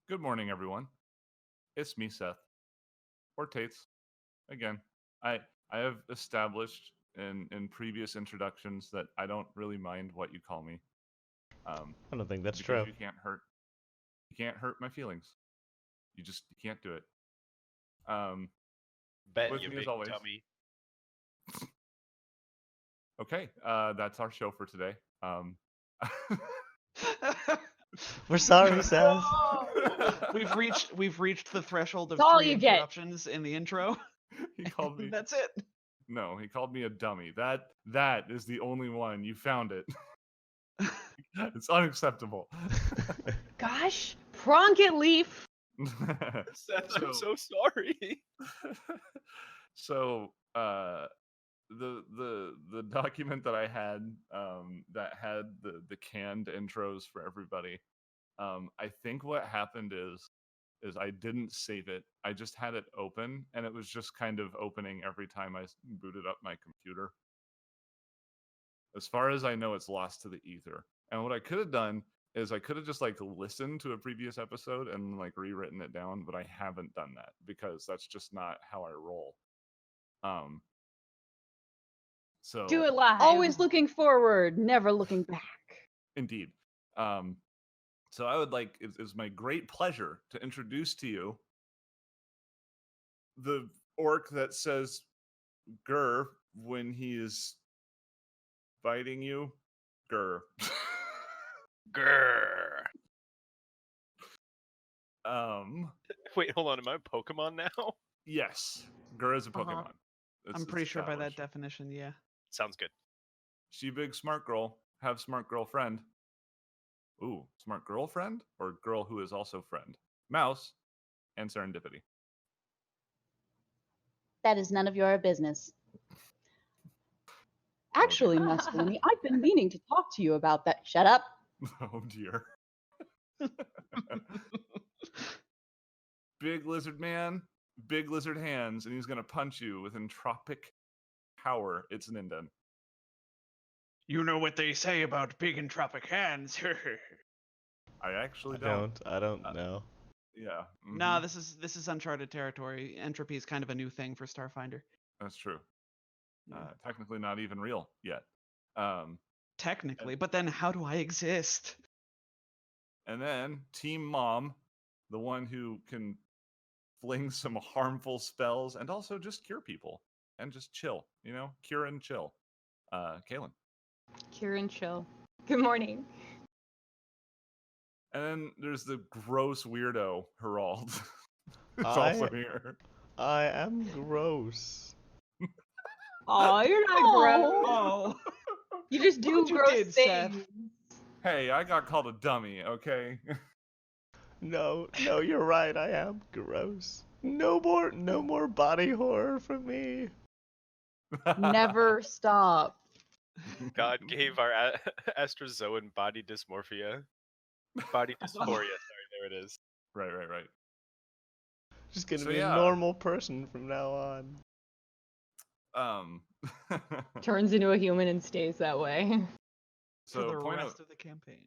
Good morning, everyone. It's me, Seth, or Tates. Again, I I have established in previous introductions that I don't really mind what you call me, um, I don't think that's because true. you can't hurt my feelings. You can't do it. Um, Bet with you me as big always. dummy. Okay, that's our show for today. We're sorry, Seth. We've reached the threshold of That's all three you get. interruptions in the intro. he called me. That's it. No, he called me a dummy. That is the only one. You found it. It's unacceptable. Gosh, Pronket Leaf. Seth, So- I'm so sorry. So the document that I had that had the canned intros for everybody. I think what happened is I didn't save it. I just had it open and it was just kind of opening every time I booted up my computer. As far as I know, it's lost to the ether. And what I could have done is I could have just like listened to a previous episode and like rewritten it down, but I haven't done that because that's just not how I roll. Um so Do it live. Always looking forward, never looking back. Indeed. So I would like it's my great pleasure to introduce to you the orc that says "grr" when he is biting you. Grr. Grrr. Wait, hold on. Am I a Pokemon now? Yes, grr is a Uh-huh. Pokemon. I'm pretty sure by that established. definition, yeah. Sounds good. She big smart girl, have smart girlfriend. Ooh, smart girlfriend or girl who is also friend. Mouse and serendipity. That is none of your business. Actually, Muscovy, I've been meaning to talk to you about that. Shut up. Oh dear. Big lizard man, big lizard hands, and he's gonna punch you with entropic power. It's Ninden. You know what they say about big entropic hands. I actually I don't. don't know. Yeah. Nah, this is uncharted territory. Entropy is kind of a new thing for Starfinder. That's true. Yeah. Technically not even real yet. Um, Technically, but then how do I exist? and then Team Mom, the one who can fling some harmful spells and also just cure people and just chill, cure and chill. Kaylin. Kieran, chill. Good morning. And then there's the gross weirdo, Herald. It's I- also here. I am gross. Oh, you're not gross. Oh, You just do Look what you gross did, Seth. things. Hey, I got called a dummy, okay? No, you're right. I am gross. No more body horror for me. Never stop. God gave our Astrozoan body dysmorphia. Body dysphoria. Sorry, there it is. Right. Just gonna So, be yeah. a normal person from now on. Um, Turns into a human and stays that way. for so the point rest of of the campaign.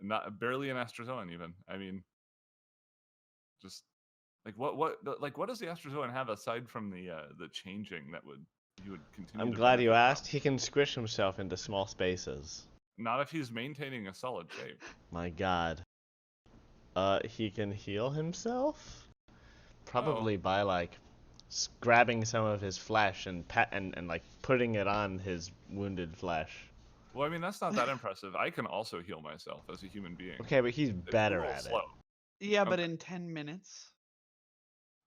not barely an Astrozoan even. I mean, just like what does the Astrozoan have aside from the changing that you would continue? I'm to glad you benefit asked. He can squish himself into small spaces. from? Not if he's maintaining a solid shape. My god. He can heal himself? Probably by like grabbing some of his flesh and like putting it on his wounded flesh. Well, I mean that's not that impressive. I can also heal myself as a human being. Okay, but he's It's a better little at slow. it. Yeah, but Okay. in 10 minutes.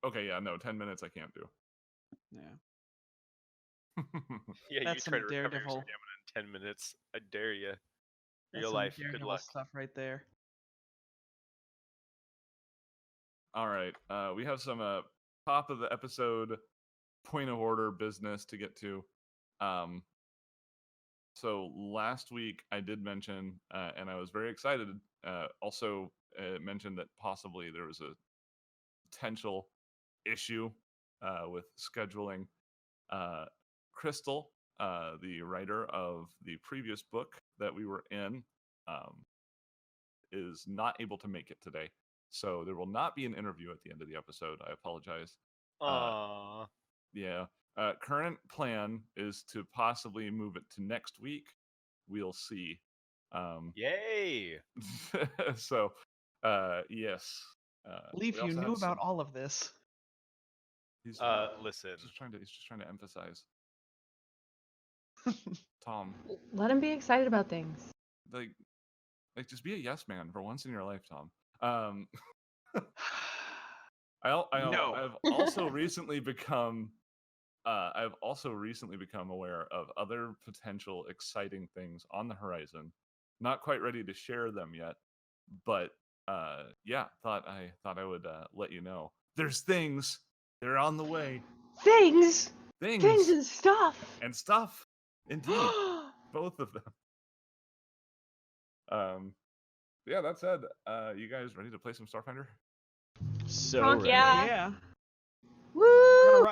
Okay, yeah, no, 10 minutes I can't do. Yeah. Yeah, That's you try to some recover your Daredevil. stamina in 10 minutes. I dare you. That's Real some life. Good Daredevil luck. stuff right there. All right, we have some top of the episode point of order business to get to. So last week I did mention, and I was very excited. Also mentioned that possibly there was a potential issue with scheduling. Crystal, the writer of the previous book that we were in, is not able to make it today. So there will not be an interview at the end of the episode. I apologize. Aww. Yeah. Current plan is to possibly move it to next week. We'll see. Yay! So, yes. Leaf, we you also knew had about some- all of this. He's Listen. he's just trying to emphasize. Tom, Let him be excited about things. like just be a yes man for once in your life, Tom. No. I've also recently become aware of other potential exciting things on the horizon. Not quite ready to share them yet, but yeah, thought I would let you know. There's things. They're on the way. Things Things and stuff. and stuff. Indeed, both of them. Yeah, that said, you guys ready to play some Starfinder? So Honk ready. yeah. Yeah. Woo!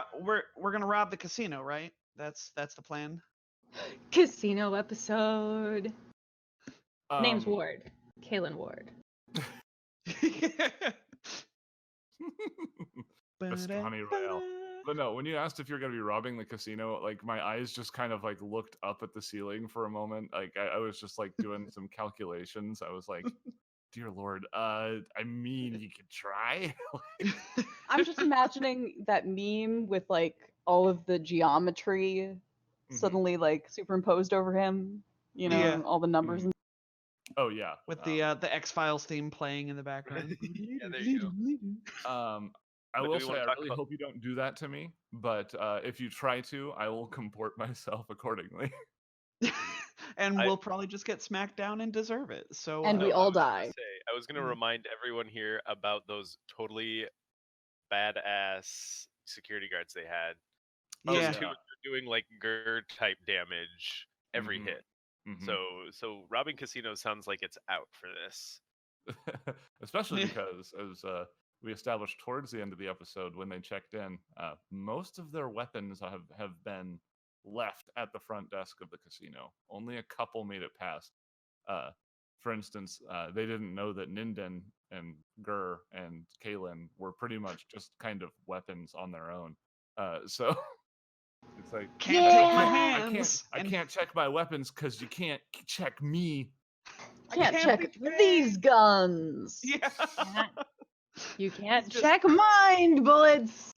We're gonna rob the casino, right? That's the plan. Casino episode. Name's Um, Ward. Kaylin Ward. Mr. Honey Royale. But no, when you asked if you're gonna be robbing the casino, like my eyes just kind of like looked up at the ceiling for a moment. Like I was just like doing some calculations. I was like, dear Lord, I mean you could try. I'm just imagining that meme with like all of the geometry Mhm. suddenly like superimposed over him. You know, Yeah. all the numbers. Mhm. And Oh yeah. With the X-Files theme playing in the background. Yeah, there you I But do will we say wanna I talk really about- hope you don't do that to me. But if you try to, I will comport myself accordingly. And I- we'll probably just get smacked down and deserve it. So And we No, all I was gonna die. say, I was gonna Mhm. remind everyone here about those totally badass security guards they had. Oh, yeah. Those two were doing like GER type damage every Mhm. hit. Mhm. So robbing casinos sounds like it's out for this. Especially Yeah. because as we established towards the end of the episode when they checked in, most of their weapons have been left at the front desk of the casino. Only a couple made it past. For instance, they didn't know that Ninden and Gur and Kaylin were pretty much just kind of weapons on their own. So it's like Can't take my Yeah. hands. I and can't check my weapons because you can't check me. I Can't can't check betray. these guns. Yeah. You can't Just- Check mind bullets.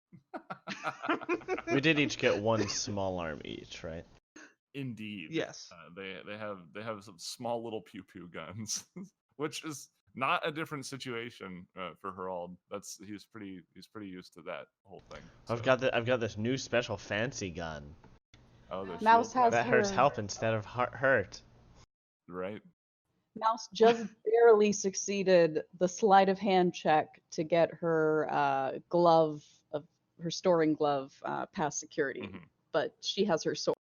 We did each get one small arm each, right? Indeed. Yes. They have some small little pew pew guns, which is not a different situation for Herald. He's pretty used to that whole thing. I've so- got this new special fancy gun oh, the Mouse shield has that hurts her- help instead of hurt. right. Mouse just barely succeeded the sleight of hand check to get her glove of her storing glove past security, Mhm. but she has her sword.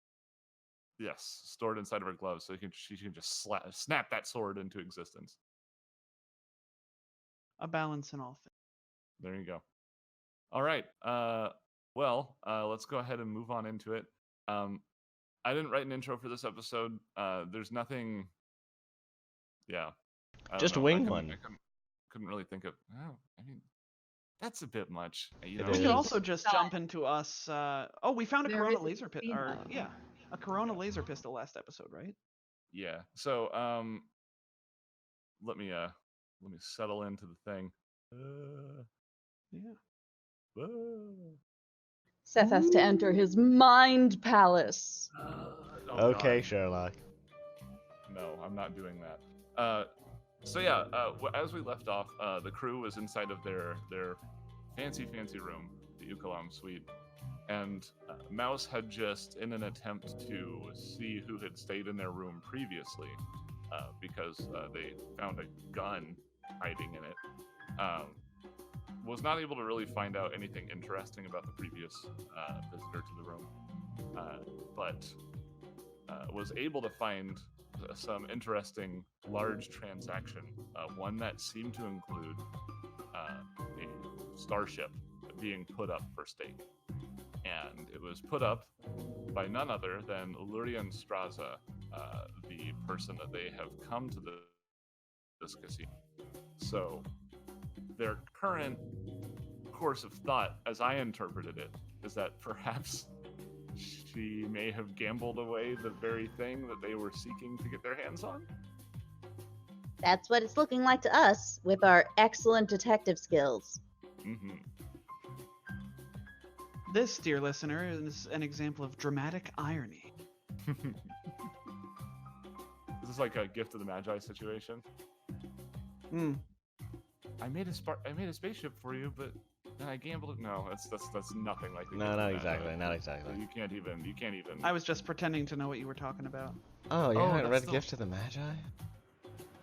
Yes, stored inside of her glove, so she can just snap that sword into existence. A balance in all things. There you go. All right. Well, let's go ahead and move on into it. I didn't write an intro for this episode. There's nothing. Yeah. I don't Just know. I wing couldn't- one. I couldn't really think of. Oh, I mean, that's a bit much. You It know? We is. could also just jump into us. Oh, we found a There Corona is a laser pistol. Or casino. yeah, a Corona laser pistol last episode, right? Yeah. So, let me settle into the thing. Yeah. Seth has to enter his mind palace. Oh, Okay, God. Sherlock. No, I'm not doing that. So yeah, as we left off, the crew was inside of their fancy room, the Ukalam suite, and Mouse had just, in an attempt to see who had stayed in their room previously, because they found a gun hiding in it, was not able to really find out anything interesting about the previous visitor to the room, but was able to find some interesting large transaction, one that seemed to include a starship being put up for stake. And it was put up by none other than Lurian Straza, the person that they have come to this casino So their current course of thought, as I interpreted it, is that perhaps she may have gambled away the very thing that they were seeking to get their hands on. That's what it's looking like to us with our excellent detective skills. Mm-hmm. This, dear listener, is an example of dramatic irony. This is like a gift of the Magi situation. Hmm. I made a spaceship for you, but then I gambled it. No, that's nothing like the No, gift of not the exactly, Magi. not exactly. You can't even. I was just pretending to know what you were talking about. Oh, you Oh, haven't that's read the- Gift of the Magi?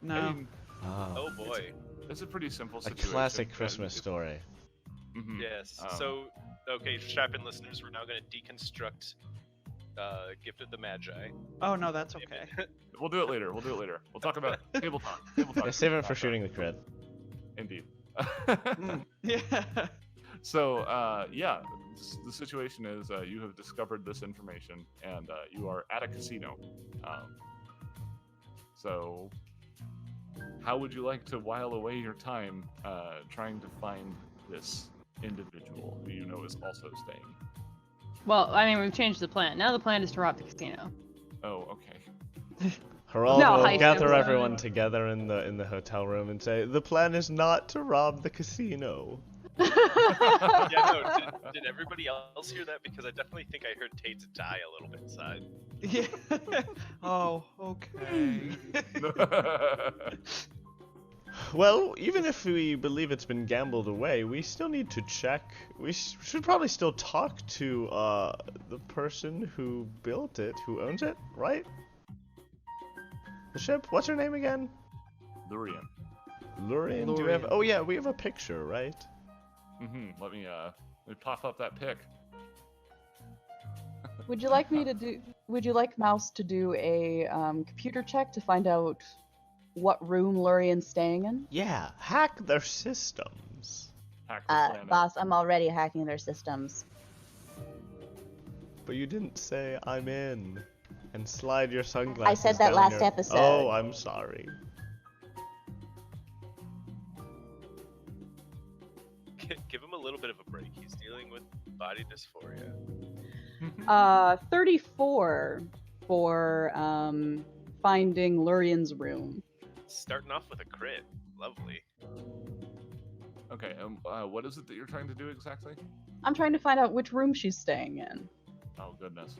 No. I mean, Oh, Oh boy. it's a pretty simple a situation. classic Christmas story. Mm-hmm. Yes. Um, So, okay, strap in, listeners. We're now going to deconstruct Gift of the Magi. Oh no, that's okay. We'll do it later. We'll talk about table talk. Table talk. Yeah, save it for shooting the cred. Indeed. Mm, yeah. So, the situation is you have discovered this information, and you are at a casino. So, how would you like to while away your time trying to find this individual who you know is also staying? Well, I mean, we've changed the plan. Now the plan is to rob the casino. Oh, okay. Geraldo, heist gather episode. everyone together in the hotel room and say, the plan is not to rob the casino. Yeah, no, did everybody else hear that? Because I definitely think I heard Tate die a little bit inside. Yeah. Oh, okay. Well, even if we believe it's been gambled away, we still need to check. We should probably still talk to the person who built it, who owns it, right? The ship? What's her name again? Lurian. Lurian? Do we have? Oh yeah, we have a picture, right? Mm-hmm. Let me pop up that pic. Would you like Mouse to do a computer check to find out what room Lurian's staying in? Yeah, hack their systems. Hack the planet. Boss, I'm already hacking their systems. But you didn't say I'm in. And slide your sunglasses. I said that down last your... episode. Oh, I'm sorry. Give him a little bit of a break. He's dealing with body dysphoria. 34 for finding Lurian's room. Starting off with a crit. Lovely. Okay. What is it that you're trying to do exactly? I'm trying to find out which room she's staying in. Oh goodness.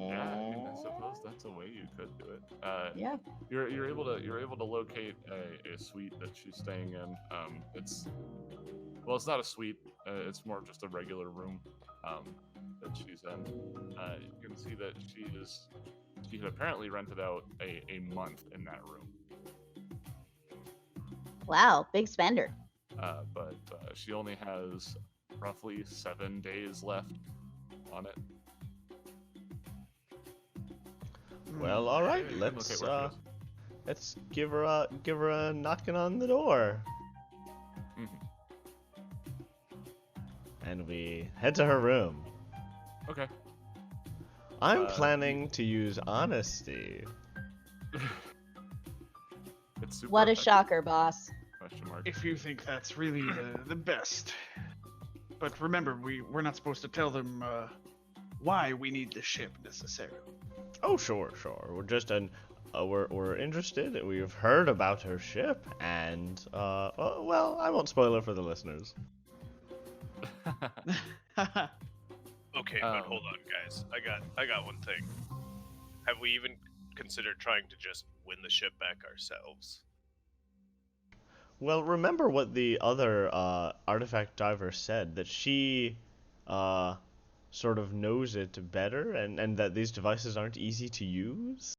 Yeah, I mean, I suppose that's a way you could do it. Yeah. You're able to locate a suite that she's staying in. It's not a suite. It's more of just a regular room that she's in. You can see that she had apparently rented out a month in that room. Wow, big spender. But she only has roughly 7 days left on it. Well, all right. You can Let's locate where she is. let's give her a knocking on the door, Mhm. and we head to her room. Okay. I'm planning to use honesty. It's super What a effective, shocker, boss. question mark. If you think that's really the best. But remember, we're not supposed to tell them why we need the ship necessarily. Oh, sure. We're just we're interested. We've heard about her ship, and well, I won't spoil it for the listeners. Okay, but hold on, guys. I got one thing. Have we even considered trying to just win the ship back ourselves? Well, remember what the other artifact diver said, that she sort of knows it better, and that these devices aren't easy to use?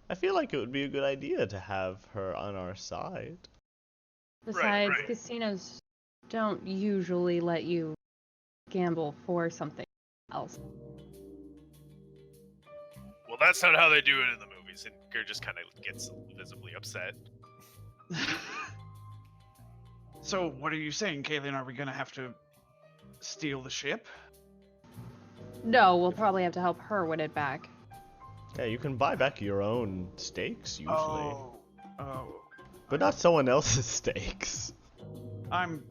I feel like it would be a good idea to have her on our side. Besides, right. casinos don't usually let you gamble for something else. Well, that's not how they do it in the movies, and Gur just kind of gets visibly upset. So, what are you saying, Kaylin? Are we gonna have to steal the ship? No, we'll probably have to help her win it back. Yeah, you can buy back your own stakes usually, Oh. but not someone else's stakes. I'm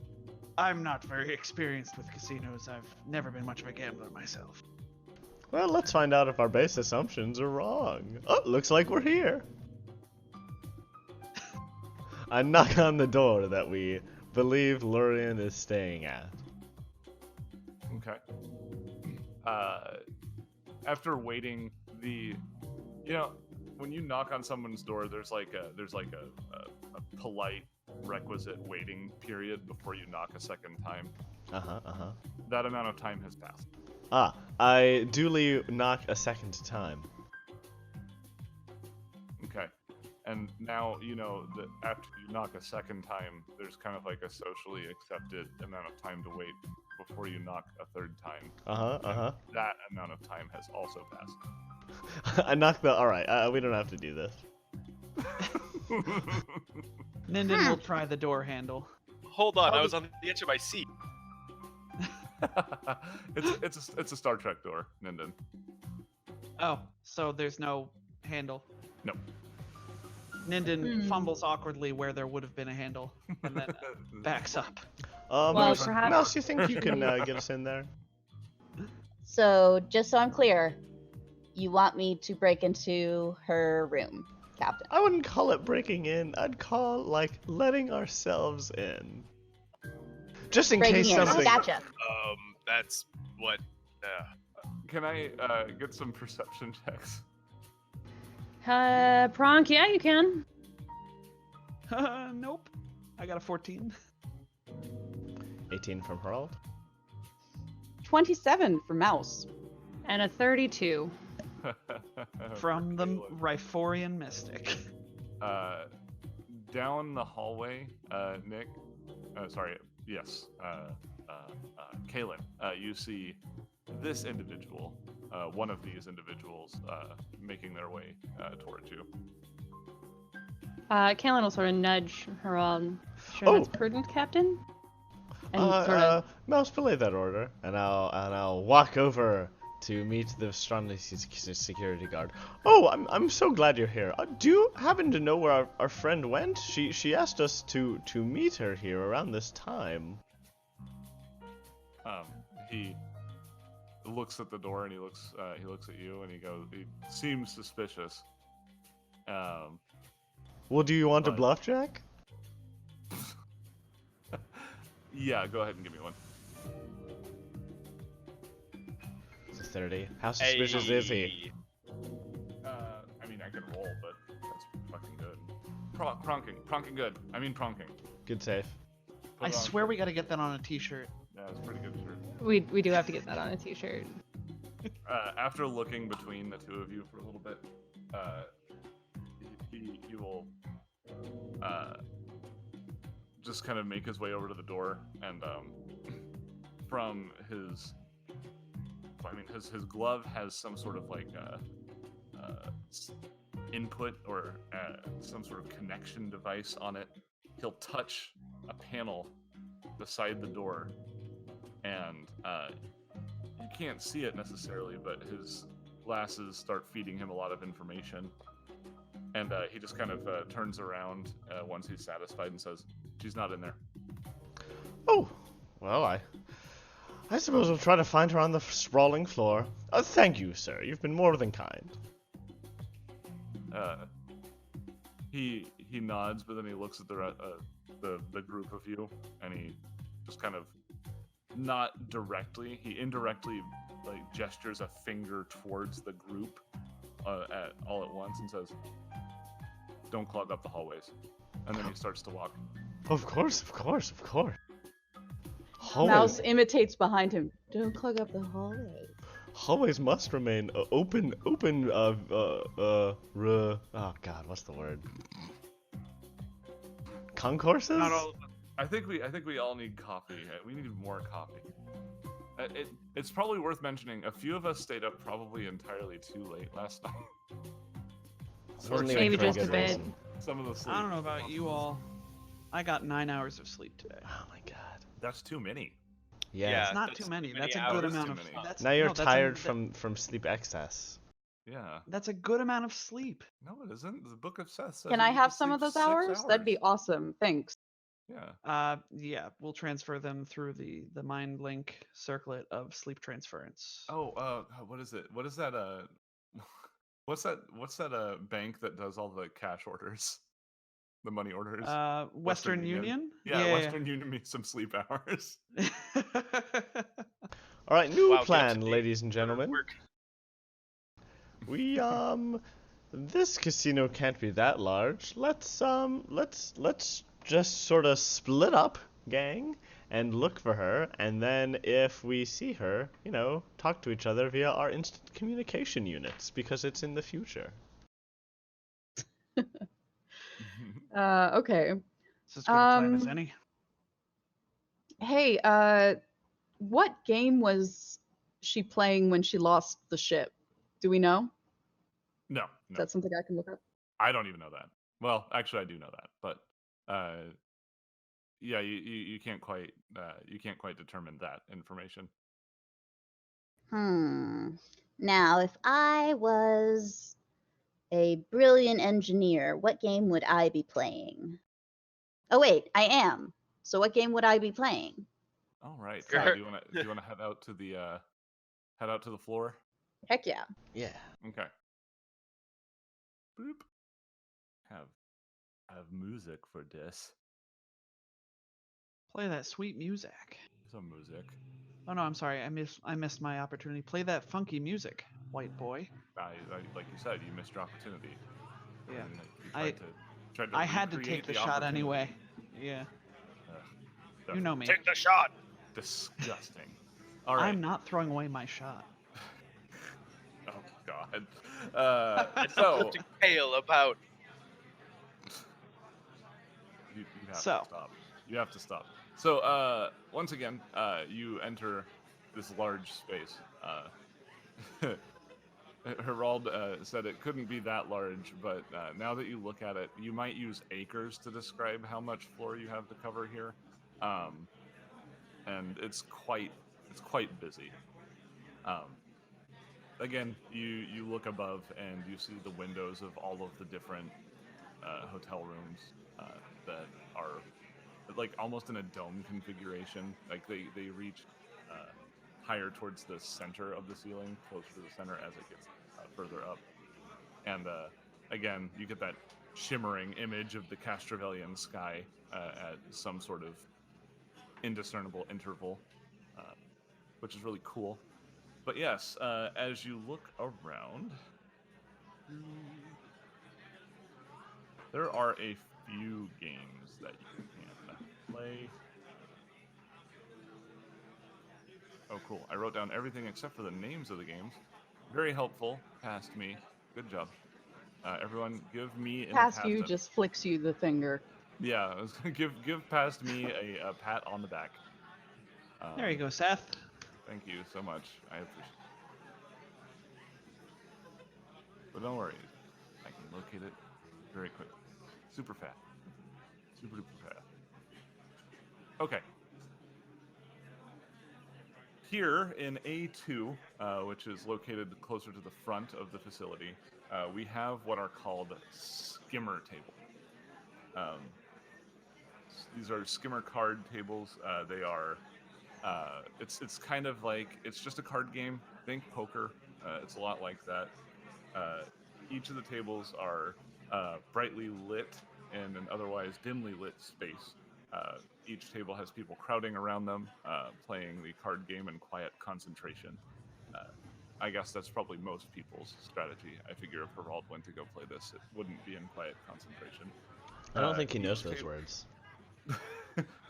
not very experienced with casinos. I've never been much of a gambler myself. Well, let's find out if our base assumptions are wrong. Oh, looks like we're here. I knock on the door that we believe Lurian is staying at. Okay. After waiting, when you knock on someone's door, there's like a polite requisite waiting period before you knock a second time. That amount of time has passed. I duly knock a second time. Okay. And now you know that after you knock a second time, there's kind of like a socially accepted amount of time to wait before you knock a third time. That amount of time has also passed. I knock the. Alright, we don't have to do this. Ninden will try the door handle. Hold on, I was on the edge of my seat. it's a Star Trek door, Ninden. Oh, so there's no handle. No. Ninden fumbles awkwardly where there would have been a handle, and then backs up. Mouse, perhaps- Mouse, you think you can get us in there? So, just so I'm clear, you want me to break into her room, Captain? I wouldn't call it breaking in. I'd call like letting ourselves in. Just in Breaking case in. something. Gotcha. That's what. Can I get some perception checks? Pronk, yeah, you can. Nope. I got a 14. 18 from Harold. 27 for Mouse. And a 32. From the Caleb. Riforian Mystic. Down the hallway, Nick. Yes. Kaylin, you see this individual, one of these individuals, making their way towards you. Kaelin will sort of nudge her on. Sure, that's prudent, Captain. And sort of. Mouse, belay that order, and I'll walk over to meet the Stromley security guard. Oh, I'm so glad you're here. Do you happen to know where our friend went? She asked us to meet her here around this time. He looks at the door and he looks at you and he seems suspicious. Well, do you want a But- bluff check? Yeah, go ahead and give me one. It's a 30. How suspicious is he? I mean, I can roll, but that's fucking good. Pronking good. I mean, pronking. Good save. Put I it on swear shirt. we gotta get that on a t-shirt. Yeah, it's a pretty good shirt. We do have to get that on a t-shirt. After looking between the two of you for a little bit, he will just kind of make his way over to the door, and from his glove has some sort of like input or some sort of connection device on it. He'll touch a panel beside the door, and you can't see it necessarily, but his glasses start feeding him a lot of information. And he just kind of turns around once he's satisfied and says, "She's not in there." Oh, well, I suppose we'll try to find her on the sprawling floor. Thank you, sir. You've been more than kind. He nods, but then he looks at the group of you, and he just kind of, not directly, he indirectly like gestures a finger towards the group all at once and says, "Don't clog up the hallways." And then he starts to walk. Of course. Hallways. Mouse imitates behind him. Don't clog up the hallway. Hallways must remain open. Oh God, what's the word? Concourses? Not all of them. I think we all need coffee. We need more coffee. It's probably worth mentioning. A few of us stayed up probably entirely too late last night. Wasn't even Maybe for a just a good bit. reason. Some of the sleep. I don't know about you all. I got 9 hours of sleep today. Oh my God. That's too many. Yeah. It's not that's too many. many That's a hours. good Too amount of. many. That's, Now you're no, that's a- tired that- from sleep excess. Yeah. That's a good amount of sleep. No, it isn't. The Book of Seth says Can you I need have to some of sleep those 6 hours? That'd be awesome. Thanks. Yeah. Yeah, we'll transfer them through the mind link circlet of sleep transference. Oh, what is it? What is that? What's that? Bank that does all the cash orders, the money orders. Western Union. Yeah, Western Union needs some sleep hours. All right, new Wow, get plan, up to date. ladies and gentlemen. Work. We this casino can't be that large. Let's just sort of split up, gang, and look for her, and then if we see her, talk to each other via our instant communication units because it's in the future. Okay. It's as good a plan as Um, any. Hey, what game was she playing when she lost the ship? Do we know? No, Is no, that something I can look up? I don't even know that. Well, actually, I do know that, but yeah, you can't quite determine that information. Now, if I was a brilliant engineer, what game would I be playing? Oh wait, I am. So what game would I be playing? All right. Sure. Do you wanna head out to the floor? Heck yeah. Yeah. Okay. Boop. Have music for this. Play that sweet music. Some music. Oh no, I'm sorry. I missed my opportunity. Play that funky music, white boy. Like you said, you missed your opportunity. Yeah. And you I- tried to I had to recreate take the shot opportunity. anyway. Yeah. Ugh, You know me. Take the shot. disgusting. All right. I'm not throwing away my shot. Oh God. It's So something pale about. you have So. to stop. You have to stop. So once again, you enter this large space. Herald said it couldn't be that large, but now that you look at it, you might use acres to describe how much floor you have to cover here, and it's quite busy. Again, you look above and you see the windows of all of the different hotel rooms that are like almost in a dome configuration. Like they reach higher towards the center of the ceiling, closer to the center as it gets further up. And again, you get that shimmering image of the Castrovellian sky at some sort of indiscernible interval, which is really cool. But yes, as you look around, there are a few games that you can play. Oh, cool. I wrote down everything except for the names of the games. Very helpful. Past me. Good job. Everyone, give me Past you just flicks you the finger. Yeah, I was gonna give past me a pat on the back. There you go, Seth. Thank you so much. I appreciate it. But don't worry, I can locate it very quickly. Super fast. Super duper fast. Okay. Here in A2, which is located closer to the front of the facility, we have what are called skimmer tables. These are skimmer card tables. They are. It's kind of like it's just a card game. Think poker. It's a lot like that. Each of the tables are brightly lit in an otherwise dimly lit space. Each table has people crowding around them, playing the card game in quiet concentration. I guess that's probably most people's strategy. I figure if Herald went to go play this, it wouldn't be in quiet concentration. I don't think he knows each those table- words.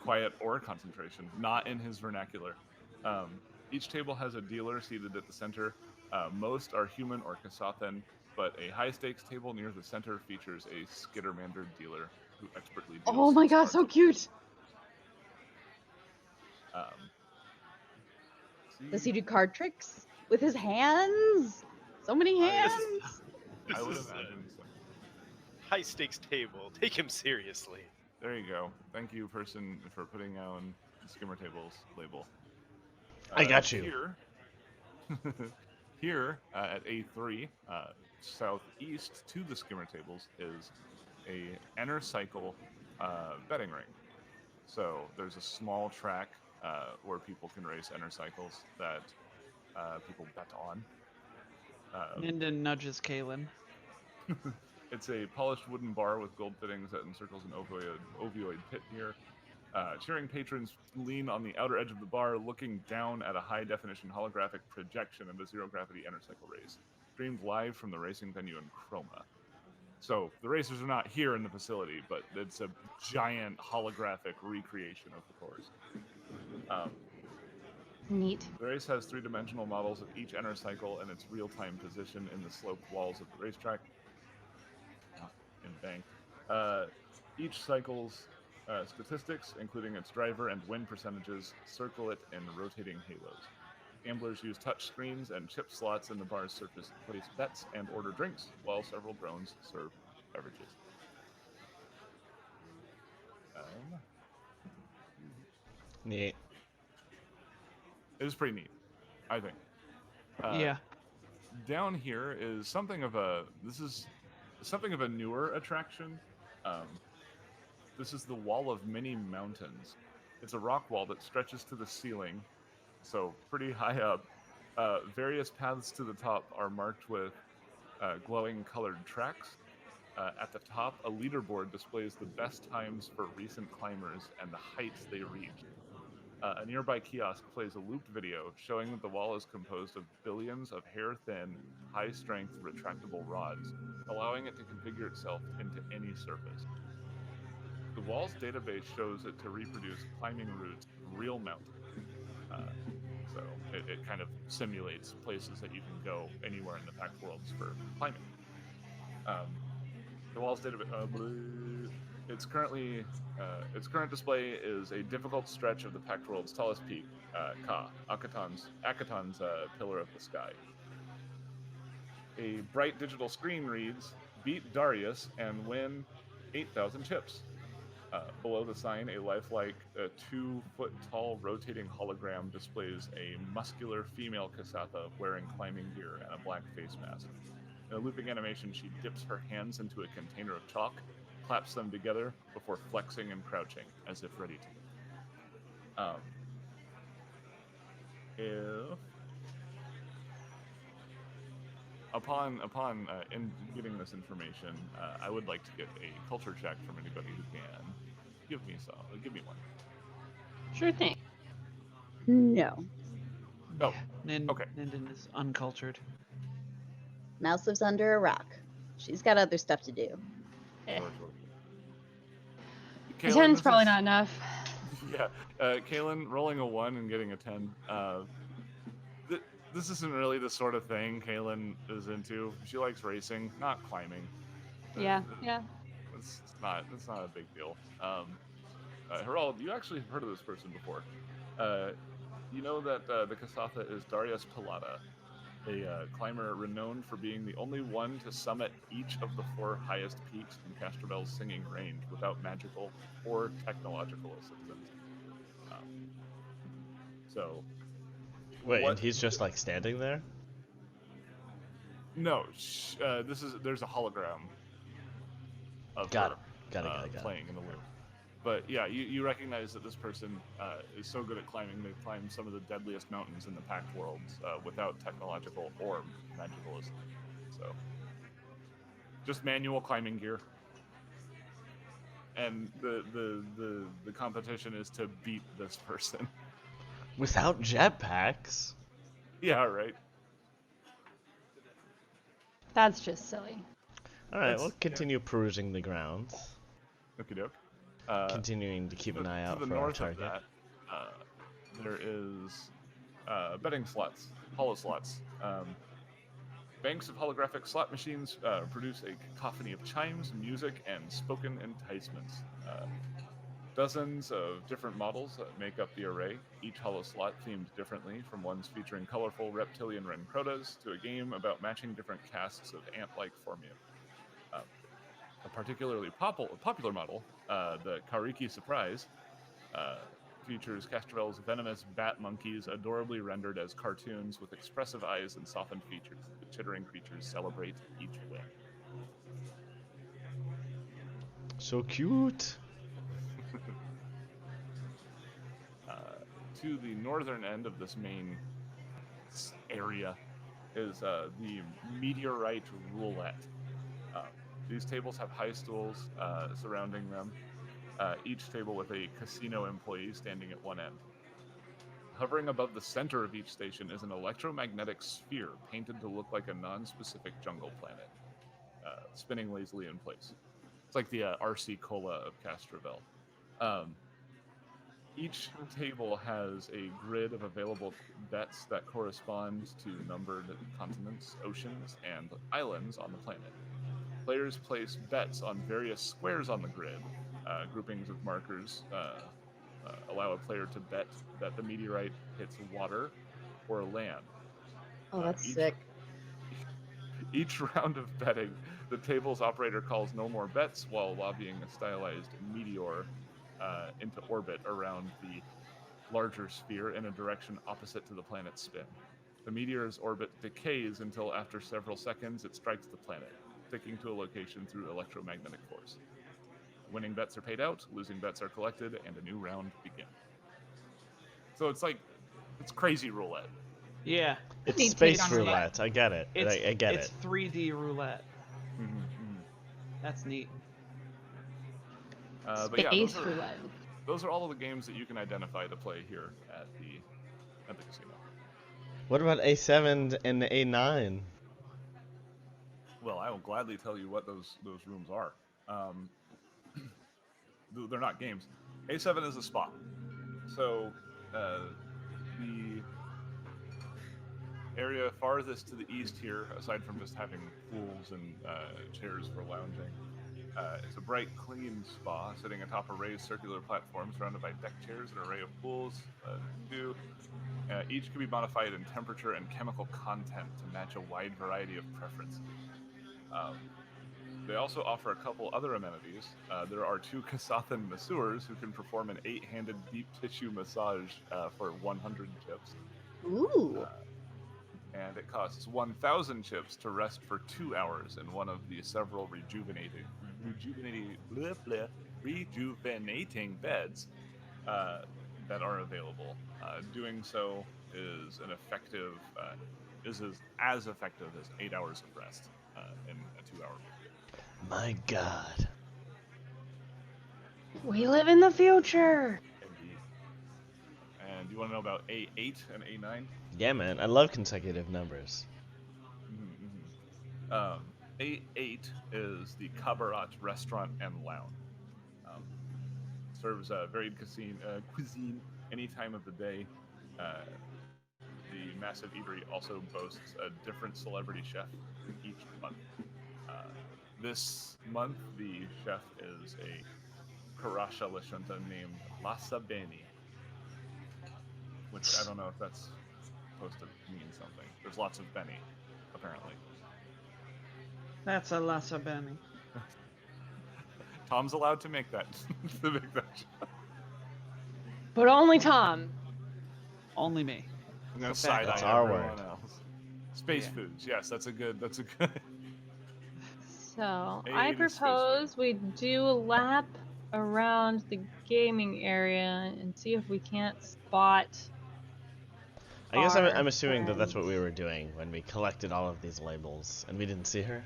Quiet or concentration, not in his vernacular. Each table has a dealer seated at the center. Most are human or Kasathan, but a high-stakes table near the center features a Skittermander dealer who expertly deals Oh my god, so cards. cute! Does he do card tricks with his hands? So many hands. This I would is a imagine so. high stakes table. Take him seriously. There you go. Thank you, person, for putting on Skimmer Tables label. I got you. Here, here at A3, southeast to the skimmer tables, is a inner cycle betting ring. So there's a small track where people can race inner cycles that people bet on. Ninden nudges Kalen. It's a polished wooden bar with gold fittings that encircles an ovoid pit here. Cheering patrons lean on the outer edge of the bar, looking down at a high-definition holographic projection of a zero-gravity inner cycle race, streamed live from the racing venue in Chroma. So the racers are not here in the facility, but it's a giant holographic recreation of the course. Neat. The race has three-dimensional models of each inner cycle and its real-time position in the sloped walls of the racetrack. Embanked. Each cycle's statistics, including its driver and win percentages, circle it in rotating halos. Gamblers use touch screens and chip slots in the bar's surface to place bets and order drinks, while several drones serve beverages. Neat. It is pretty neat, I think. Yeah. Down here is something of a newer attraction. This is the Wall of Many Mountains. It's a rock wall that stretches to the ceiling, so pretty high up. Various paths to the top are marked with glowing colored tracks. At the top, a leaderboard displays the best times for recent climbers and the heights they reached. A nearby kiosk plays a looped video showing that the wall is composed of billions of hair-thin, high-strength retractable rods, allowing it to configure itself into any surface. The wall's database shows it to reproduce climbing routes in real mountains. So it kind of simulates places that you can go anywhere in the Pact Worlds for climbing. The wall's database... Its current display is a difficult stretch of the Pact World's tallest peak, Ka, Akatan's Pillar of the Sky. A bright digital screen reads, "Beat Darius and win 8,000 chips." Below the sign, a lifelike 2-foot-tall rotating hologram displays a muscular female Kasatha wearing climbing gear and a black face mask. In a looping animation, she dips her hands into a container of chalk, claps them together before flexing and crouching, as if ready to. Upon in getting this information, I would like to get a culture check from anybody who can. Give me one. Sure thing. No. Oh, Okay. okay. Ninden is uncultured. Mouse lives under a rock. She's got other stuff to do. Eh. Sure. A Kaylin, 10's this probably is- not enough. Yeah, Kaylin rolling a 1 and getting a 10. This isn't really the sort of thing Kaylin is into. She likes racing, not climbing. Yeah. It's not a big deal. Herald, you actually have heard of this person before. You know that the Kasatha is Darius Pilata, a climber renowned for being the only one to summit each of the 4 highest peaks in Castrovel's singing range without magical or technological assistance. Wait, What- and he's just like standing there? No, there's a hologram of Got her it. Got it. playing in the loop. But yeah, you recognize that this person is so good at climbing, they climb some of the deadliest mountains in the Pact Worlds without technological or magical assistance. So, just manual climbing gear. And the competition is to beat this person. Without jetpacks? Yeah, right. That's just silly. Alright, That's- we'll continue perusing the grounds. Okie doke. Continuing to keep an eye out to the for our north target. of that, there is betting slots, holo slots. Banks of holographic slot machines produce a cacophony of chimes, music, and spoken enticements. Dozens of different models make up the array, each holo slot themed differently, from ones featuring colorful reptilian Rencrotas to a game about matching different casts of ant-like formia. A particularly popular model, the Kariki Surprise, features Castrovel's venomous bat monkeys, adorably rendered as cartoons with expressive eyes and softened features. The chittering creatures celebrate each win. So cute. To the northern end of this main area is the Meteorite Roulette. These tables have high stools surrounding them, each table with a casino employee standing at one end. Hovering above the center of each station is an electromagnetic sphere painted to look like a non-specific jungle planet, spinning lazily in place. It's like the RC Cola of Castrovel. Each table has a grid of available bets that correspond to numbered continents, oceans, and islands on the planet. Players place bets on various squares on the grid. Groupings of markers allow a player to bet that the meteorite hits water or land. Oh, that's sick. Each round of betting, the table's operator calls no more bets while lobbying a stylized meteor into orbit around the larger sphere in a direction opposite to the planet's spin. The meteor's orbit decays until after several seconds it strikes the planet, sticking to a location through electromagnetic force. Winning bets are paid out, losing bets are collected, and a new round begins. So it's crazy roulette. Yeah. It's Neat space take on roulette. I get it. I get It's it. 3D roulette. Mm-hmm. That's neat. But yeah, Space roulette. those are all of the games that you can identify to play here at the casino. What about A7 and A9? Well, I will gladly tell you what those rooms are. They're not games. A7 is a spa. So the area farthest to the east here, aside from just having pools and chairs for lounging, it's a bright, clean spa sitting atop a raised circular platform surrounded by deck chairs and an array of pools. Each can be modified in temperature and chemical content to match a wide variety of preferences. They also offer a couple other amenities. There are 2 Kasathan masseurs who can perform an 8-handed deep tissue massage for 100 chips. Ooh. And it costs 1,000 chips to rest for 2 hours in one of the several rejuvenating beds that are available. Doing so is as effective as 8 hours of rest in a 2-hour period. My God. We live in the future. Indeed. And you want to know about A8 and A9? Yeah, man. I love consecutive numbers. A8 is the Kabarat Restaurant and Lounge. Serves varied cuisine any time of the day. The massive eatery also boasts a different celebrity chef each month. This month, the chef is a Karasha Lashunta named Lassa Beni, which I don't know if that's supposed to mean something. There's lots of Benny, apparently. That's a Lassa Benny. Tom's allowed to make that. But only Tom. Only me. I'm gonna So side That's eye our everyone word. else. Space Yeah. foods. Yes, that's a good. So Eight I is space propose we do a lap around the gaming area and see if we can't spot. I guess I'm our assuming that that's what we friends. were doing when we collected all of these labels and we didn't see her.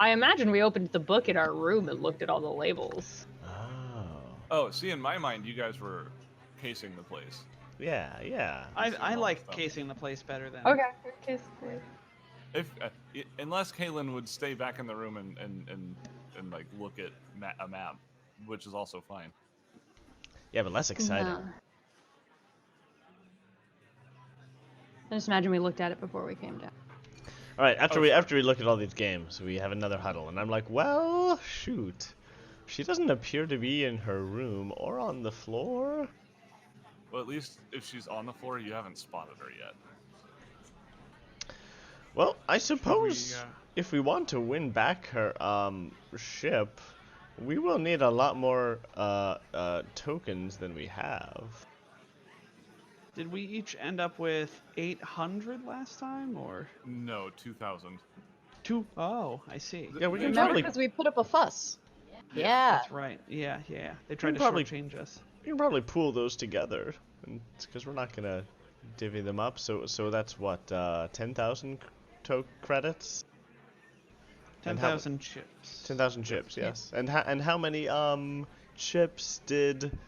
I imagine we opened the book in our room and looked at all the labels. Oh. Oh, see, in my mind, you guys were casing the place. Yeah, yeah. I all like stuff. casing the place better than. Okay. If unless Kaylin would stay back in the room and like look at a map, which is also fine. Yeah, but less exciting. No. I just imagine we looked at it before we came down. All right, after Oh, we sure. after we look at all these games, we have another huddle, and I'm like, well, shoot, she doesn't appear to be in her room or on the floor. Well, at least if she's on the floor, you haven't spotted her yet. Well, I suppose We, if we want to win back her ship, we will need a lot more tokens than we have. Did we each end up with 800 last time, or No, 2,000. two? Oh, I see. Yeah, we can Remember, probably because we put up a fuss. Yeah. That's right. Yeah, yeah. They tried to probably- shortchange us. pool those together, because we're not gonna divvy them up. So that's what 10,000 credits. And how- 10,000 chips. 10,000 chips, yes. And how many chips did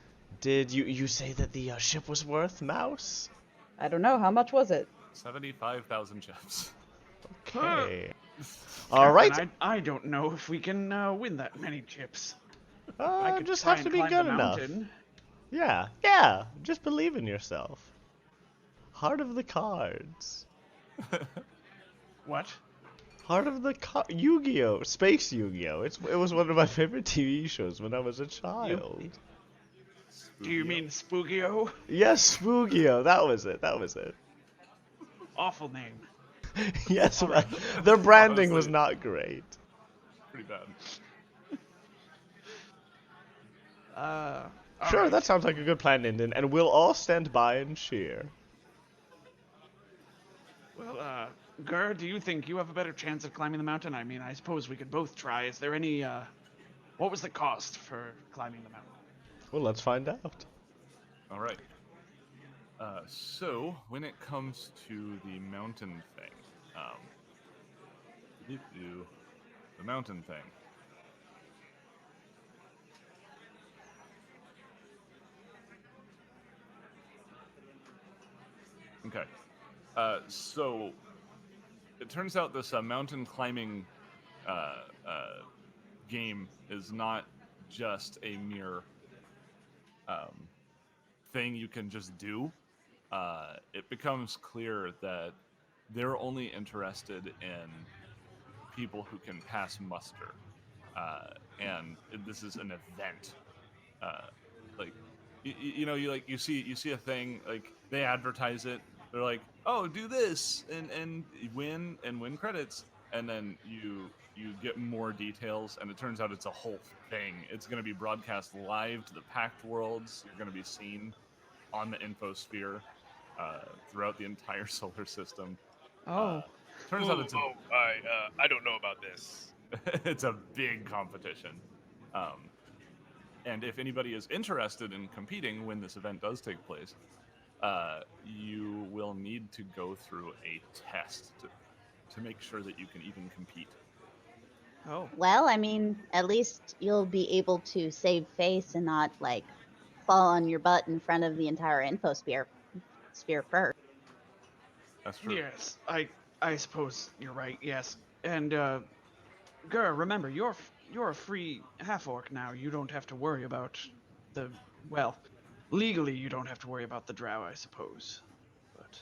you say that the ship was worth, Mouse? I don't know. How much was it? 75,000 chips. Okay. All right. And I don't know if we can win that many chips. I could just try have to and be climb good the enough. mountain. Yeah. Just believe in yourself. Heart of the cards. What? Heart of the Yu-Gi-Oh! Space Yu-Gi-Oh! It was one of my favorite TV shows when I was a child. Do you mean Spookio? Yes, Spookio. That was it. Awful name. Yes, their branding was Honestly. not great. Pretty bad. Sure, Alright. that sounds like a good plan, Ninden, and we'll all stand by and cheer. Well, Gur, do you think you have a better chance of climbing the mountain? I mean, I suppose we could both try. Is there any, what was the cost for climbing the mountain? Well, let's find out. All right. So when it comes to the mountain thing, the mountain thing. Okay. So it turns out this mountain climbing game is not just a mere thing you can just do. It becomes clear that they're only interested in people who can pass muster, and this is an event. Like, you see a thing, like they advertise it. They're like, oh, do this and win credits, and then you get more details, and it turns out it's a whole thing. It's going to be broadcast live to the Pact Worlds. You're going to be seen on the infosphere throughout the entire solar system. Oh. Turns out it's I don't know about this. it's a big competition. And if anybody is interested in competing when this event does take place, you will need to go through a test to make sure that you can even compete. Oh. Well, I mean, at least you'll be able to save face and not, like, fall on your butt in front of the entire infosphere first. That's true. Yes, I suppose you're right. Yes, and Gur, remember you're a free half orc now. You don't have to worry about legally you don't have to worry about the drow, I suppose. But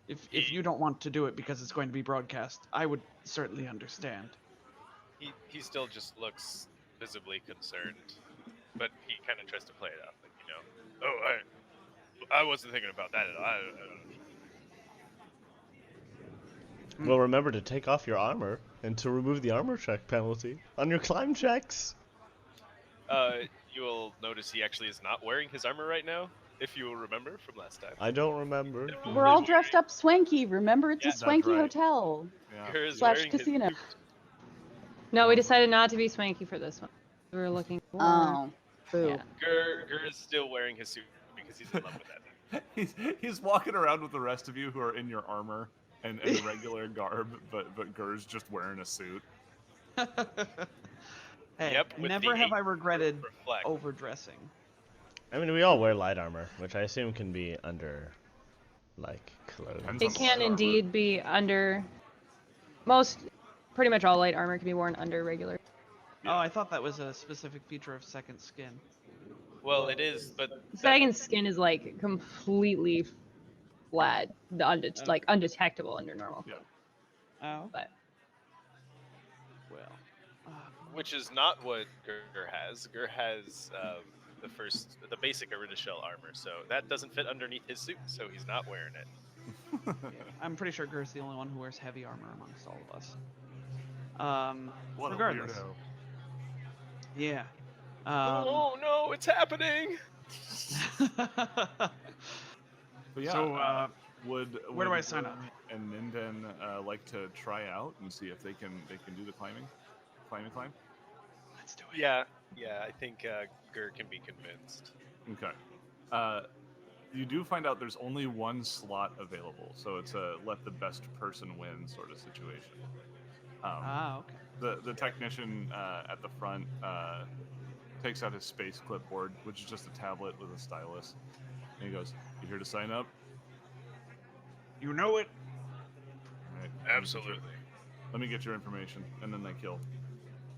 if you don't want to do it because it's going to be broadcast, I would certainly understand. He still just looks visibly concerned, but he kind of tries to play it up, like, I wasn't thinking about that at all. Well, remember to take off your armor and to remove the armor check penalty on your climb checks. You will notice he actually is not wearing his armor right now, if you will remember from last time. I don't remember. We're all dressed up swanky. Remember, it's Yeah, a that's swanky right. hotel Yeah. Gur is / wearing his casino. suit. No, we decided not to be swanky for this one. We were looking for. Oh, boo. Yeah. Gur is still wearing his suit because he's in love with that. He's walking around with the rest of you who are in your armor and regular garb, but Gur's just wearing a suit. Hey, Yep, with never the have 8 I regretted flag. overdressing. I mean, we all wear light armor, which I assume can be under, like, clothes. Depends It on can light armor. indeed be under. Pretty much all light armor can be worn under regular. Oh, I thought that was a specific feature of Second Skin. Well, it is, but Second skin is like completely flat, like undetectable under normal. Yeah. Oh. But Well. which is not what Gur has. Gur has the basic Iridashell armor, so that doesn't fit underneath his suit, so he's not wearing it. Yeah, I'm pretty sure Gur's the only one who wears heavy armor amongst all of us. What Regardless. a weirdo. Yeah. Oh no, it's happening! But yeah, So, would where do would I sign up? Gur and Ninden like to try out and see if they can do the climb? Let's do it. Yeah, I think Gur can be convinced. Okay. You do find out there's only one slot available, so it's a let the best person win sort of situation. Okay. The technician at the front takes out his space clipboard, which is just a tablet with a stylus, and he goes, "You here to sign up?" You know it. All right, Absolutely. Let me get your information, and then they kill.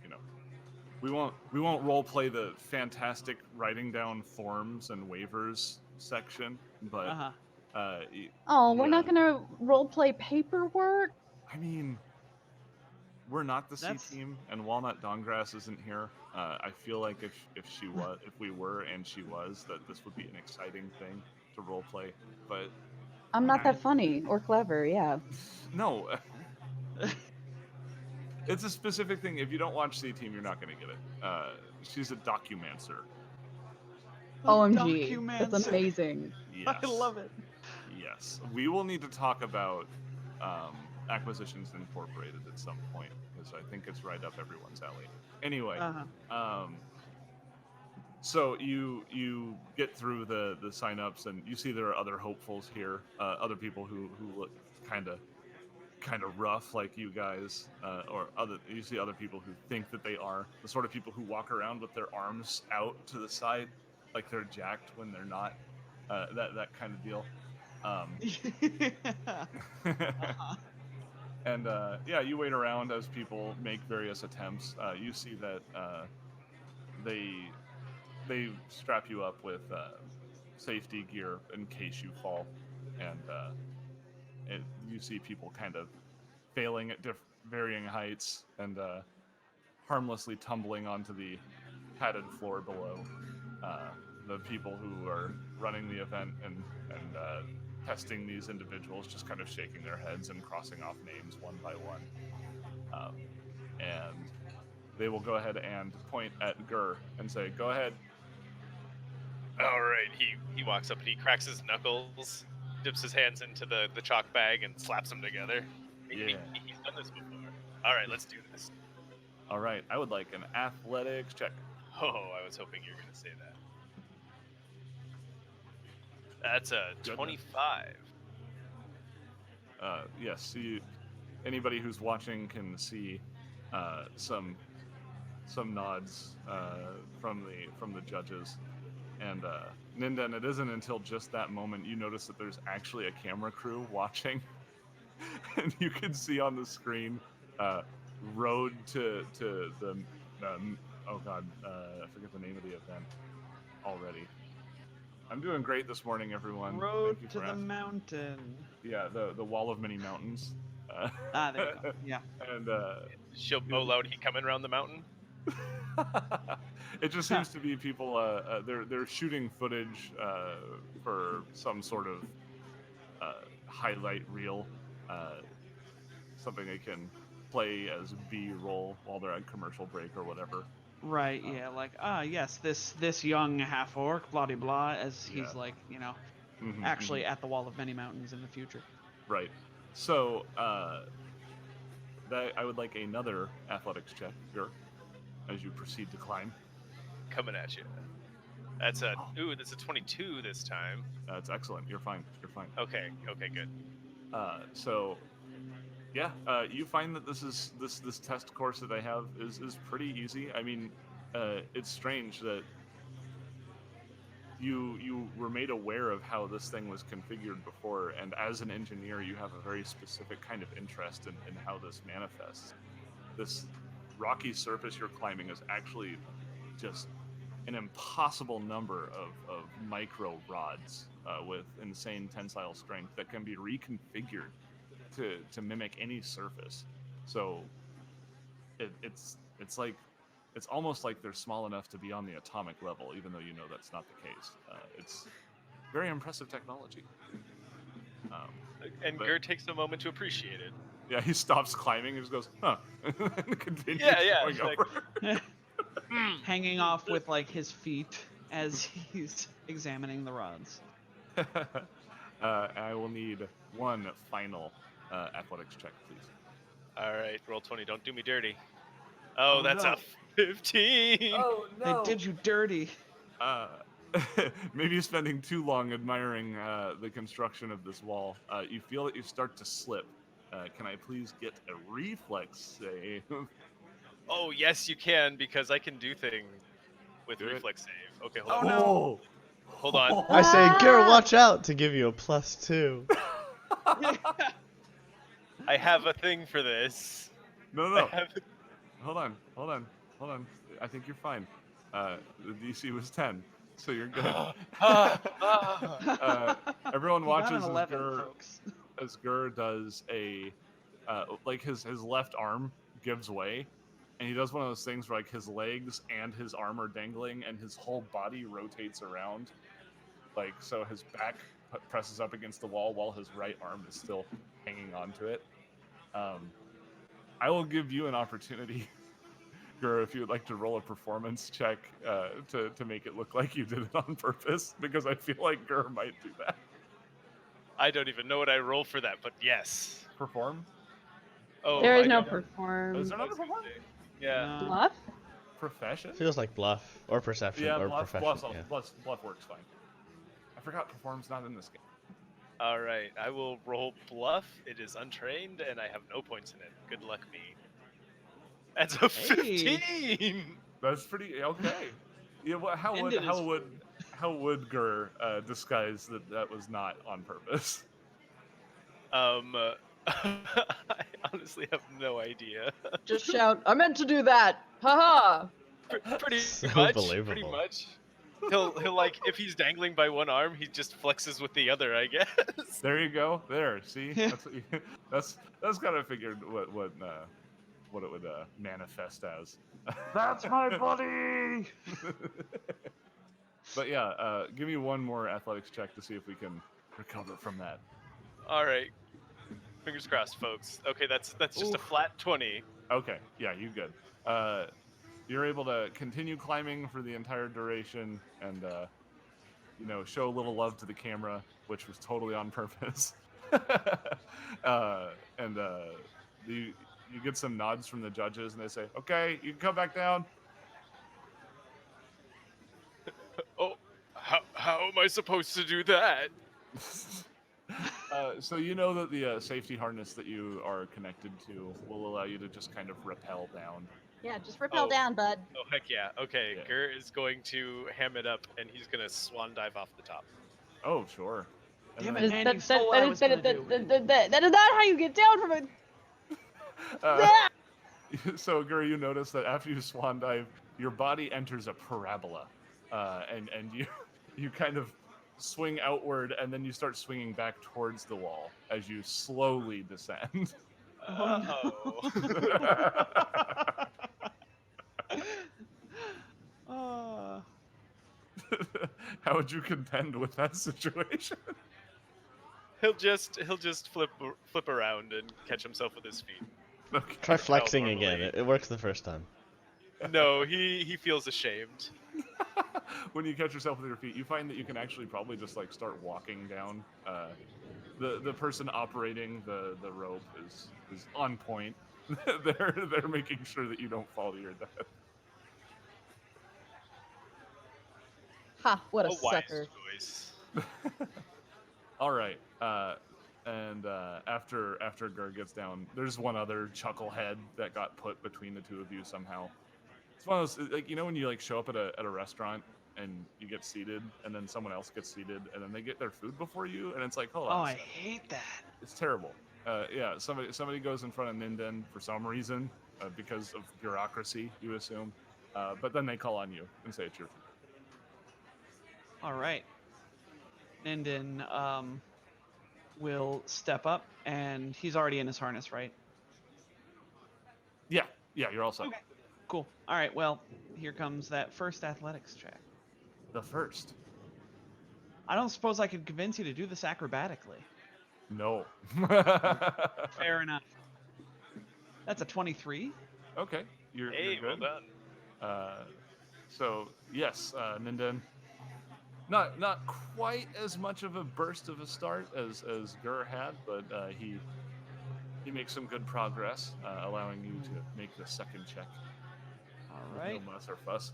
You know, we won't role play the fantastic writing down forms and waivers section, but Oh, we're yeah. not gonna role play paperwork. I mean, we're not the That's- C team, and Walnut Dongrass isn't here. I feel like if we were and she was, that this would be an exciting thing to role play. But I'm not Okay. that funny or clever. Yeah. no, it's a specific thing. If you don't watch C team, you're not going to get it. She's a documancer. OMG, that's Documancer. amazing. Yes. I love it. Yes, we will need to talk about Acquisitions Incorporated at some point because I think it's right up everyone's alley. Anyway, so you get through the signups and you see there are other hopefuls here, other people who look kind of rough like you guys, or you see other people who think that they are the sort of people who walk around with their arms out to the side like they're jacked when they're not, that kind of deal. And yeah, you wait around as people make various attempts. You see that they strap you up with safety gear in case you fall, and you see people kind of failing at varying heights and harmlessly tumbling onto the padded floor below. The people who are running the event and testing these individuals just kind of shaking their heads and crossing off names one by one. And they will go ahead and point at Gur and say, "Go ahead." All right, he walks up and he cracks his knuckles, dips his hands into the chalk bag and slaps them together. Yeah. He's done this before. All right, let's do this. All right, I would like an athletics check. Oh, I was hoping you were going to say that. That's a Good. 25. Yes, anybody who's watching can see some nods from the judges, and Ninden, it isn't until just that moment you notice that there's actually a camera crew watching, and you can see on the screen road to the oh god, I forget the name of the event already. I'm doing great this morning, everyone. Road Thank you to for the asking. mountain. Yeah, the wall of many mountains. There you go. Yeah. And She'll bow loud. He coming around the mountain. it just seems to be people. They're shooting footage for some sort of highlight reel, something they can play as B-roll while they're at commercial break or whatever. Right. Yeah. Like, yes, this young half orc, blah de blah, as he's Yeah. like, Mhm, actually at the wall of many mountains in the future. Right. So that I would like another athletics check here as you proceed to climb. Coming at you. That's a 22 this time. That's excellent. You're fine. Okay, good. So yeah, you find that this test course that I have is pretty easy. I mean, it's strange that you were made aware of how this thing was configured before, and as an engineer, you have a very specific kind of interest in how this manifests. This rocky surface you're climbing is actually just an impossible number of micro rods with insane tensile strength that can be reconfigured to mimic any surface. So it's almost like they're small enough to be on the atomic level, even though you know that's not the case. It's very impressive technology. And but- Gur takes a moment to appreciate it. Yeah, he stops climbing and just goes, "Huh," and continues Yeah, going it's like- over. Hanging off with like his feet as he's examining the rods. I will need one final athletics check, please. All right, roll 20. Don't do me dirty. Oh, Oh, that's no. a 15. Oh They did you dirty. Maybe spending too long admiring the construction of this wall. You feel that you start to slip. Can I please get a reflex save? Oh, yes, you can, because I can do things with Do it. reflex save. Okay, hold Oh, on. no. Hold on. I say, Gur, Ah! watch out to give you a +2. I have a thing for this. No, I no. have... Hold on. I think you're fine. The DC was 10, so you're good. Everyone He got watches an 11, folks. as Gur does a like his left arm gives way, and he does one of those things where like his legs and his arm are dangling, and his whole body rotates around, like so his back presses up against the wall while his right arm is still hanging onto it. I will give you an opportunity, Gur, if you would like to roll a performance check to make it look like you did it on purpose, because I feel like Gur might do that. I don't even know what I roll for that, but yes. Perform? Oh, There is I no don't know. perform. Is there I not was a gonna perform? say. Yeah. No. Bluff? Profession? Feels like bluff or perception Yeah, or bluff, profession. Yeah. bluff works fine. I forgot perform's not in this game. All right, I will roll bluff. It is untrained, and I have no points in it. Good luck, me. That's a Hey. 15. That's pretty okay. Yeah, well, Ended is- how would Gur disguise that was not on purpose? I honestly have no idea. Just shout, I meant to do that. Haha. Pretty So much. Pretty believable. much. He'll like if he's dangling by one arm, he just flexes with the other, I guess. There you go. There, see, that's what you, that's kind of figured what it would manifest as. That's my buddy. But yeah, give me one more athletics check to see if we can recover from that. All right. Fingers crossed, folks. Okay, that's just a flat 20. Okay, yeah, you good. You're able to continue climbing for the entire duration and, show a little love to the camera, which was totally on purpose. You get some nods from the judges, and they say, okay, you can come back down. Oh, how am I supposed to do that? So you know that the safety harness that you are connected to will allow you to just kind of rappel down. Yeah, just rappel Oh. down, bud. Oh heck yeah. Okay, Yeah. Gur is going to ham it up, and he's gonna swan dive off the top. Oh, sure. And Damn then, it, man, you stole what I was gonna do. That is not how you get down from it. So, Gur, you notice that after you swan dive, your body enters a parabola, and you kind of swing outward, and then you start swinging back towards the wall as you slowly descend. Oh. How would you contend with that situation? He'll just flip around and catch himself with his feet. Okay. Try flexing normally. again. It works the first time. No, he feels ashamed. When you catch yourself with your feet, you find that you can actually probably just like start walking down. The person operating the rope is on point. they're making sure that you don't fall to your death. Ha, what a A wise sucker. choice. All right. And after Gur gets down, there's one other chucklehead that got put between the two of you somehow. It's one of those, like, when you like show up at a restaurant and you get seated, and then someone else gets seated, and then they get their food before you, and it's like, hold Oh, on. I hate that. It's terrible. Yeah, somebody goes in front of Ninden for some reason, because of bureaucracy, you assume. But then they call on you and say it's your food. All right. Ninden will step up, and he's already in his harness, right? Yeah, you're all set. Okay. Cool. All right. Well, here comes that first athletics check. The first. I don't suppose I could convince you to do this acrobatically. No. Fair enough. That's a 23. Okay, you're Hey, well good. done. So yes, Ninden. not quite as much of a burst of a start as Gur had, but he makes some good progress, allowing you to make the second check. All with right. No muss or fuss.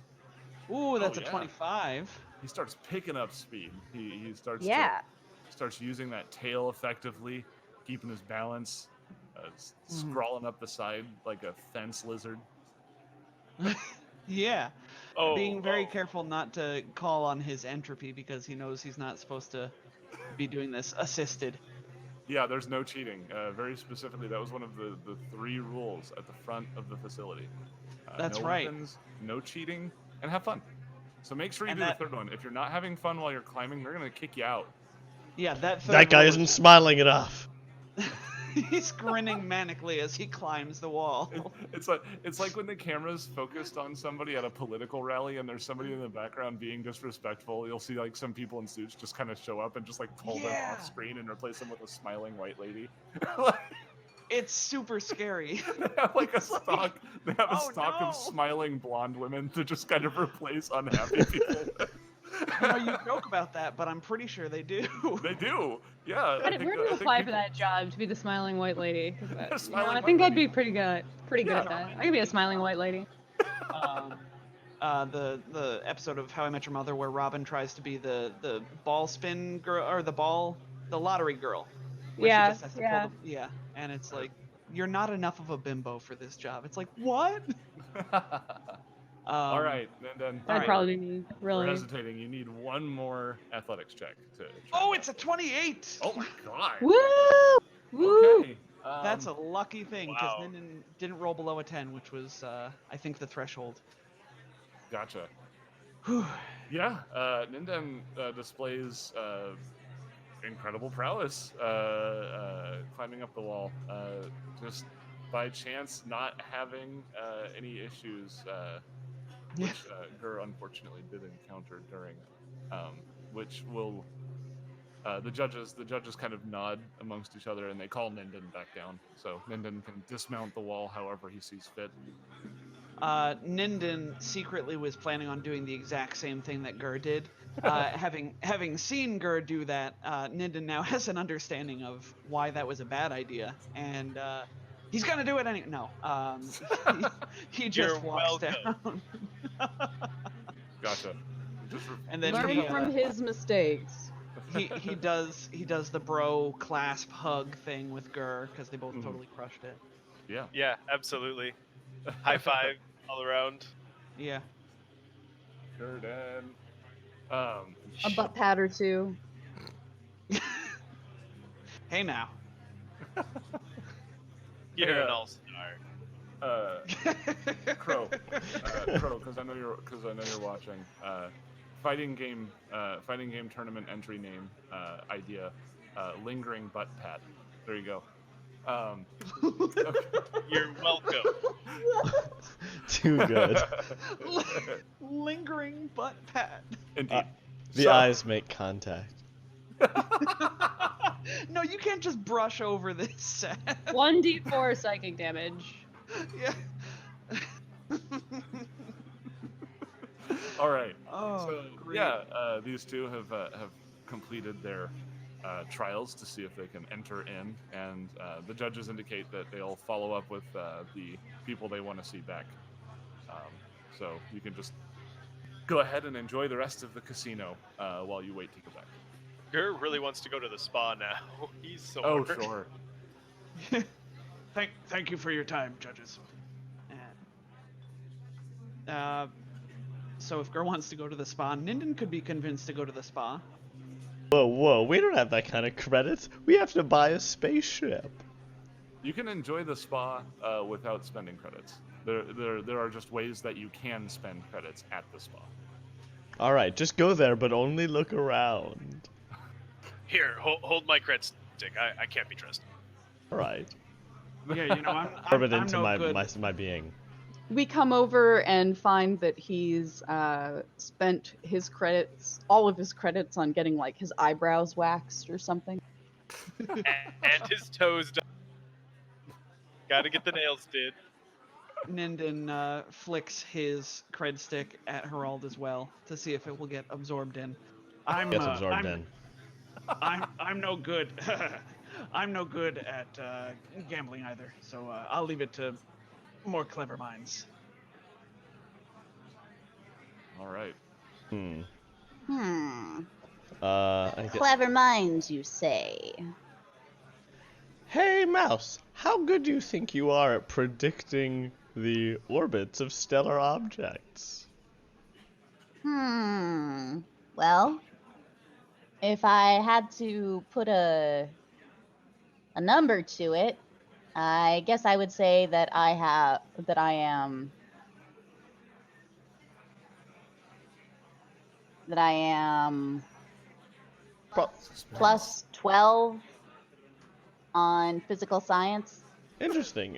Ooh, that's a yeah. 25. He starts picking up speed. He starts Yeah. starts using that tail effectively, keeping his balance, scrawling up the side like a fence lizard. Yeah. Oh, Being very careful not to call on his entropy because he knows he's not supposed to be doing this assisted. Yeah, there's no cheating. Very specifically, that was one of the 3 rules at the front of the facility. That's no right. weapons, no cheating, and have fun. So make sure you And do that- the 3rd one. If you're not having fun while you're climbing, they're gonna kick you out. Yeah, that third That guy rule isn't is- smiling enough. He's grinning manically as he climbs the wall. It's like when the camera's focused on somebody at a political rally and there's somebody in the background being disrespectful. You'll see like some people in suits just kind of show up and just like pull them Yeah. off screen and replace them with a smiling white lady. It's super scary. They have like a stock. They have a Oh, stock no. of smiling blonde women to just kind of replace unhappy people. You joke about that, but I'm pretty sure they do. They do. Yeah. Where do you apply for that job to be the smiling white lady? 'Cause Smiling I white think I'd lady. be pretty good at that. I could be a smiling white lady. The episode of How I Met Your Mother where Robin tries to be the ball spin girl or the lottery girl. where she Yeah, just has to pull yeah. yeah, and it's like you're not enough of a bimbo for this job. It's like what? All right, then. That'd right. probably be me, We're really. hesitating. You need one more athletics check to. Oh, it's a 28. Oh my god. Woo! Woo! Okay. That's a lucky thing because wow. Ninden didn't roll below a 10, which was I think the threshold. Gotcha. Whew. Yeah, Ninden displays incredible prowess climbing up the wall. Just by chance, not having any issues, which Gur unfortunately did encounter during, which will the judges kind of nod amongst each other and they call Ninden back down. So Ninden can dismount the wall however he sees fit. Ninden secretly was planning on doing the exact same thing that Gur did. Having seen Gur do that, Ninden now has an understanding of why that was a bad idea, and he's gonna do it anyway. No, he just You're walks welcome. down. Gotcha. Just And then Learn he, from his mistakes. he does the bro clasp hug thing with Gur because they both Mhm. totally crushed it. yeah. Yeah, absolutely. High five all around. Yeah. Gurden. A butt pat or two. Hey now. You're an Yeah. all-star. Crow, because I know you're watching. Fighting game tournament entry name idea. Lingering butt pat. There you go. You're welcome. Too good. Lingering butt pat. Indeed. The So- eyes make contact. No, you can't just brush over this set. 1d4 psychic damage. Yeah. All right. Oh, So great. yeah, these two have completed their trials to see if they can enter in, and the judges indicate that they'll follow up with the people they want to see back. So you can just go ahead and enjoy the rest of the casino while you wait to go back. Gur really wants to go to the spa now. He's so Oh, sure. Thank you for your time, judges. So if Gur wants to go to the spa, Ninden could be convinced to go to the spa. Whoa, we don't have that kind of credits. We have to buy a spaceship. You can enjoy the spa without spending credits. There are just ways that you can spend credits at the spa. Alright, just go there, but only look around. Here, hold my cred stick. I can't be trusted. Alright. Yeah, you know, Absorb it I'm into no good. my being. We come over and find that he's spent his credits, all of his credits, on getting like his eyebrows waxed or something. And his toes done. Gotta get the nails did. Ninden flicks his cred stick at Herald as well to see if it will get absorbed in. I'm Gets absorbed in. I'm no good. I'm no good at gambling either. So I'll leave it to more clever minds. All right. Hmm. I get, Clever minds, you say? Hey, Mouse, how good do you think you are at predicting the orbits of stellar objects? Well, if I had to put a number to it, I guess I would say that I am Pro- plus 12 on physical science. Interesting.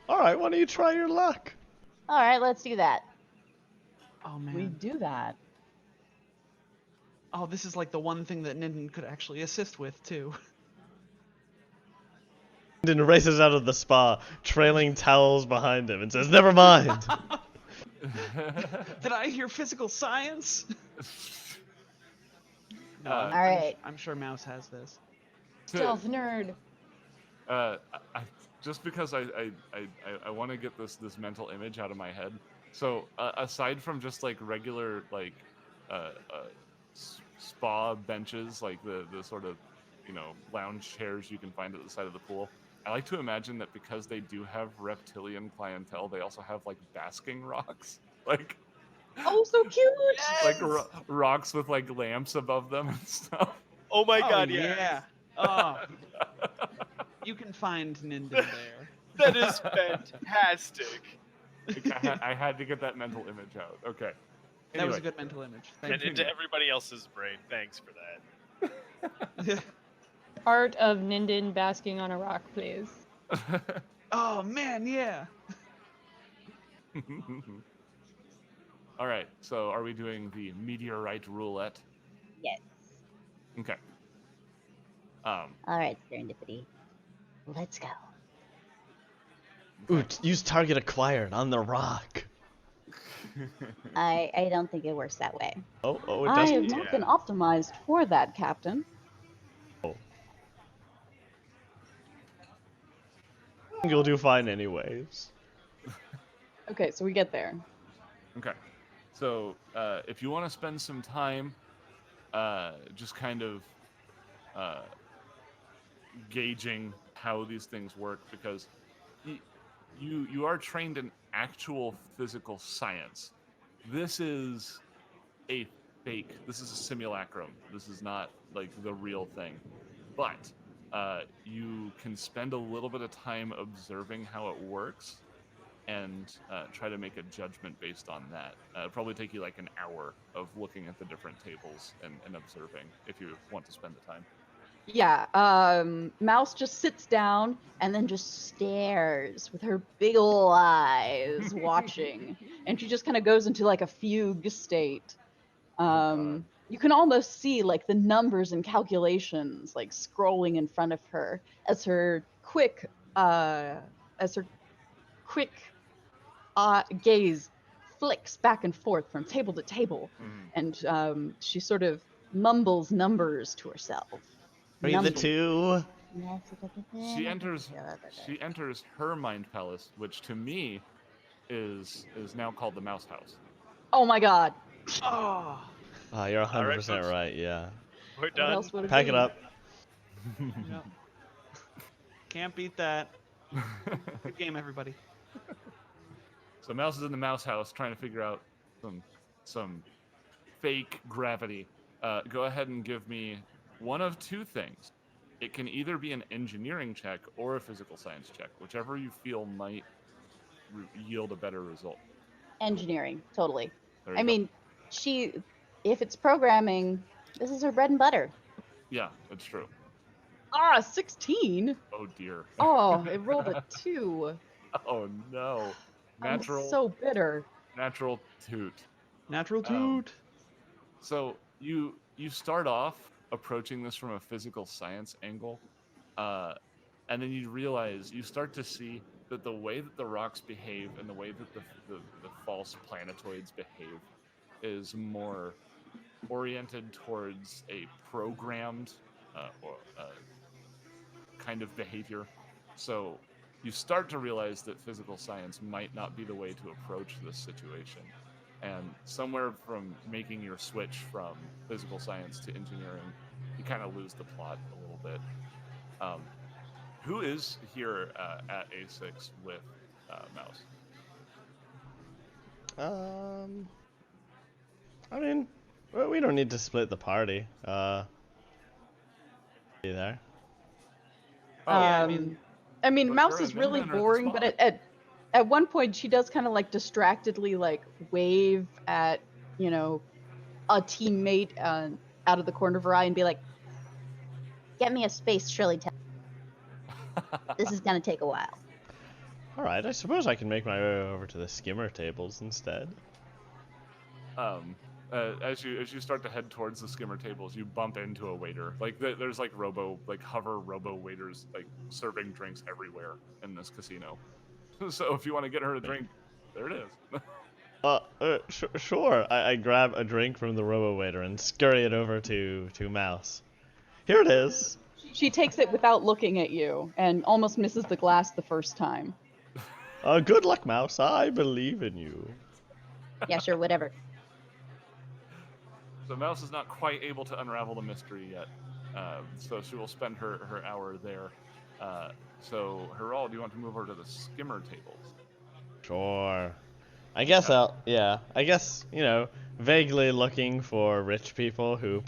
All right, why don't you try your luck? All right, let's do that. Oh We man. do that. Oh, this is like the one thing that Ninden could actually assist with too. Then races out of the spa, trailing towels behind him, and says, "Never mind." Did I hear physical science? No, All right. I'm sure Mouse has this. Stealth nerd. Just because I want to get this mental image out of my head. So aside from just like regular like spa benches, like the sort of lounge chairs you can find at the side of the pool, I like to imagine that because they do have reptilian clientele, they also have like basking rocks, like Oh, so cute. like rocks with like lamps above them and stuff. Oh my Oh, god, yeah. Oh, you can find Ninden there. That is fantastic. I had to get that mental image out. Okay. That was a Anyway. good mental image. Thank And into everybody else's brain. Thanks for that. you. Art of Ninden basking on a rock, please. Oh man, yeah. All right. So, are we doing the meteorite roulette? Yes. Okay. All right, serendipity. Let's go. Ooh, use target acquired on the rock. I don't think it works that way. Oh, it I doesn't. have not been optimized for that, Captain. You'll do fine anyways. Okay, so we get there. Okay. So, if you want to spend some time, just kind of gauging how these things work, because you are trained in actual physical science. This is a fake. This is a simulacrum. This is not like the real thing. But you can spend a little bit of time observing how it works and try to make a judgment based on that. It'll probably take you like an hour of looking at the different tables and observing if you want to spend the time. Yeah, Mouse just sits down and then just stares with her big ol' eyes watching. And she just kind of goes into like a fugue state. God. You can almost see like the numbers and calculations like scrolling in front of her as her quick gaze flicks back and forth from table to table, and she sort of mumbles numbers to herself. Read the two. She enters her mind palace, which to me is now called the Mouse House. Oh my god. Oh. You're 100% Alright, folks. right, yeah. We're What done. else would it Pack be? it up. Yep. Can't beat that. Good game, everybody. So Mouse is in the Mouse House trying to figure out some fake gravity. Go ahead and give me one of two things. It can either be an engineering check or a physical science check, whichever you feel might yield a better result. Engineering, totally. There you I go. mean, if it's programming, this is her bread and butter. Yeah, it's true. 16? Oh dear. Oh, it rolled a 2. Oh no. I'm so bitter. Natural toot. Natural Um, toot. So you start off approaching this from a physical science angle, and then you start to see that the way that the rocks behave and the way that the false planetoids behave is more oriented towards a programmed kind of behavior. So you start to realize that physical science might not be the way to approach this situation. And somewhere from making your switch from physical science to engineering, you kind of lose the plot a little bit. Who is here at A6 with Mouse? I mean, well, we don't need to split the party. You there? Oh, yeah, I mean, but Mouse Gurren is really Lagann are at the boring, but spot. at one point she does kind of like distractedly like wave at, you know, a teammate Out of the corner of her eye and be like, "Get me a space Shirley Temple. This is gonna take a while." Alright, I suppose I can make my way over to the skimmer tables instead. As you start to head towards the skimmer tables, you bump into a waiter. Like there's like hover robo waiters like serving drinks everywhere in this casino. So if you want to get her a drink, there it is. Sure. I grab a drink from the robo-waiter and scurry it over to Mouse. Here it is. She takes it without looking at you and almost misses the glass the first time. Good luck, Mouse. I believe in you. Yeah, sure, whatever. So Mouse is not quite able to unravel the mystery yet. So she will spend her hour there. So Herald, do you want to move over to the skimmer tables? Sure. I guess I guess, you know, vaguely looking for rich people who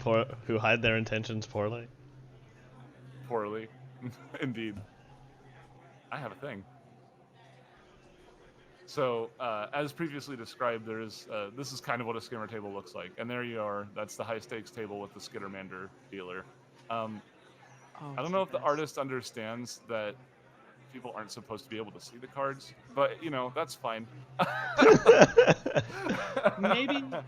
hide their intentions poorly. Poorly. Indeed. I have a thing. So, as previously described, this is kind of what a skimmer table looks like. And there you are. That's the high-stakes table with the Skittermander dealer. I don't know if the artist understands that people aren't supposed to be able to see the cards, but, you know, that's fine.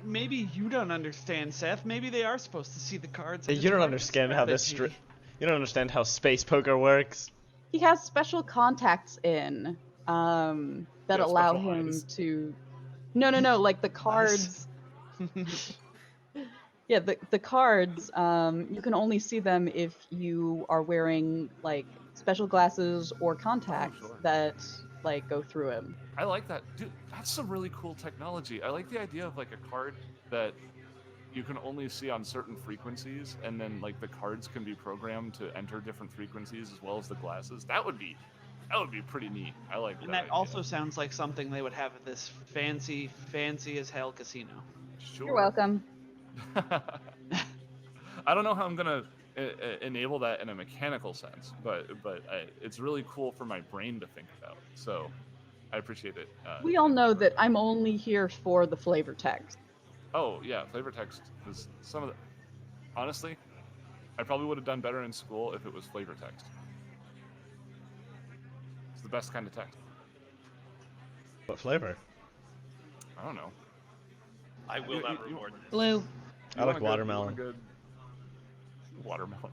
maybe you don't understand, Seth. Maybe they are supposed to see the cards. You don't understand how you don't understand how space poker works. He has special contacts in that Yeah, allow special him eyes. to. No, like the cards. Yeah, the cards. You can only see them if you are wearing like special glasses or contacts sure. that like go through him. I like that. Dude, that's some really cool technology. I like the idea of like a card that you can only see on certain frequencies, and then like the cards can be programmed to enter different frequencies as well as the glasses. That would be pretty neat. I like that. And that idea. also sounds like something they would have at this fancy as hell casino. Sure. You're welcome. I don't know how I'm gonna enable that in a mechanical sense, but it's really cool for my brain to think about. So I appreciate it. We all know that I'm only here for the flavor text. Oh yeah, flavor text is some of the. Honestly, I probably would have done better in school if it was flavor text. It's the best kind of text. What flavor? I don't know. I will not You- reward this. Blue. You I like want a good- you want a watermelon. good watermelon.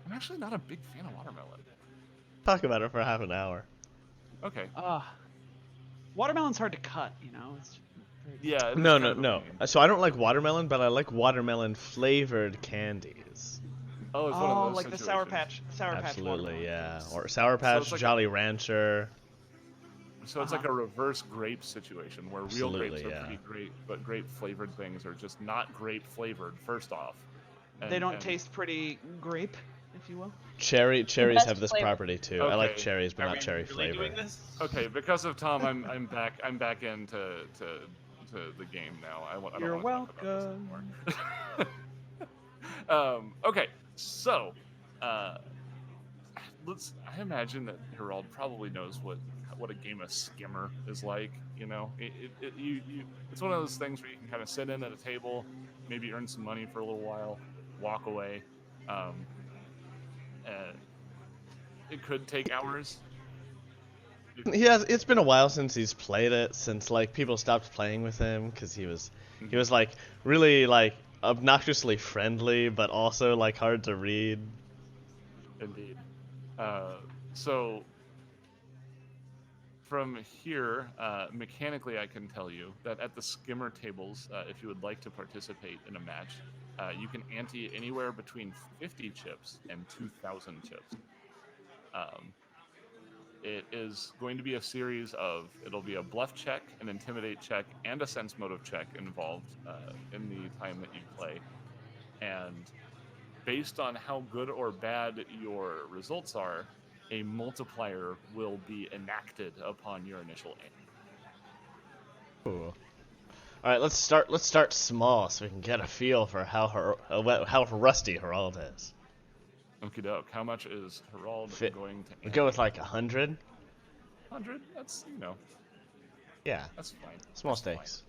I'm actually not a big fan of watermelon. Talk about it for half an hour. Okay. Watermelon's hard to cut, you know. It's Yeah. it is No. kind of a pain. So I don't like watermelon, but I like watermelon flavored candies. Oh, it's one of those like the Sour situations. Patch Absolutely, watermelon. yeah. Or Sour Patch, it's like Jolly Rancher. So it's like a reverse grape situation where real Absolutely, grapes are yeah. pretty great, but grape flavored things are just not grape flavored. First off, They don't and- taste pretty grape, if you will. Cherries best have this flavor. property too. I like Okay. cherries, but Are not we cherry really flavor. doing this? Okay, because of Tom, I'm back into the game now. I don't You're want to talk about welcome. this anymore. Okay, so I imagine that Herald probably knows what a game of skimmer is like. You know, it's one of those things where you can kind of sit in at a table, maybe earn some money for a little while, walk away. It could take hours. It's been a while since he's played it, since like people stopped playing with him because he was like really like obnoxiously friendly, but also like hard to read. Indeed. So from here, mechanically, I can tell you that at the skimmer tables, if you would like to participate in a match, you can ante anywhere between 50 chips and 2,000 chips. It is going to be a series of, it'll be a bluff check, an intimidate check, and a sense motive check involved in the time that you play. And based on how good or bad your results are, a multiplier will be enacted upon your initial aim. Ooh. All right, let's start small so we can get a feel for how rusty Herald is. Okie doke. How much is Herald going to We go with like 100. 100? That's, Yeah, that's fine. small That's fine. stakes.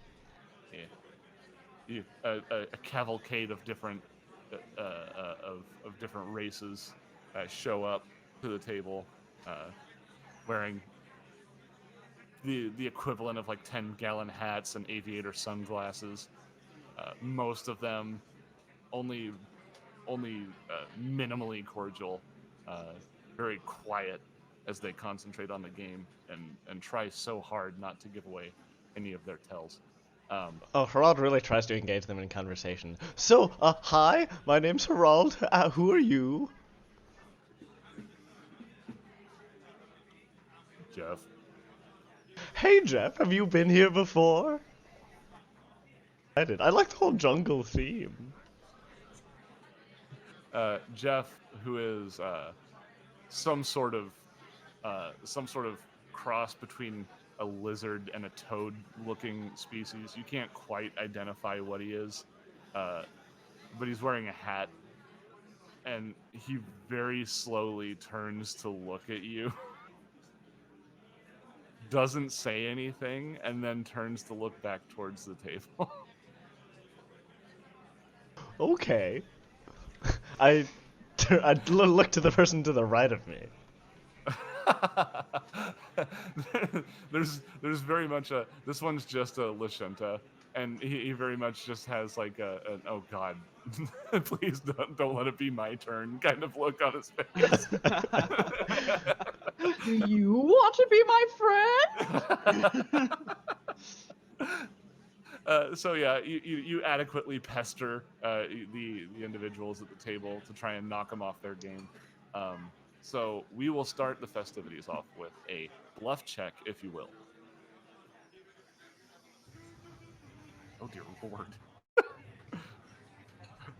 Yeah. A cavalcade of different of different races show up to the table, wearing the equivalent of like 10-gallon hats and aviator sunglasses. Most of them only minimally cordial, very quiet as they concentrate on the game and try so hard not to give away any of their tells. Herald really tries to engage them in conversation. So, hi, my name's Herald. Who are you? Jeff. Hey, Jeff, have you been here before? I did. I like the whole jungle theme. Jeff, who is some sort of cross between a lizard and a toad-looking species. You can't quite identify what he is, but he's wearing a hat, and he very slowly turns to look at you. Doesn't say anything, and then turns to look back towards the table. Okay. I look to the person to the right of me. there's very much a, this one's just a Lashunta, and he very much just has like an oh god, please don't let it be my turn kind of look on his face. Do you want to be my friend? So yeah, you adequately pester the individuals at the table to try and knock them off their game. So we will start the festivities off with a bluff check, if you will. Oh dear lord!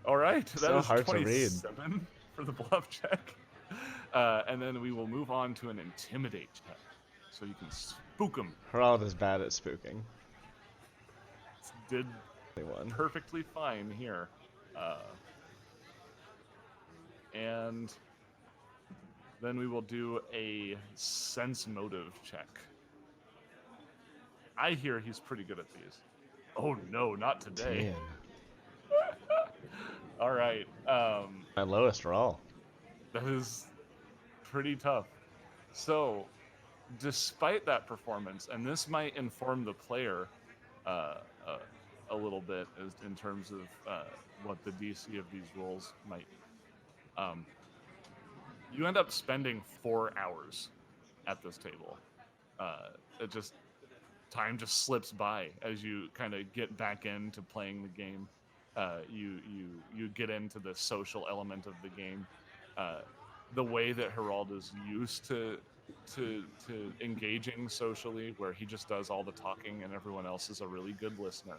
All right, that So is hard to read. 27 for the bluff check, and then we will move on to an intimidate check, so you can spook them. Herald is bad at spooking. Did 21. perfectly fine here, and then we will do a sense motive check. I hear he's pretty good at these. Oh no, not today. Damn. All right, My lowest roll. that is pretty tough. So, despite that performance, and this might inform the player a little bit as in terms of what the DC of these rolls might. You end up spending 4 hours at this table. Time just slips by as you kind of get back into playing the game. You get into the social element of the game. The way that Herald is used to engaging socially, where he just does all the talking and everyone else is a really good listener.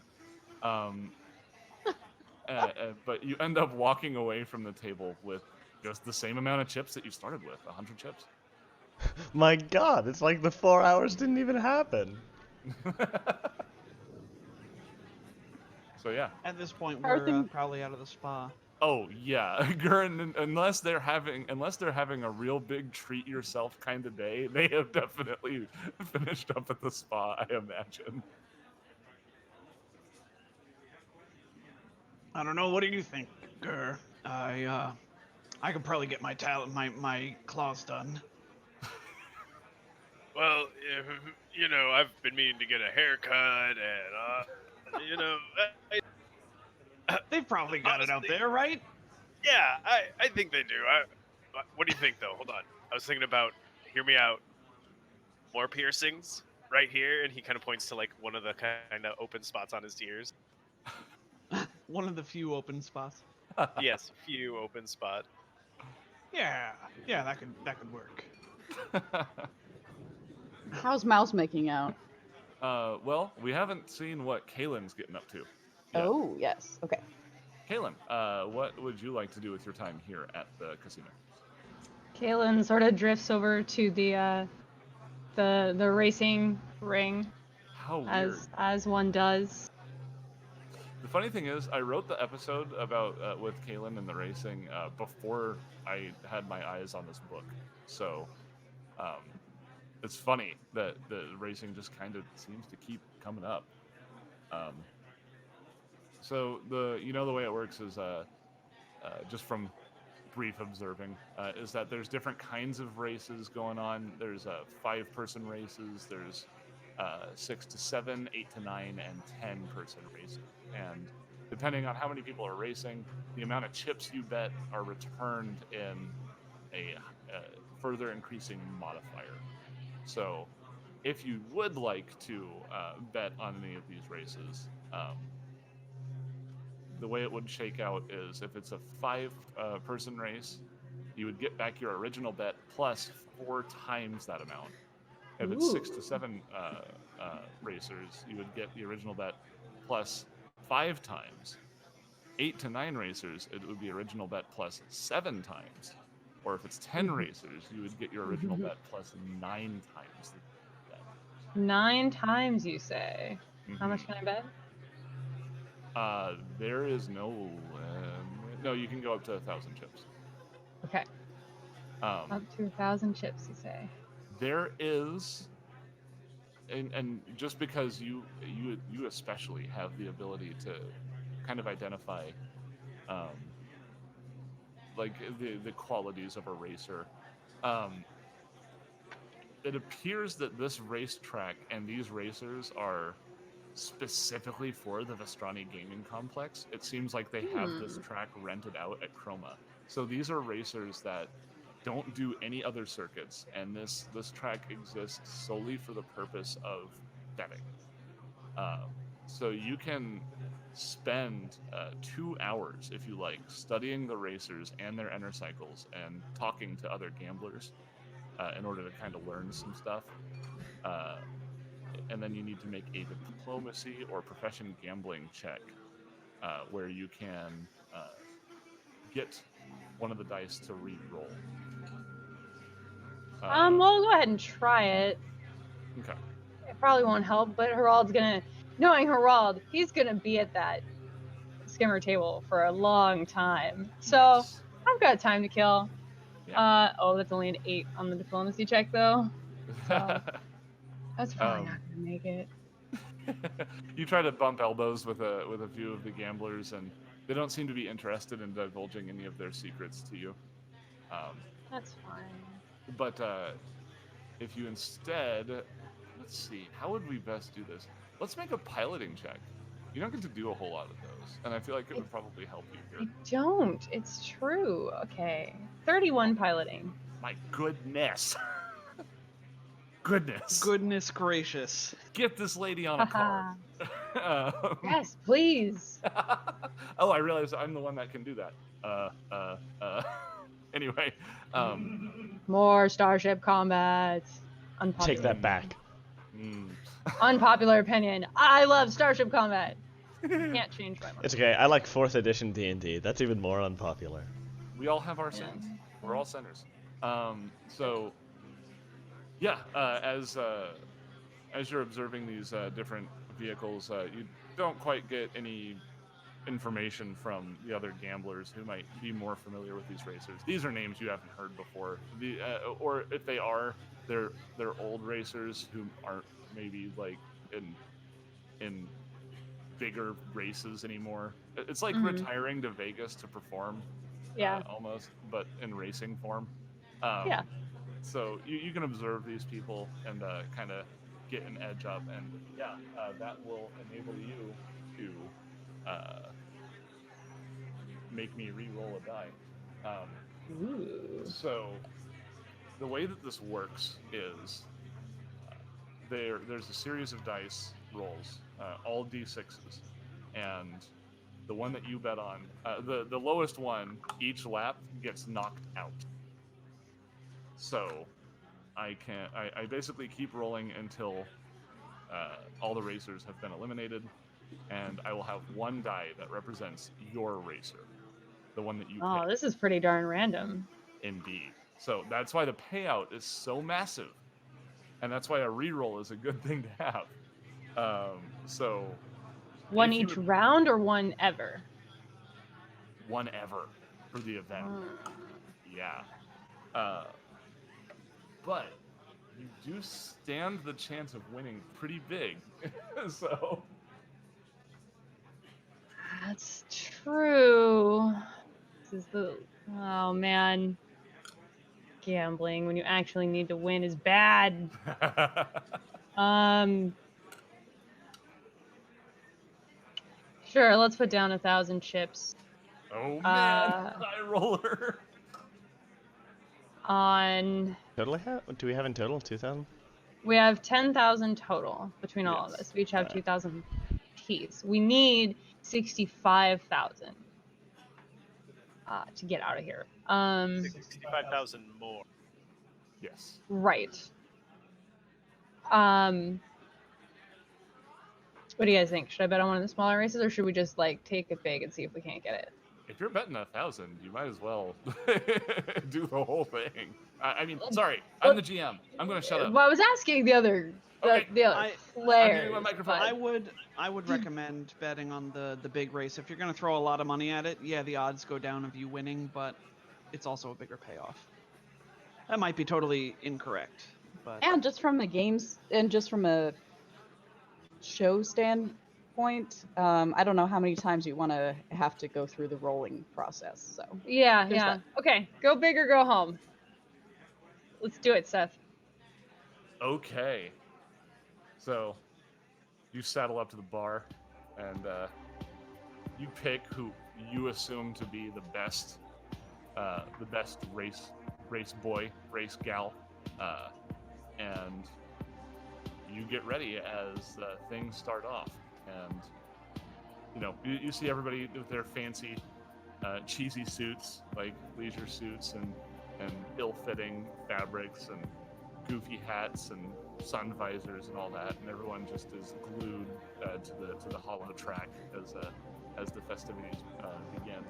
But you end up walking away from the table with just the same amount of chips that you started with, 100 chips. My god, it's like the 4 hours didn't even happen. So yeah. At this point, Are we're things- probably out of the spa. Oh yeah, Gurren, unless they're having a real big treat yourself kind of day, they have definitely finished up at the spa, I imagine. I don't know. What do you think, Gur? I could probably get my my claws done. Well, I've been meaning to get a haircut, and They've probably got it out Honestly. there, right? yeah, I think they do. What do you think, though? Hold on. I was thinking about. Hear me out. more piercings right here, and he kind of points to like one of the kind of open spots on his ears. One of the few open spots. Yes, few open spot. Yeah, that could work. How's Mouse making out? Well, we haven't seen what Kalen's getting up to. yet. Oh, yes. Okay. Kalen, what would you like to do with your time here at the casino? Kaylin sort of drifts over to the racing ring, How weird. as one does. The funny thing is, I wrote the episode about with Kalen and the racing before I had my eyes on this book. So it's funny that the racing just kind of seems to keep coming up. So the way it works is just from brief observing is that there's different kinds of races going on. There's 5-person races. There's 6 to 7, 8 to 9, and 10-person races. And depending on how many people are racing, the amount of chips you bet are returned in a further increasing modifier. So if you would like to bet on any of these races, the way it would shake out is if it's a 5-person race, you would get back your original bet plus 4 times that amount. If it's 6 to 7 racers, you would get the original bet plus 5 times. 8 to 9 racers, it would be original bet plus 7 times. Or if it's 10 racers, you would get your original bet plus 9 times the bet. 9 times, you say? How much can I bet? There is no no, you can go up to 1,000 chips. Okay. Up to 1,000 chips, you say? There is, and just because you especially have the ability to kind of identify like the qualities of a racer, it appears that this racetrack and these racers are specifically for the Vestrani Gaming Complex. It seems like they have this track rented out at Chroma. So these are racers that don't do any other circuits, and this track exists solely for the purpose of betting. So you can spend 2 hours, if you like, studying the racers and their inner cycles and talking to other gamblers in order to kind of learn some stuff. And then you need to make a diplomacy or profession gambling check where you can get one of the dice to re-roll. We'll go ahead and try it. Okay. It probably won't help, but knowing Harald, he's gonna be at that skimmer table for a long time. So Yes. I've got time to kill. Yeah. That's only an 8 on the diplomacy check though. So that's probably not gonna make it. You try to bump elbows with a few of the gamblers, and they don't seem to be interested in divulging any of their secrets to you. That's fine. But if you instead, let's see, how would we best do this? Let's make a piloting check. You don't get to do a whole lot of those, and I feel like it would probably help you I here. don't. It's true. Okay. 31 piloting. My goodness. Goodness. Goodness gracious. Get this lady on a car. Yes, please. Oh, I realize I'm the one that can do that. Anyway, More Starship Combat. Unpopular. Take that back. Unpopular opinion. I love Starship Combat. Can't change my mind. It's okay. I like 4th edition D&D. That's even more unpopular. we all have our sins. We're all sinners. So, yeah, as you're observing these different vehicles, you don't quite get any information from the other gamblers who might be more familiar with these racers. These are names you haven't heard before. Or if they are, they're old racers who aren't maybe like in bigger races anymore. It's like retiring to Vegas to perform. Yeah. Almost, but in racing form. Yeah. So you can observe these people and kind of get an edge up, and that will enable you to make me re-roll a die. Ooh. So the way that this works is there's a series of dice rolls, all d6s, and the one that you bet on, the lowest one each lap gets knocked out. So I basically keep rolling until all the racers have been eliminated, and I will have one die that represents your racer, the one that you Oh, pick. this is pretty darn random. Indeed. So that's why the payout is so massive, and that's why a reroll is a good thing to have. So One if you each would- round or one ever? one ever for the event. Yeah. But you do stand the chance of winning pretty big. So That's true. This is the oh man. Gambling when you actually need to win is bad. Sure, let's put down 1,000 chips oh man, Uh, high roller. on. Do we have in total 2,000? We have 10,000 total between all of Yes. us. We each have Alright. 2,000 piece. We need 65,000 to get out of here. 65,000 more. Yes. Right. What do you guys think? Should I bet on one of the smaller races, or should we just like take it big and see if we can't get it? If you're betting 1,000, you might as well do the whole thing. I mean, sorry, I'm the GM. I'm gonna shut up. Well, I was asking the other, Okay, the other I'm players. muting my microphone. but- I would recommend betting on the big race. If you're gonna throw a lot of money at it, yeah, the odds go down of you winning, but it's also a bigger payoff. That might be totally incorrect, but And just from a show standpoint, I don't know how many times you want to have to go through the rolling process. So Yeah, There's yeah. that. Okay, go big or go home. Let's do it, Seth. Okay. So you saddle up to the bar, and you pick who you assume to be the best race boy, race gal, and you get ready as things start off. And you see everybody with their fancy, cheesy suits, like leisure suits and ill-fitting fabrics and goofy hats and sun visors and all that, and everyone just is glued to the hollow track as the festivities begin.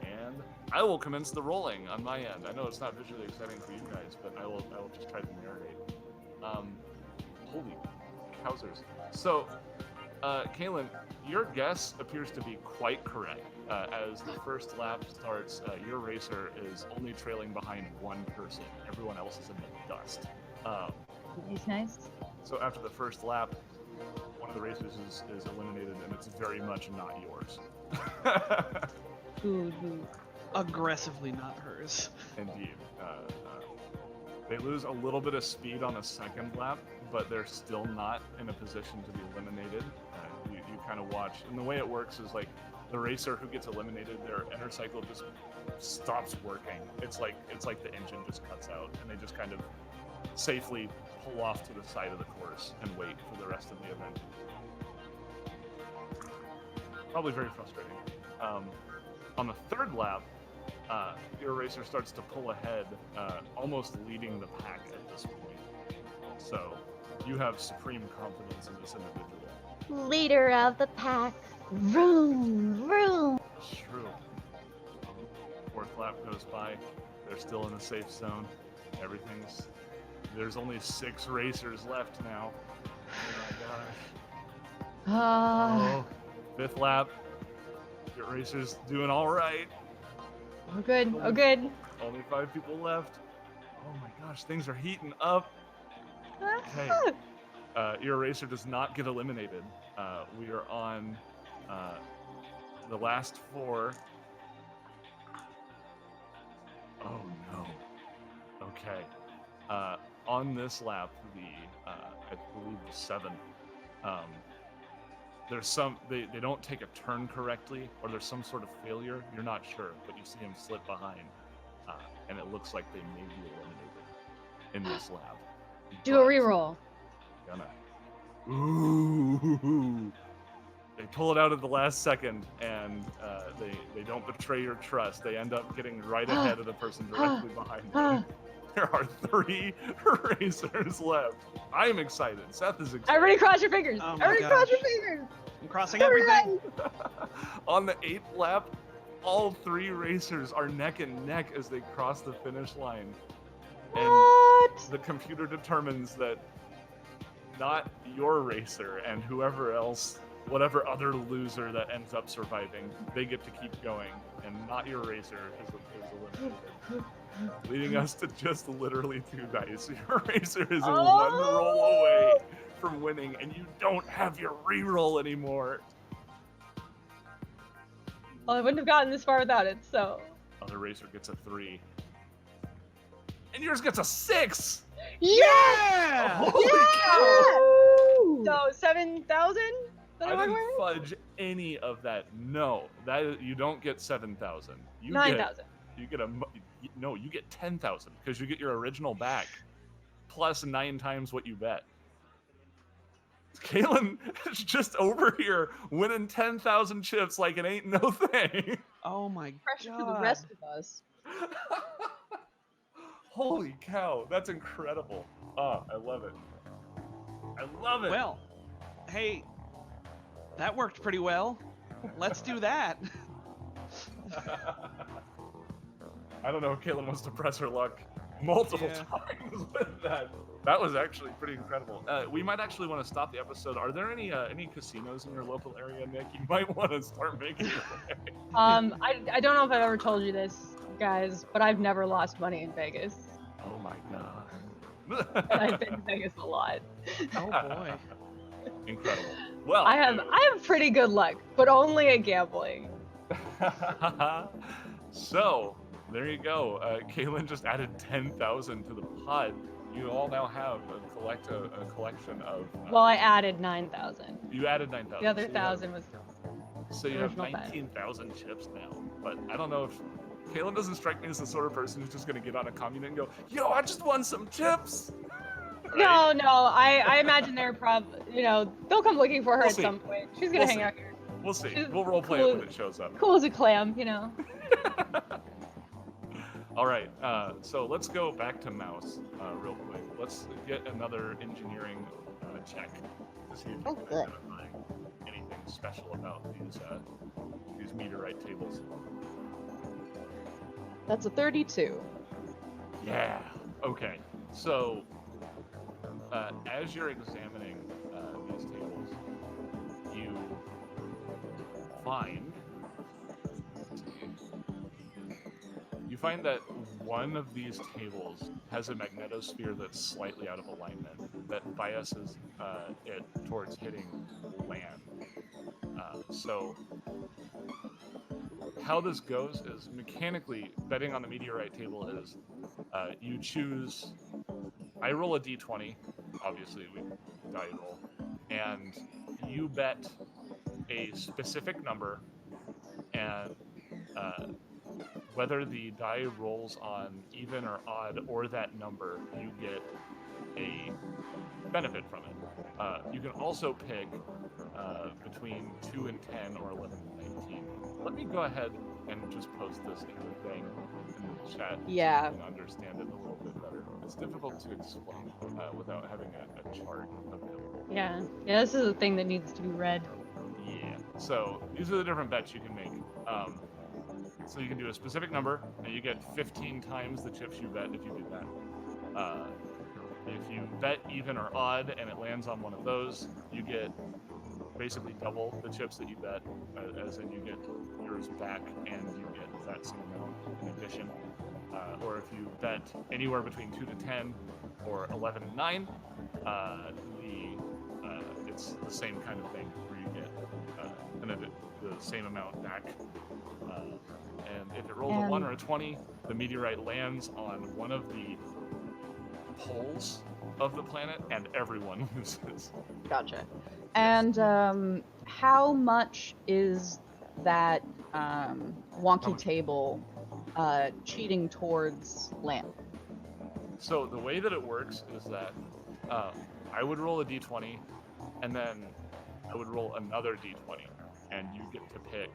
And I will commence the rolling on my end. I know it's not visually exciting for you guys, but I will just try to narrate. Holy cowsers! So, Kaylin, your guess appears to be quite correct. As the first lap starts, your racer is only trailing behind one person. Everyone else is in the dust. He's nice. So after the first lap, one of the racers is eliminated, and it's very much not yours. Boo, boo. aggressively not hers. Indeed. They lose a little bit of speed on the second lap, but they're still not in a position to be eliminated. You kind of watch, and the way it works is like the racer who gets eliminated, their inner cycle just stops working. It's like the engine just cuts out, and they just kind of safely pull off to the side of the course and wait for the rest of the event. Probably very frustrating. On the third lap, your racer starts to pull ahead, almost leading the pack at this point. So you have supreme confidence in this individual. Leader of the pack. Vroom, vroom. It's true. Fourth lap goes by. They're still in a safe zone. There's only 6 racers left now. Oh my gosh. Oh, fifth lap. Your racer's doing all right. Oh, good. Oh, good. Only 5 people left. Oh my gosh, things are heating up. Okay. Your racer does not get eliminated. We are on the last 4. Oh no. Okay. On this lap, I believe the 7th, there's some they don't take a turn correctly, or there's some sort of failure. You're not sure, but you see him slip behind, and it looks like they may be eliminated in this lap. Do a But reroll. gonna. Ooh. They pull it out at the last second, and they don't betray your trust. They end up getting right ahead of the person directly behind them. There are 3 racers left. I am excited. Seth is excited. Everybody cross your fingers. Oh my Everybody cross your gosh. fingers. I'm crossing everything. On the 8th lap, all 3 racers are neck and neck as they cross the finish line. And What? the computer determines that not your racer and whoever else, whatever other loser that ends up surviving, they get to keep going, and not your racer is eliminated. Leading us to just literally 2 dice. Your racer is 1 roll away from winning, and you don't have your reroll anymore. Well, I wouldn't have gotten this far without it, so. Other racer gets a 3. And yours gets a 6! Yeah! Holy cow! So 7,000? I didn't fudge any of that. No, that you don't get 7,000. You 9,000. You get you get 10,000 because you get your original back plus 9 times what you bet. Kaylin is just over here winning 10,000 chips like it ain't no thing. Oh my Pressure god. to the rest of us. Holy cow, that's incredible. Oh, I love it. I love it. Well, hey, that worked pretty well. Let's do that. I don't know if Kaylin wants to press her luck multiple Yeah. times with that. That was actually pretty incredible. We might actually want to stop the episode. Are there any casinos in your local area, Nick? You might want to start making your way. I don't know if I've ever told you this, guys, but I've never lost money in Vegas. Oh my And I've god. been to Vegas a lot. Oh boy. Incredible. Well, I have pretty good luck, but only at gambling. So there you go. Kaylin just added 10,000 to the pot. You all now have a collection of. Well, I added 9,000. You added 9,000. The other so you have- 1,000 was. So you have original bet. 19,000 chips now. But I don't know if Kaylin doesn't strike me as the sort of person who's just gonna get on a commune and go, "Yo, I just won some chips." No, I imagine they're probably, they'll come looking for her We'll at see. some point. She's gonna We'll hang see. out here. We'll see. She's We'll role play cool. it when it shows up. Cool as a clam, All right. So let's go back to Mouse real quick. Let's get another engineering check to see if you Oh, can good. identify anything special about these meteorite tables. That's a 32. Yeah. Okay. So, as you're examining these tables, you find that one of these tables has a magnetosphere that's slightly out of alignment that biases it towards hitting land. So how this goes is mechanically betting on the meteorite table is you choose. I roll a d20, obviously we die roll, and you bet a specific number, and whether the die rolls on even or odd or that number, you get a benefit from it. You can also pick between 2 and 10 or 11 and 19. Let me go ahead and just post this in the thing in the chat Yeah. so you can understand it a little bit better. It's difficult to explain without having a chart available. Yeah, this is a thing that needs to be read. Yeah. So these are the different bets you can make. So you can do a specific number, and you get 15 times the chips you bet if you do that. If you bet even or odd, and it lands on one of those, you get basically double the chips that you bet, as in you get yours back, and you get that same amount in addition. Or if you bet anywhere between 2 to 10, or 11 and 9, it's the same kind of thing where you get the same amount back. And if it rolls a 1 or a 20, the meteorite lands on one of the poles of the planet, and everyone loses. Gotcha. And how much is that wonky much? table cheating towards land? So the way that it works is that I would roll a d20, and then I would roll another d20, and you get to pick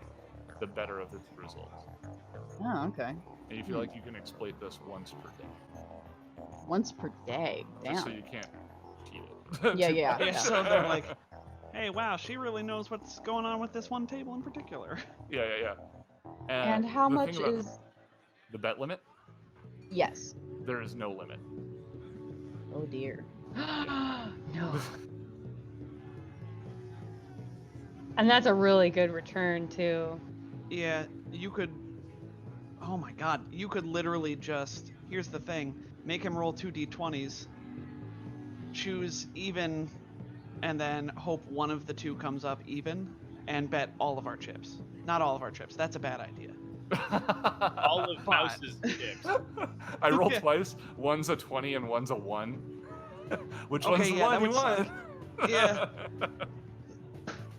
the better of the two results. Oh, okay. And you feel like you can exploit this once per day, Once per day. Damn. just so you can't cheat it. Yeah, too yeah, much. Yeah, so they're like, hey, wow, she really knows what's going on with this one table in particular. Yeah. And how the much thing about is? the bet limit? Yes. There is no limit. Oh dear. No. And that's a really good return too. Yeah, you could. Oh my god, you could literally just. Here's the thing: make him roll 2 d20s, choose even, and then hope one of the two comes up even, and bet all of our chips. Not all of our chips. That's a bad idea. All of But- Mouse's chips. I rolled Yeah. twice. One's a 20 and one's a 1. Which Okay, one's the yeah, that one you would suck. want? Yeah.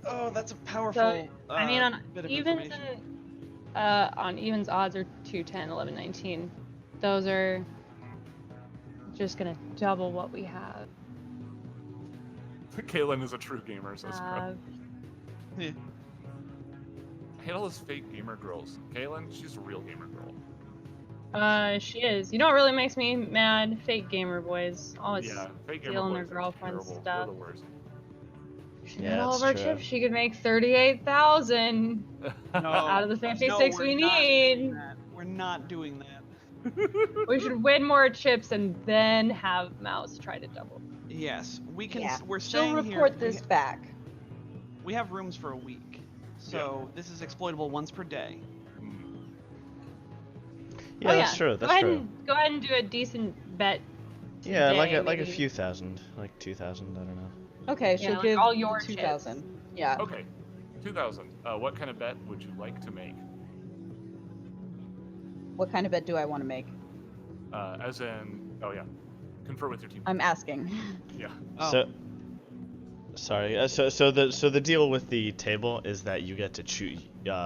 Oh, that's a powerful. So, I mean, on bit of evens, information. on evens odds are 2, 10, 11, 19. Those are just gonna double what we have. Kaylin is a true gamer, says Crow. Yeah. I hate all those fake gamer girls. Kaylin, she's a real gamer girl. She is. You know what really makes me mad? Fake gamer boys. Always Yeah, fake gamer stealing their boys are girlfriend's terrible. stuff. They're the worst. She Yeah, had all that's of our true. chips. She could make 38,000 No, out of the no, 56 we're we not doing need. that. We're not doing that. We should win more chips and then have Mouse try to double. Yes, we can. Yeah. We're She'll staying report here. this back. We have rooms for a week, so this is exploitable once per day. Mm. Yeah, Oh, that's true. Go That's ahead true. and go ahead and do a decent bet. Yeah, like today, a maybe. few thousand, like 2,000. I don't know. Okay, Yeah, she'll like give all your 2,000. chips. Yeah. Okay, 2,000. What kind of bet would you like to make? What kind of bet do I want to make? As in, oh yeah, confer with your team. I'm asking. Yeah. Oh. So, sorry. So the deal with the table is that you get to choose.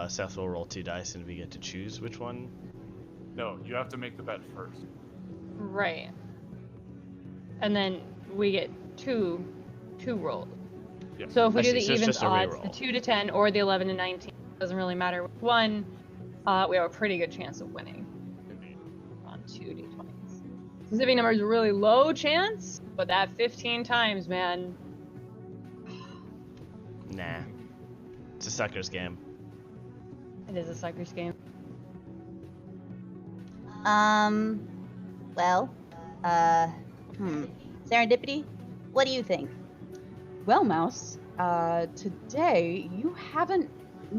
Seth will roll 2 dice, and we get to choose which one. No, you have to make the bet first. Right. And then we get two rolls. Yeah. So if we I do see, the so it's evens just a odds, reroll. the 2 to 10 or the 11 to 19, doesn't really matter which one. We have a pretty good chance of winning Indeed. on 2 d20s. Specific number is a really low chance, but that 15 times, man. Nah. It's a sucker's game. It is a sucker's game. Well, Serendipity, what do you think? Well, Mouse, today you haven't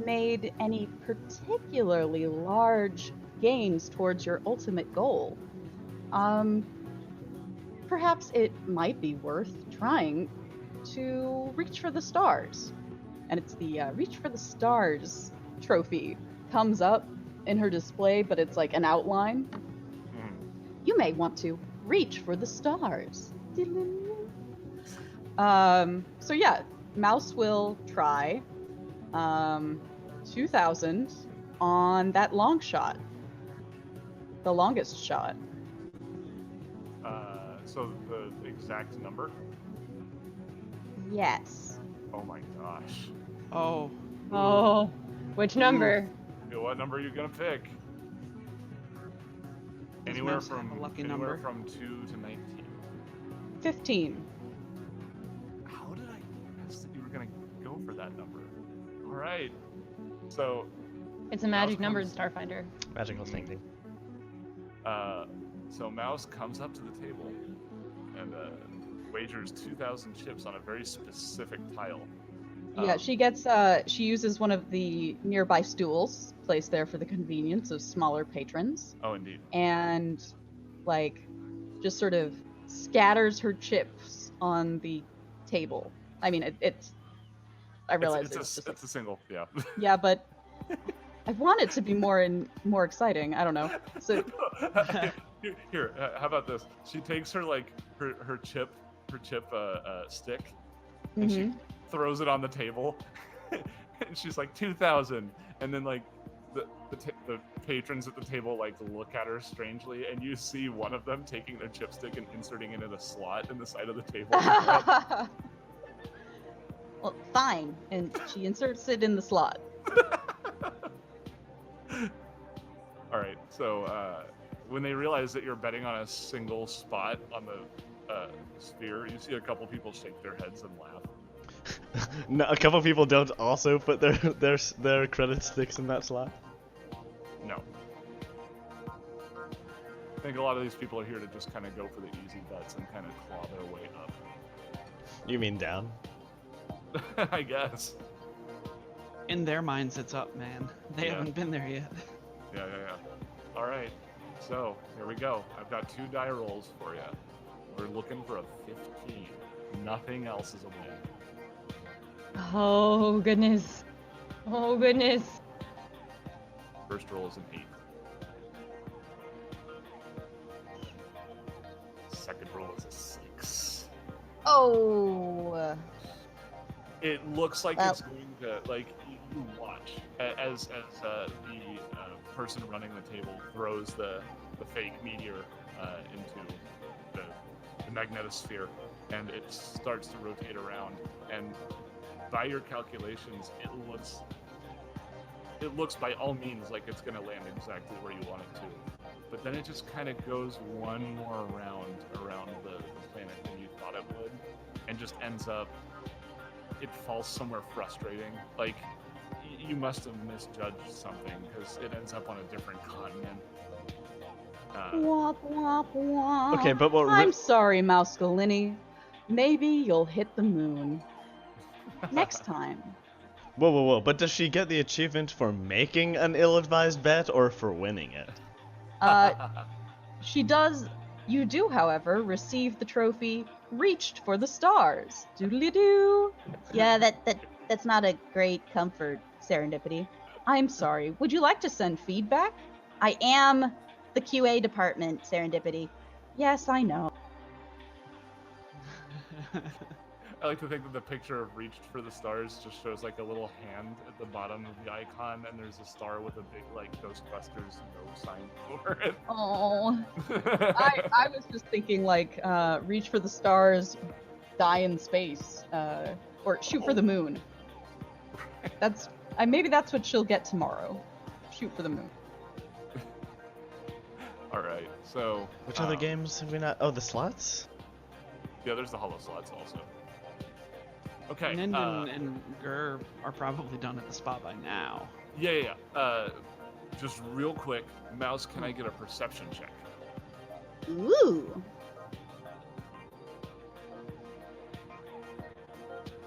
made any particularly large gains towards your ultimate goal. Perhaps it might be worth trying to reach for the stars. And it's the Reach for the Stars trophy. Comes up in her display, but it's like an outline. Mhm. You may want to reach for the stars. So yeah, Mouse will try 2,000 on that long shot. The longest shot. So the exact number? Yes. Oh my gosh. Oh, Oh, which number? Yeah, what number are you gonna pick? Does Anywhere Mouse have from a lucky anywhere number? from 2 to 19. 15. How did I guess that you were gonna go for that number? All right. So, It's a magic Mouse number in comes- Starfinder. Magical thinking. so Mouse comes up to the table and wagers 2,000 chips on a very specific tile. Yeah, she uses one of the nearby stools placed there for the convenience of smaller patrons, Oh, indeed. and like just sort of scatters her chips on the table. I mean, it's I realize it's, just like, It's a single, yeah. yeah, but I want it to be more exciting. I don't know. So Here, how about this? She takes her her chip stick, and mhm. she throws it on the table, and she's like 2,000, and then like the patrons at the table like look at her strangely, and you see one of them taking their chipstick and inserting it in a slot in the side of the table. Well, fine. And she inserts it in the slot. All right, so when they realize that you're betting on a single spot on the sphere, you see a couple people shake their heads and laugh. No, a couple people don't also put their credit sticks in that slot. No. I think a lot of these people are here to just kind of go for the easy bets and kind of claw their way up. You mean down? I guess. In their minds, it's up, man. They Yeah. haven't been there yet. Yeah. All right, so here we go. I've got 2 die rolls for you. We're looking for a 15. Nothing else is a win. Oh goodness. Oh goodness. First roll is an 8. Second roll is a 6. Oh. It looks like Well- it's going to, like, you watch as the person running the table throws the fake meteor into the magnetosphere, and it starts to rotate around, and by your calculations, it looks by all means like it's going to land exactly where you want it to. But then it just kind of goes one more round around the planet than you thought it would, and just ends up, it falls somewhere frustrating. Like, you must have misjudged something, because it ends up on a different continent. Womp womp womp. Okay, but what I'm sorry, Mouskalini. Maybe you'll hit the moon next time. Whoa! But does she get the achievement for making an ill-advised bet or for winning it? She does. You do, however, receive the trophy "Reached for the Stars." Doodly doo. Yeah, that's not a great comfort, Serendipity. I'm sorry. Would you like to send feedback? I am the QA department, Serendipity. Yes, I know. I like to think that the picture of Reached for the Stars just shows like a little hand at the bottom of the icon, and there's a star with a big like Ghostbusters no sign over it. Oh, I was just thinking like, reach for the stars, die in space, or shoot for the moon. Maybe that's what she'll get tomorrow. Shoot for the moon. All right, so Which other games have we not? Oh, the slots? Yeah, there's the hollow slots also. Okay. Ninden and Gur are probably done at the spa by now. Yeah. Just real quick, Mouse, can I get a perception check? Ooh.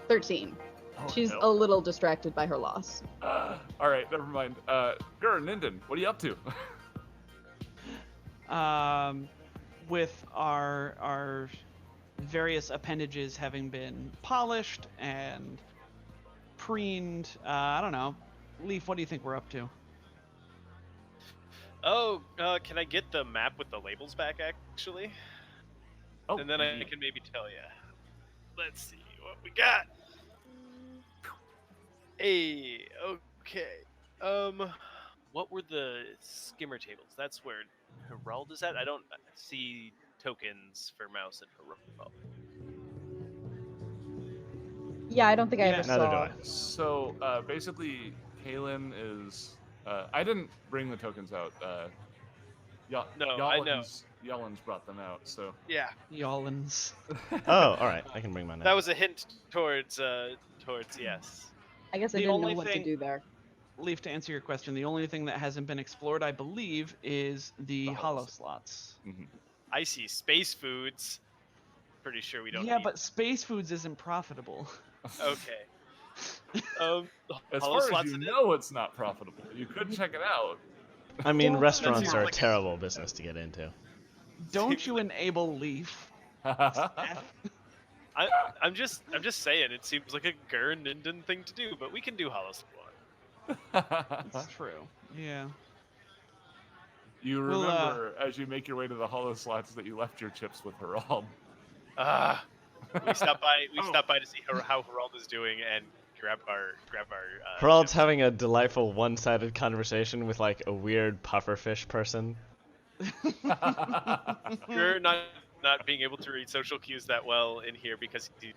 13. Oh, She's no. a little distracted by her loss. All right, never mind. Gur, Ninden, what are you up to? With our various appendages having been polished and preened, I don't know. Leaf, what do you think we're up to? Oh, can I get the map with the labels back, actually? Oh, And then I can maybe tell you. Let's see what we got. Hey, okay. What were the skimmer tables? That's where Herald is at? I don't see tokens for Mouse and Herald. Yeah, I don't think I Yeah. ever Neither do saw. I. So basically, Kaylin is. I didn't bring the tokens out. No, I know. Yellen's brought them out. So Yeah, Yolans. Oh, all right. I can bring mine that out. was a hint towards yes. I guess I The didn't only know what to thing- do there. Leaf, to answer your question, the only thing that hasn't been explored, I believe, is the The hollow hollow slots. I see space foods. Pretty sure we don't. Yeah, need... but space foods isn't profitable. Okay. as hollow far as slots you it is? know, it's not profitable. You could check it out. I mean, Well, restaurants seems are a like- terrible business to get into. Don't you enable Leaf. I'm just saying. It seems like a Gur Ninden thing to do, but we can do hollow slot. That's true. Yeah. You We'll, remember as you make your way to the hollow slots that you left your chips with Herald. We stopped by. We Oh. stopped by to see how Herald is doing, and grab our. Harald's chips. having a delightful one-sided conversation with like a weird pufferfish person. You're not being able to read social cues that well in here because he's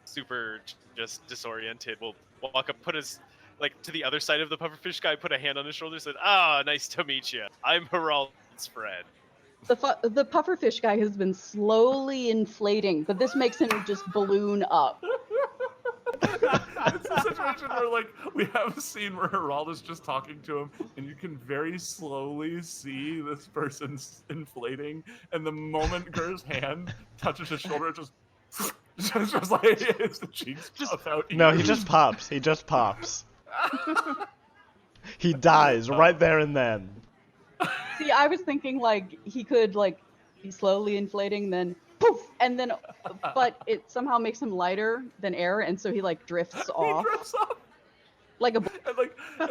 super just disoriented. Will walk up, put his like to the other side of the pufferfish guy, put a hand on his shoulder, said, "Ah, nice to meet you. I'm Harald's friend." The pufferfish guy has been slowly inflating, but this makes him just balloon up. It's a situation where, like, we have a scene where Harald is just talking to him, and you can very slowly see this person's inflating, and the moment Gur's hand touches his shoulder, it just like it's the cheeks puff out. No, he just pops. He just pops. He dies right there and then. See, I was thinking like he could like be slowly inflating, then poof, and then, but it somehow makes him lighter than air, and so he like drifts off He drifts off. like a. And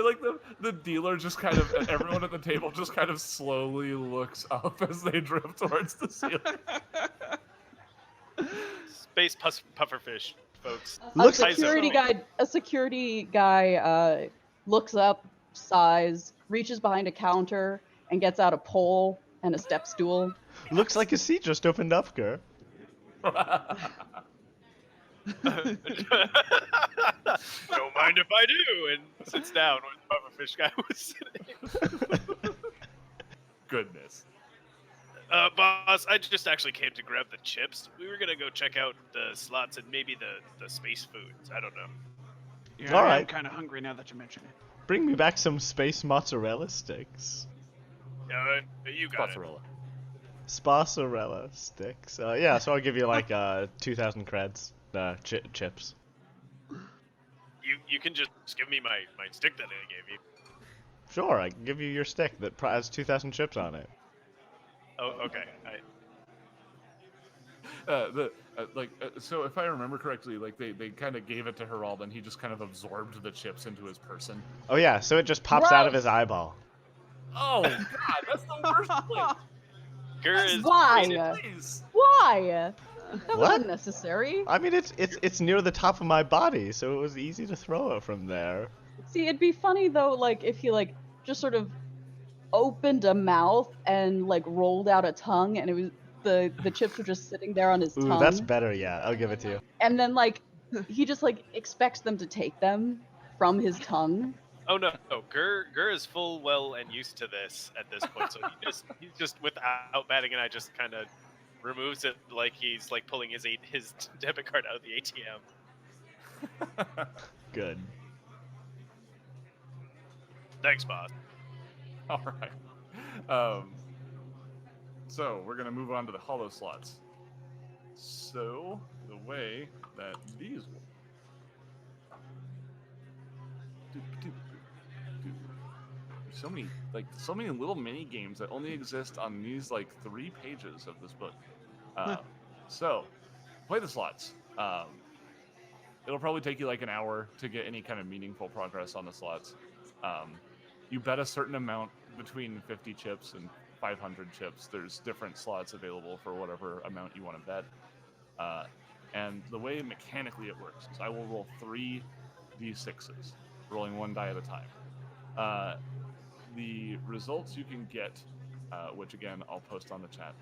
like the dealer just kind of, and everyone at the table just kind of slowly looks up as they drift towards the ceiling. Space pufferfish, folks. Looks a security guy looks up, sighs, reaches behind a counter, and gets out a pole and a step stool. Looks like a seat just opened up, Gur. Don't mind if I do, and sits down where the pufferfish guy was sitting. Goodness. Boss, I just actually came to grab the chips. We were gonna go check out the slots and maybe the space foods. I don't know. Yeah, All I'm right. kind of hungry now that you mention it. Bring me back some space mozzarella sticks. You got it. Mozzarella. Spassarella sticks. Yeah, so I'll give you like 2,000 creds. Chips. You can just give me my stick that I gave you. Sure, I can give you your stick that has 2,000 chips on it. Oh, okay. So if I remember correctly, like they kind of gave it to Harald, and he just kind of absorbed the chips into his person. Oh yeah, so it just pops out of Gross. his eyeball. Oh God, that's the worst place. Gur is Why? Please. Why? That What? wasn't necessary. I mean, it's near the top of my body, so it was easy to throw it from there. See, it'd be funny though, like if he like just sort of opened a mouth and like rolled out a tongue, and it was the chips were just sitting there on his Ooh, tongue. that's better. Yeah, I'll give it to you. And then like he just like expects them to take them from his tongue. Oh no, Gur is full well and used to this at this point, so he's just without batting an eye, just kind of removes it like he's like pulling his debit card out of the ATM. Good. Thanks, boss. All right. So we're gonna move on to the hollow slots. So the way that these work. So many little mini games that only exist on these like 3 pages of this book. So play the slots. It'll probably take you like an hour to get any kind of meaningful progress on the slots. You bet a certain amount between 50 chips and 500 chips. There's different slots available for whatever amount you want to bet. And the way mechanically it works is I will roll 3 d6s, rolling 1 die at a time. The results you can get, which again I'll post on the chat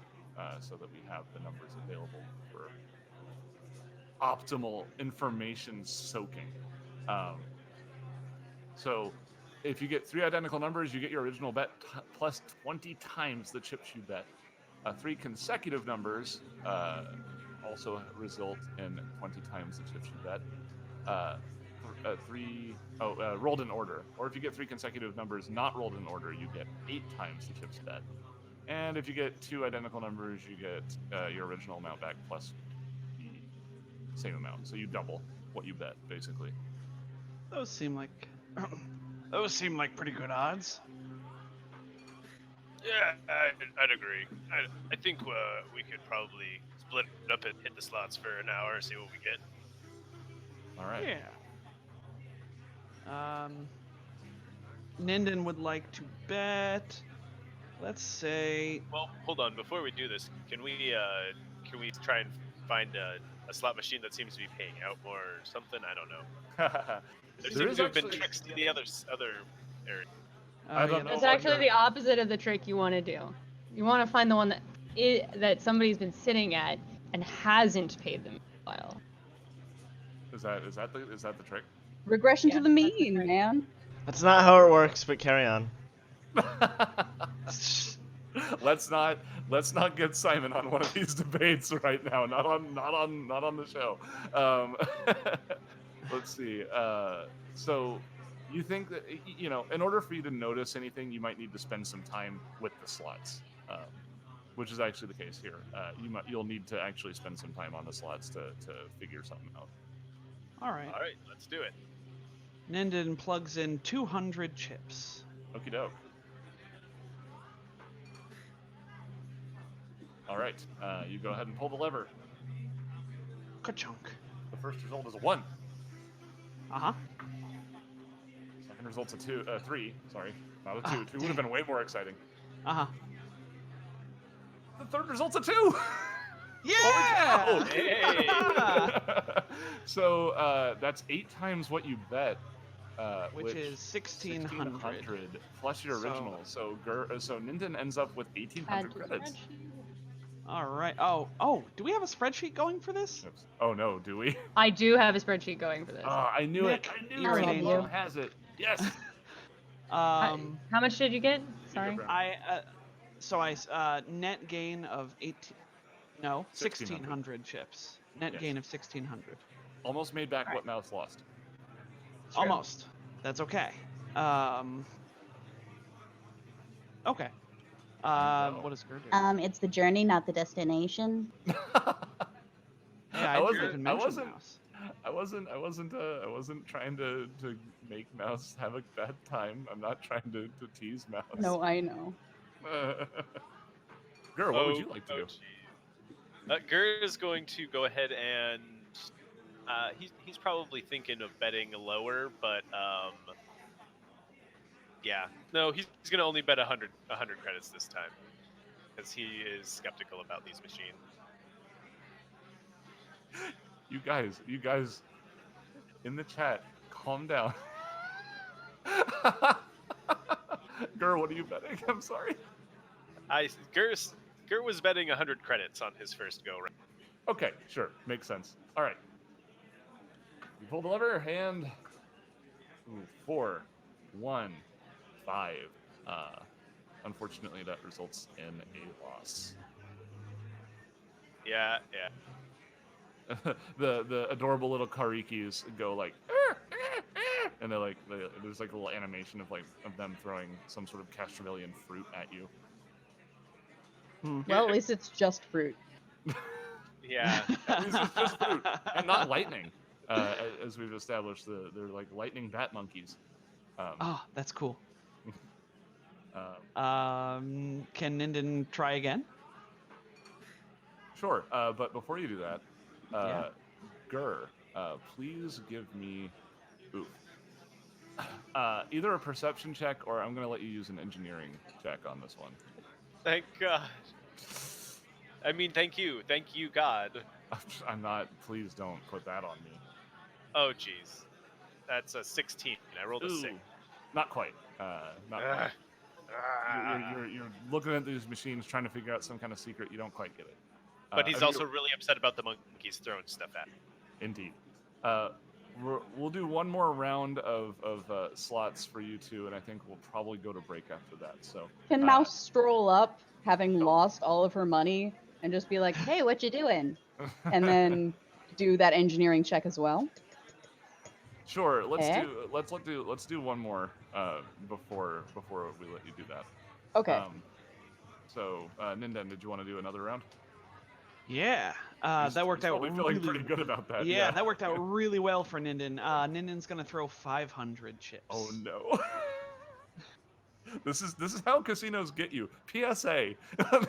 so that we have the numbers available for optimal information soaking. So if you get 3 identical numbers, you get your original bet plus 20 times the chips you bet. 3 consecutive numbers also result in 20 times the chips you bet. Rolled in order. Or if you get 3 consecutive numbers not rolled in order, you get 8 times the chips bet. And if you get 2 identical numbers, you get your original amount back plus the same amount. So you double what you bet, basically. Those seem like pretty good odds. Yeah, I'd agree. I think we could probably split it up and hit the slots for an hour, see what we get. All right. Yeah. Ninden would like to bet. Let's say. Well, hold on. Before we do this, can we try and find a slot machine that seems to be paying out more or something. I don't know. There There seems is to have been actually- tricks in the other areas. I don't yeah, know That's what actually you're- the opposite of the trick you want to do. You want to find the one that somebody's been sitting at and hasn't paid them in a while. Is that the trick? Regression to Yeah, the that's the mean, trick. man. That's not how it works, but carry on. let's not get Simon on one of these debates right now. Not on the show. Let's see. So you think that in order for you to notice anything, you might need to spend some time with the slots, which is actually the case here. You'll need to actually spend some time on the slots to figure something out. All right. All right, let's do it. Ninden plugs in 200 chips. Okie doke. All right, you go ahead and pull the lever. Ka-chunk. The first result is a 1. Uh-huh. Second result's a 3. Sorry, not a 2. Oh, 2 would have been way more exciting. Uh-huh. The third result's a 2. Yeah! Hey! So that's 8 times what you bet, Which is 1,600. 1,600 plus your So- original. So Ninden ends up with 1,800 Add to credits. spreadsheet. All right. Oh, do we have a spreadsheet going for this? Oops. Oh no, do we? I do have a spreadsheet going for this. I knew Nick, it. I knew you're an someone angel. has it. Yes. How much did you get? Sorry. Brown. Net gain of 1,600 1,600 chips. Net Yes. gain of 1,600. Almost made back what Mouse lost. Sure. Almost. That's okay. Okay. No. What does Gur do? It's the journey, not the destination. Yeah, I wasn't. even I mention wasn't. Mouse. I wasn't trying to make Mouse have a bad time. I'm not trying to tease Mouse. No, I know. Gur, what would you like to do? geez. Gur is going to go ahead and he's probably thinking of betting lower, but yeah, no, he's going to only bet 100 credits this time because he is skeptical about these machines. You guys, in the chat, calm down. Gur, what are you betting? I'm sorry. Gur was betting 100 credits on his first go round. Okay, sure, makes sense. All right. You pull the lever, hand. 4, 1, 5. Unfortunately, that results in a loss. Yeah. the adorable little karikis go like, and there's like a little animation of them throwing some sort of Castrovalian fruit at you. Well, at least it's just fruit. Yeah. At least it's just fruit and not lightning, as we've established. They're like lightning bat monkeys. Oh, that's cool. Um, Can Ninden try again? Sure, but before you do that, Yeah. Gur, please give me either a perception check or I'm going to let you use an engineering check on this one. Thank God. I mean, thank you, God. I'm not. Please don't put that on me. Oh, jeez. That's a 16. I rolled a 6. Ooh, not quite. Not quite. You're looking at these machines, trying to figure out some kind of secret. You don't quite get it. But he's have you- also really upset about the monkeys throwing stuff at him. Indeed. We'll do one more round of slots for you two, and I think we'll probably go to break after that. So Can Mouse stroll up, having lost all of her money, and just be like, "Hey, what you doing?" And then do that engineering check as well. sure, let's Eh? do one more before we let you do that. Okay. So Ninden, did you want to do another round? Yeah. That worked He's out probably feeling really pretty good about that. Yeah, that worked out really well for Ninden. Ninden's gonna throw 500 chips. Oh no. This is how casinos get you. PSA.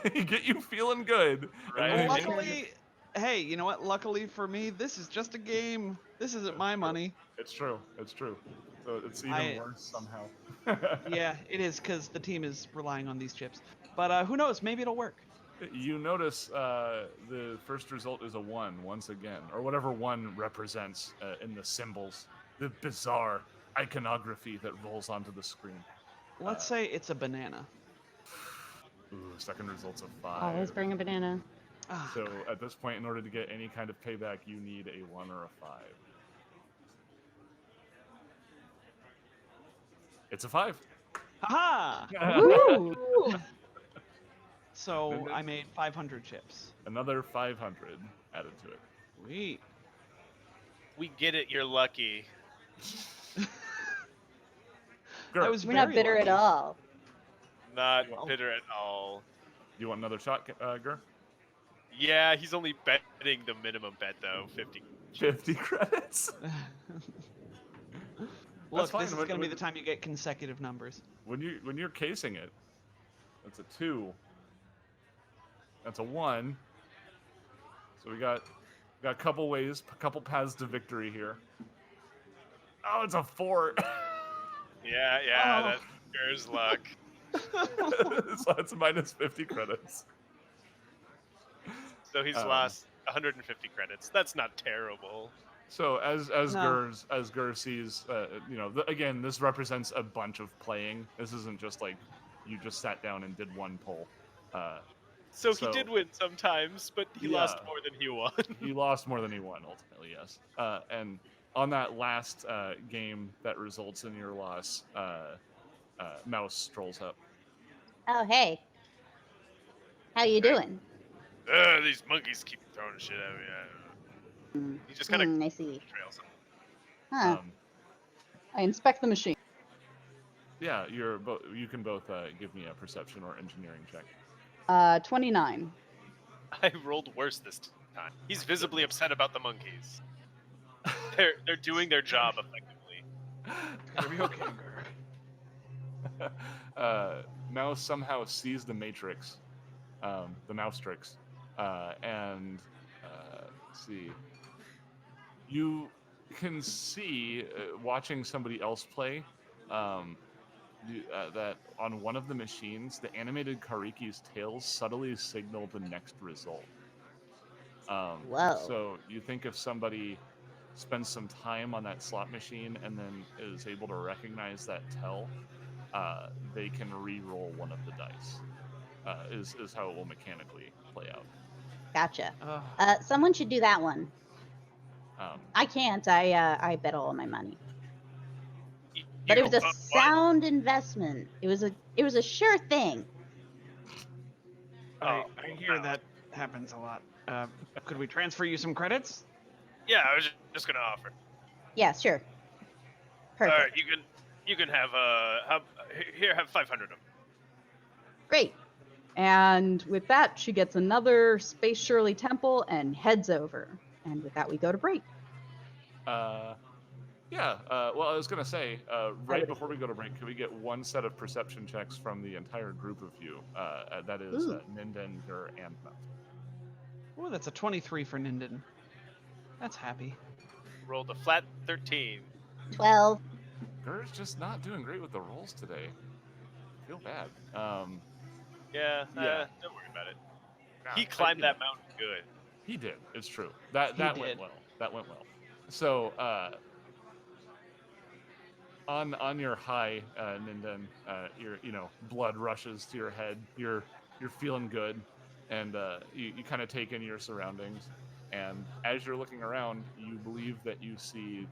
They get you feeling good. Right. And then they- Luckily, hey, you know what? Luckily for me, this is just a game. This isn't my money. It's true. It's true. So it's even I- worse somehow. Yeah, it is because the team is relying on these chips. But who knows? Maybe it'll work. You notice the first result is a 1 once again, or whatever 1 represents in the symbols, the bizarre iconography that rolls onto the screen. Let's say it's a banana. Ooh, second result's a 5. Always bring a banana. Ah, So at this point, in order to get any kind of payback, you need a 1 or a 5. It's a 5. ha! Woo! So I made 500 chips. Another 500 added to it. Sweet. We get it. You're lucky. Gur, I was We're not very bitter lucky. at all. Not Well. bitter at all. you want another shot, Gur? Yeah, he's only betting the minimum bet though, 50. 50 credits. Look, fine. this is When- gonna be when- the time you get consecutive numbers. When you're casing it, that's a 2. That's a 1. So we got a couple ways, a couple paths to victory here. Oh, it's a 4. Yeah, Oh. that's Gur's luck. So that's minus 50 credits. So he's Um, lost 150 credits. That's not terrible. So as No. Gur sees, again, this represents a bunch of playing. This isn't just like you just sat down and did one pull. So so- he did win sometimes, but he lost Yeah. more than he won. He lost more than he won ultimately, yes. And on that last game that results in your loss, Mouse strolls up. Oh, hey. How you doing? These monkeys keep throwing shit at me. Hmm. He just kind of I see. trails. Huh. Um, I inspect the machine. yeah, you can both give me a perception or engineering check. 29. I rolled worse this time. He's visibly upset about the monkeys. They're doing their job effectively. It's gonna be okay, Gur. Mouse somehow sees the Matrix, the Mousetrix, and let's see. You can see, watching somebody else play, that on one of the machines, the animated Kariki's tails subtly signal the next result. Whoa. So you think if somebody spends some time on that slot machine and then is able to recognize that tell, they can re-roll one of the dice. Is how it will mechanically play out. Gotcha. Ugh. Someone should do that one. Um, I can't. I bet all of my money. But You it was a know, what? sound investment. It was a sure thing. I Oh, hear wow. that happens a lot. Could we transfer you some credits? Yeah, I was just gonna offer. Yeah, sure. Perfect. All right, you can have have 500 of them. Great. And with that, she gets another Space Shirley Temple and heads over. And with that, we go to break. yeah. Well, I was gonna say, right before we go to break, can we get one set of perception checks from the entire group of you? That is Ooh. Ninden, Gur, and Mouth. Oh, that's a 23 for Ninden. That's happy. Rolled a flat 13. 12. Gur's just not doing great with the rolls today. I feel bad. Yeah, Yeah. don't worry about it. Nah, He climbed you know, that mountain good. He did. It's true. That He went did. well. That went well. So on your high, Ninden, your blood rushes to your head. You're feeling good, and you kind of take in your surroundings. And as you're looking around, you believe that you see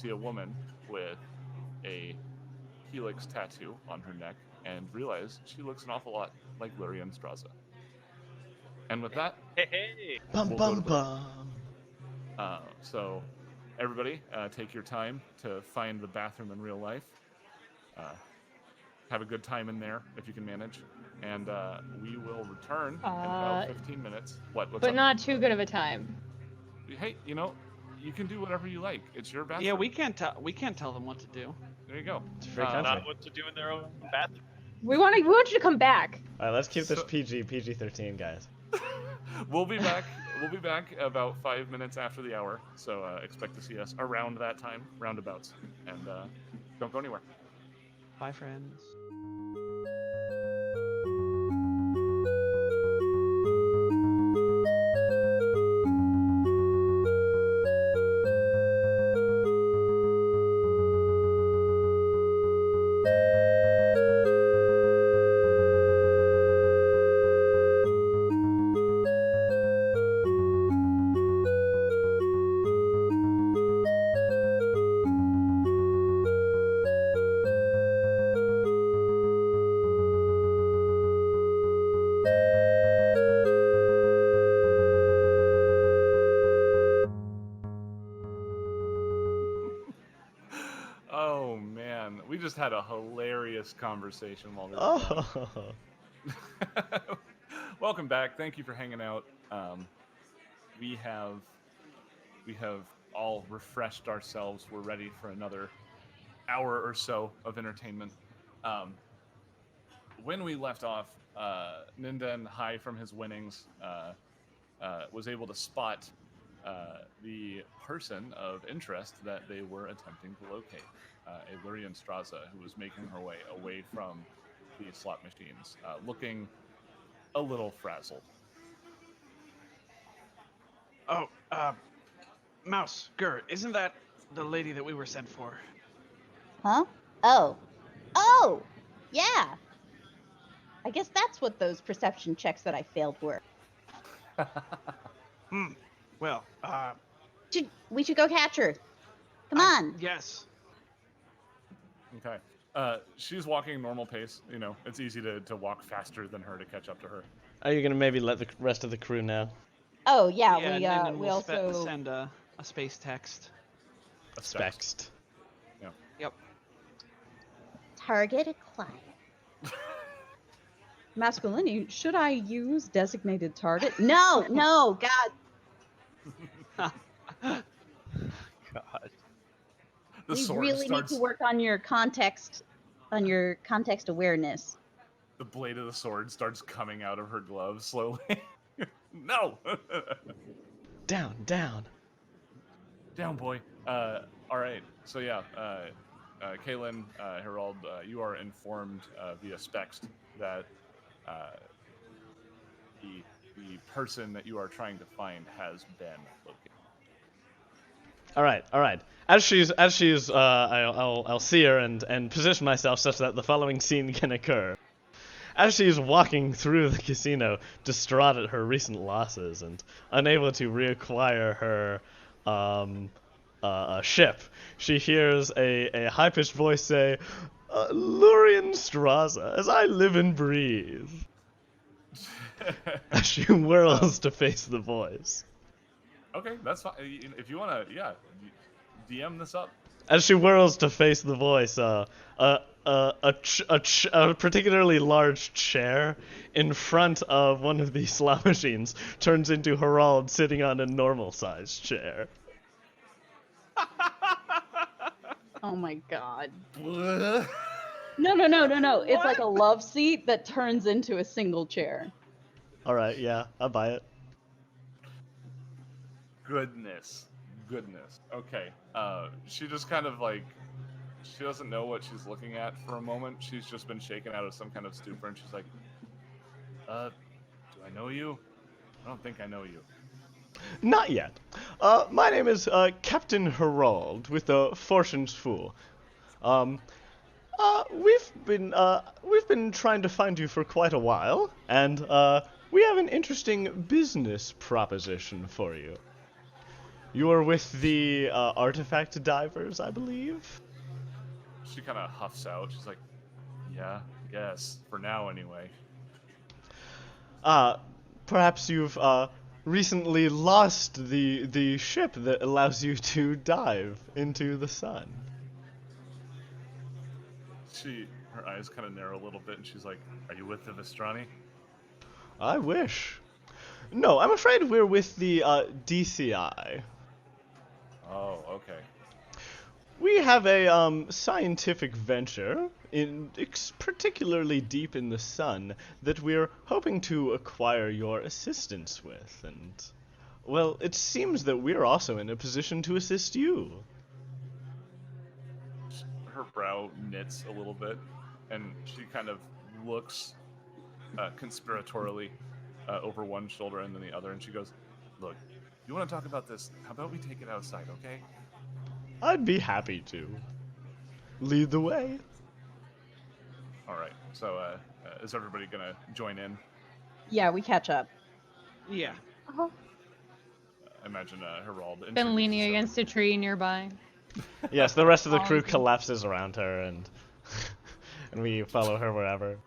a woman with a helix tattoo on her neck, and realize she looks an awful lot like Lyrian Straza. And with that, Hey, Bum We'll go bum to break. bum. so everybody, take your time to find the bathroom in real life. Have a good time in there if you can manage, and we will return in about 15 minutes. What's But up? not too good of a time. Hey, you can do whatever you like. It's your bathroom. Yeah, we can't tell them what to do. There you go. It's a free Uh, country. not what to do in their own bathroom. We want you to come back. All right, let's keep this So- PG-13, guys. We'll be back. We'll be back about 5 minutes after the hour. So expect to see us around that time, roundabouts, and don't go anywhere. Bye, friends. we just had a hilarious conversation while we were gone. Welcome back. Thank you for hanging out. We have all refreshed ourselves. We're ready for another hour or so of entertainment. When we left off, Ninden, high from his winnings, was able to spot the person of interest that they were attempting to locate, Illyrian Straza, who was making her way away from the slot machines, looking a little frazzled. Oh, Mouse, Gur, isn't that the lady that we were sent for? Huh? Oh, yeah. I guess that's what those perception checks that I failed were. Well, We should go catch her. Come on. Yes. Okay. She's walking normal pace. You know, it's easy to walk faster than her to catch up to her. Are you gonna maybe let the rest of the crew know? Oh yeah, Ninden we will also send a space text. A specs. Spext. Yep. target a client. Masculinity, should I use designated target? No, God. God. The You sword really starts. need to work on your context awareness. The blade of the sword starts coming out of her glove slowly. No. Down, down. Down, boy. All right. So yeah, Kaylin, Herald, you are informed via Spext that the person that you are trying to find has been located. All right. As she's, I'll see her and position myself such that the following scene can occur. As she's walking through the casino, distraught at her recent losses and unable to reacquire her ship, she hears a high-pitched voice say, "Lurian Straza, as I live and breathe." As she whirls to face the voice. Okay, that's fine. If you want to, yeah, DM this up. As she whirls to face the voice, a particularly large chair in front of one of the slot machines turns into Herald sitting on a normal-sized chair. Oh my God. What? No. It's like a love seat that turns into a single chair. All right, yeah, I'll buy it. Goodness. Okay. She just kind of like, she doesn't know what she's looking at for a moment. She's just been shaken out of some kind of stupor, and she's like, do I know you? I don't think I know you. Not yet. My name is Captain Herald with the Fortune's Fool. We've been trying to find you for quite a while, and we have an interesting business proposition for you. You are with the artifact divers, I believe? She kind of huffs out. She's like, yeah, yes, for now anyway. Perhaps you've recently lost the ship that allows you to dive into the sun. Her eyes kind of narrow a little bit, and she's like, are you with the Vistrani? I wish. No, I'm afraid we're with the DCI. Oh, okay. We have a scientific venture, particularly deep in the sun, that we're hoping to acquire your assistance with, and, well, it seems that we're also in a position to assist you. Her brow knits a little bit, and she kind of looks conspiratorially over one shoulder and then the other, and she goes, look, if you want to talk about this, how about we take it outside, okay? I'd be happy to. Lead the way. All right, so is everybody going to join in? Yeah, we catch up. Yeah. Imagine Herald. Been leaning introduces against a tree nearby. Yes, the rest of the crew Awesome. collapses around her, and we follow her wherever.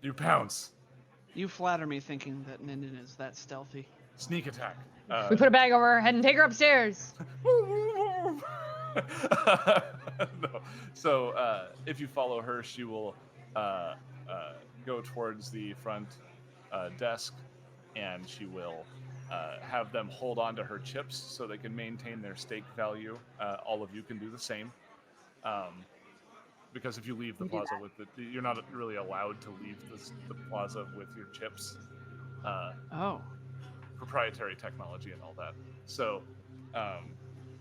You pounce. You flatter me thinking that Ninden is that stealthy. Sneak attack. We put a bag over her head and take her upstairs. No. So if you follow her, she will go towards the front desk, and she will have them hold on to her chips so they can maintain their stake value. All of you can do the same. Because if you leave the We do plaza with it, you're not really allowed to leave the plaza with your chips. Oh. Proprietary technology and all that. So,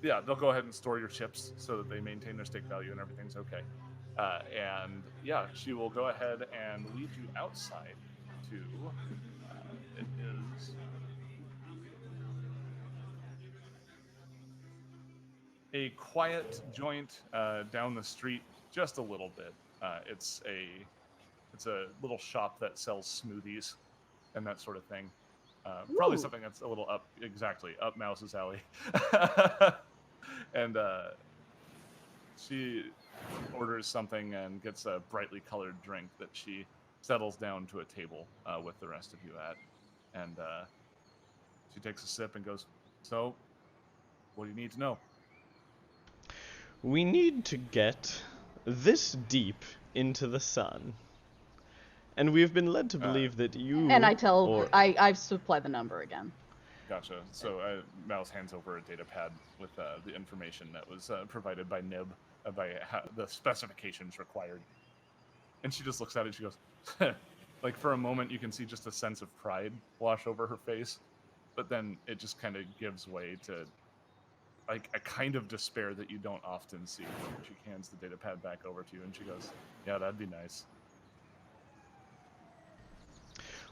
yeah, they'll go ahead and store your chips so that they maintain their stake value and everything's okay. And yeah, she will go ahead and lead you outside to. It is a quiet joint down the street, just a little bit. It's a little shop that sells smoothies and that sort of thing. Probably Ooh. something that's a little up Mouse's alley. And she orders something and gets a brightly colored drink that she settles down to a table with the rest of you at. And she takes a sip and goes, "So, what do you need to know?" We need to get this deep into the sun. And we've been led to believe that you... And I tell, or- I supply the number again. Gotcha. So Mouse hands over a data pad with the information that was provided by Nib the specifications required. And she just looks at it and she goes, like for a moment you can see just a sense of pride wash over her face, but then it just kind of gives way to like a kind of despair that you don't often see. She hands the data pad back over to you and she goes, "Yeah, that'd be nice."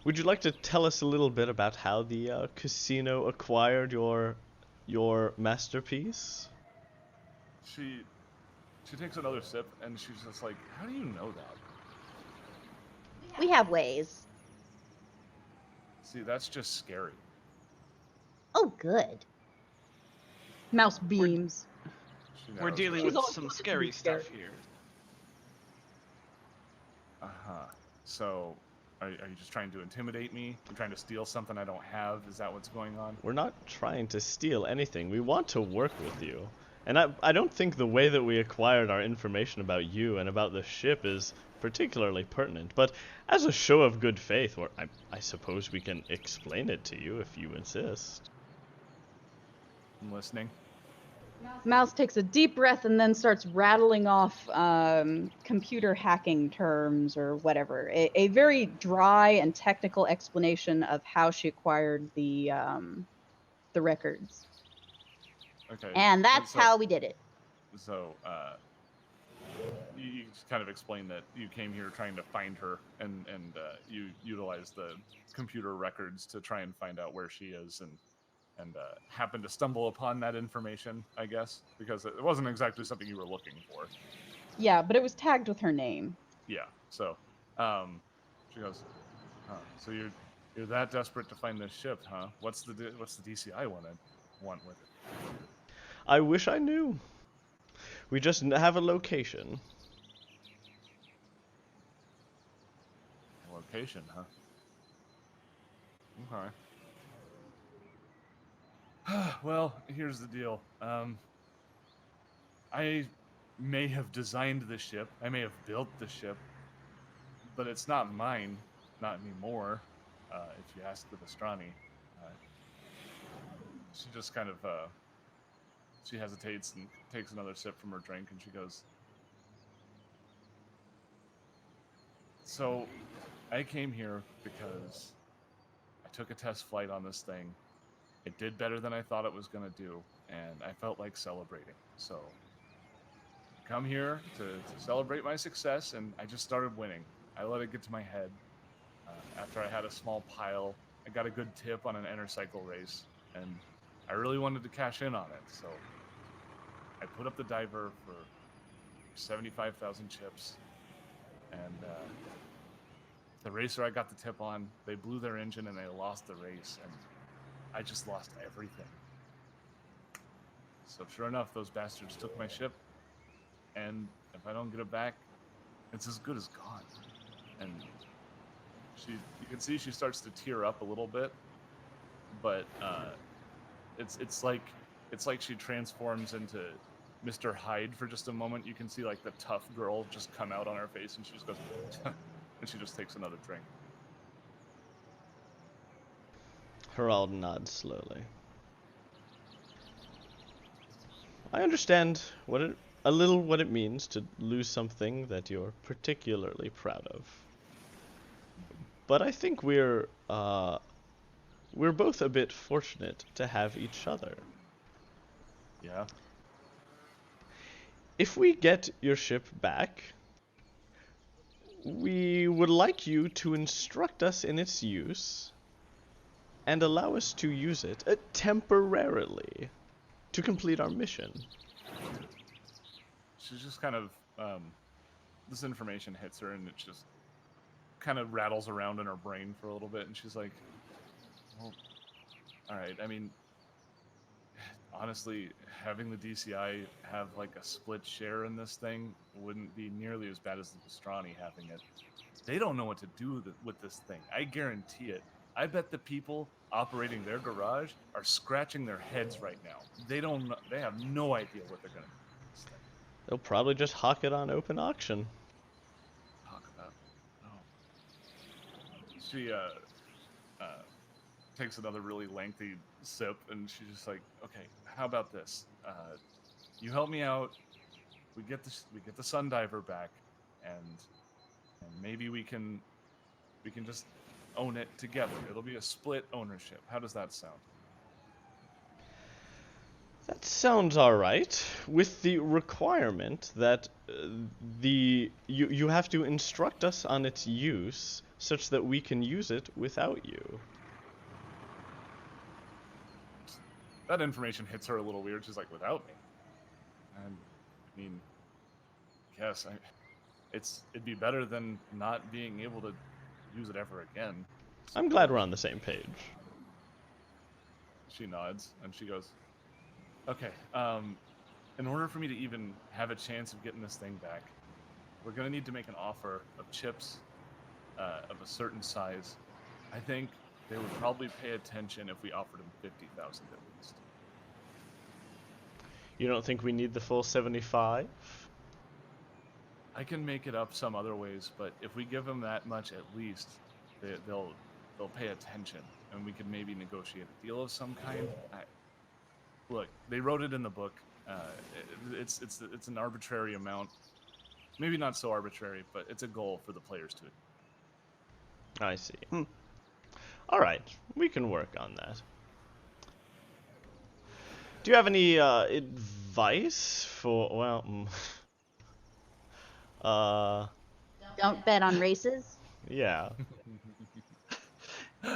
Would you like to tell us a little bit about how the casino acquired your masterpiece? She takes another sip and she's just like, "How do you know that?" We have ways. See, that's just scary. Oh, good. Mouse beams. She We're narrows dealing her with She's eyes. some always scary scared. stuff here. Uh-huh. So, are you just trying to intimidate me? You're trying to steal something I don't have? Is that what's going on? We're not trying to steal anything. We want to work with you. And I don't think the way that we acquired our information about you and about the ship is particularly pertinent. But as a show of good faith, or I suppose we can explain it to you if you insist. I'm listening. Mouse takes a deep breath and then starts rattling off computer hacking terms or whatever. A very dry and technical explanation of how she acquired the records. Okay. And that's so, how we did it. So, you just kind of explained that you came here trying to find her, and you utilized the computer records to try and find out where she is, and happened to stumble upon that information, I guess, because it wasn't exactly something you were looking for. Yeah, but it was tagged with her name. Yeah. So, she goes, "Huh? So you're that desperate to find this ship, huh? What's the DCI want with it?" I wish I knew. We just have a location. Location, huh? Okay. Well, here's the deal. I may have designed the ship. I may have built the ship, but it's not mine. Not anymore. If you ask the Vestrani. She just kind of she hesitates and takes another sip from her drink, and she goes, "So, I came here because I took a test flight on this thing. It did better than I thought it was going to do, and I felt like celebrating. So, I come here to celebrate my success, and I just started winning. I let it get to my head. After I had a small pile, I got a good tip on an Intercycle race, and I really wanted to cash in on it, so I put up the diver for 75,000 chips, and the racer I got the tip on, they blew their engine and they lost the race, and I just lost everything. So sure enough, those bastards took my ship, and if I don't get it back, it's as good as gone." And you can see she starts to tear up a little bit, but it's like she transforms into Mr. Hyde for just a moment. You can see like the tough girl just come out on her face, and she just goes, and she just takes another drink. Herald nods slowly. I understand a little what it means to lose something that you're particularly proud of. But I think we're both a bit fortunate to have each other. Yeah. If we get your ship back, we would like you to instruct us in its use and allow us to use it temporarily to complete our mission. She's just kind of, this information hits her, and it just kind of rattles around in her brain for a little bit, and she's like, well, all right, I mean, honestly, having the DCI have like a split share in this thing wouldn't be nearly as bad as the Pastrani having it. They don't know what to do with this thing. I guarantee it. I bet the people operating their garage are scratching their heads right now. They don't know, they have no idea what they're gonna do with this thing. They'll probably just hawk it on open auction. Talk about. Oh. She takes another really lengthy sip, and she's just like, okay, how about this? You help me out. We get the Sundiver back, and maybe we can just own it together. It'll be a split ownership. How does that sound? That sounds alright, with the requirement that you have to instruct us on its use such that we can use it without you. That information hits her a little weird. She's like, without me? And I mean, yes, it'd be better than not being able to use it ever again. I'm glad we're on the same page. She nods, and she goes, okay, in order for me to even have a chance of getting this thing back, we're going to need to make an offer of chips of a certain size. I think they would probably pay attention if we offered them 50,000 at least. You don't think we need the full 75? I can make it up some other ways, but if we give them that much at least, they'll pay attention, and we could maybe negotiate a deal of some kind. Look, they wrote it in the book. It's an arbitrary amount. Maybe not so arbitrary, but it's a goal for the players to. I see. All right, we can work on that. Do you have any advice for? Well, Don't bet on races. yeah.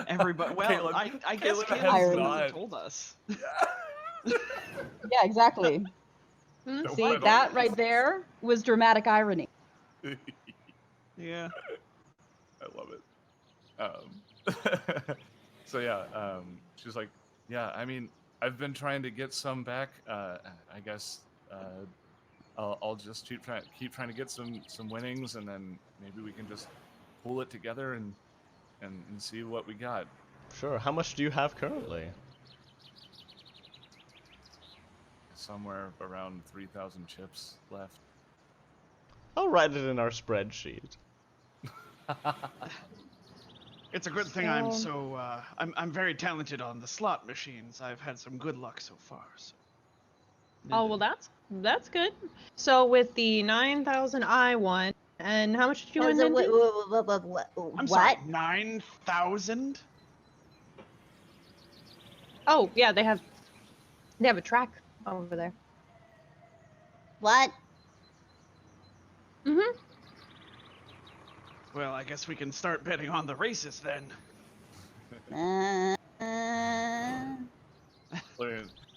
Everybody. Well, Caleb- I guess Caleb Caleb has hasn't not. told us. Yeah, exactly. Don't See, bet on that races. right there was dramatic irony. Yeah. I love it. So yeah, she's like, yeah, I mean, I've been trying to get some back. I guess I'll just keep trying to get some winnings, and then maybe we can just pull it together and see what we got. Sure. How much do you have currently? Somewhere around 3,000 chips left. I'll write it in our spreadsheet. It's a good thing I'm very talented on the slot machines. I've had some good luck so far. So. Oh well, that's good. So with the 9,000 I won, and how much did you win? So, Minty? what? I'm sorry, 9,000? Oh yeah, they have a track over there. What? Mhm. Well, I guess we can start betting on the races then.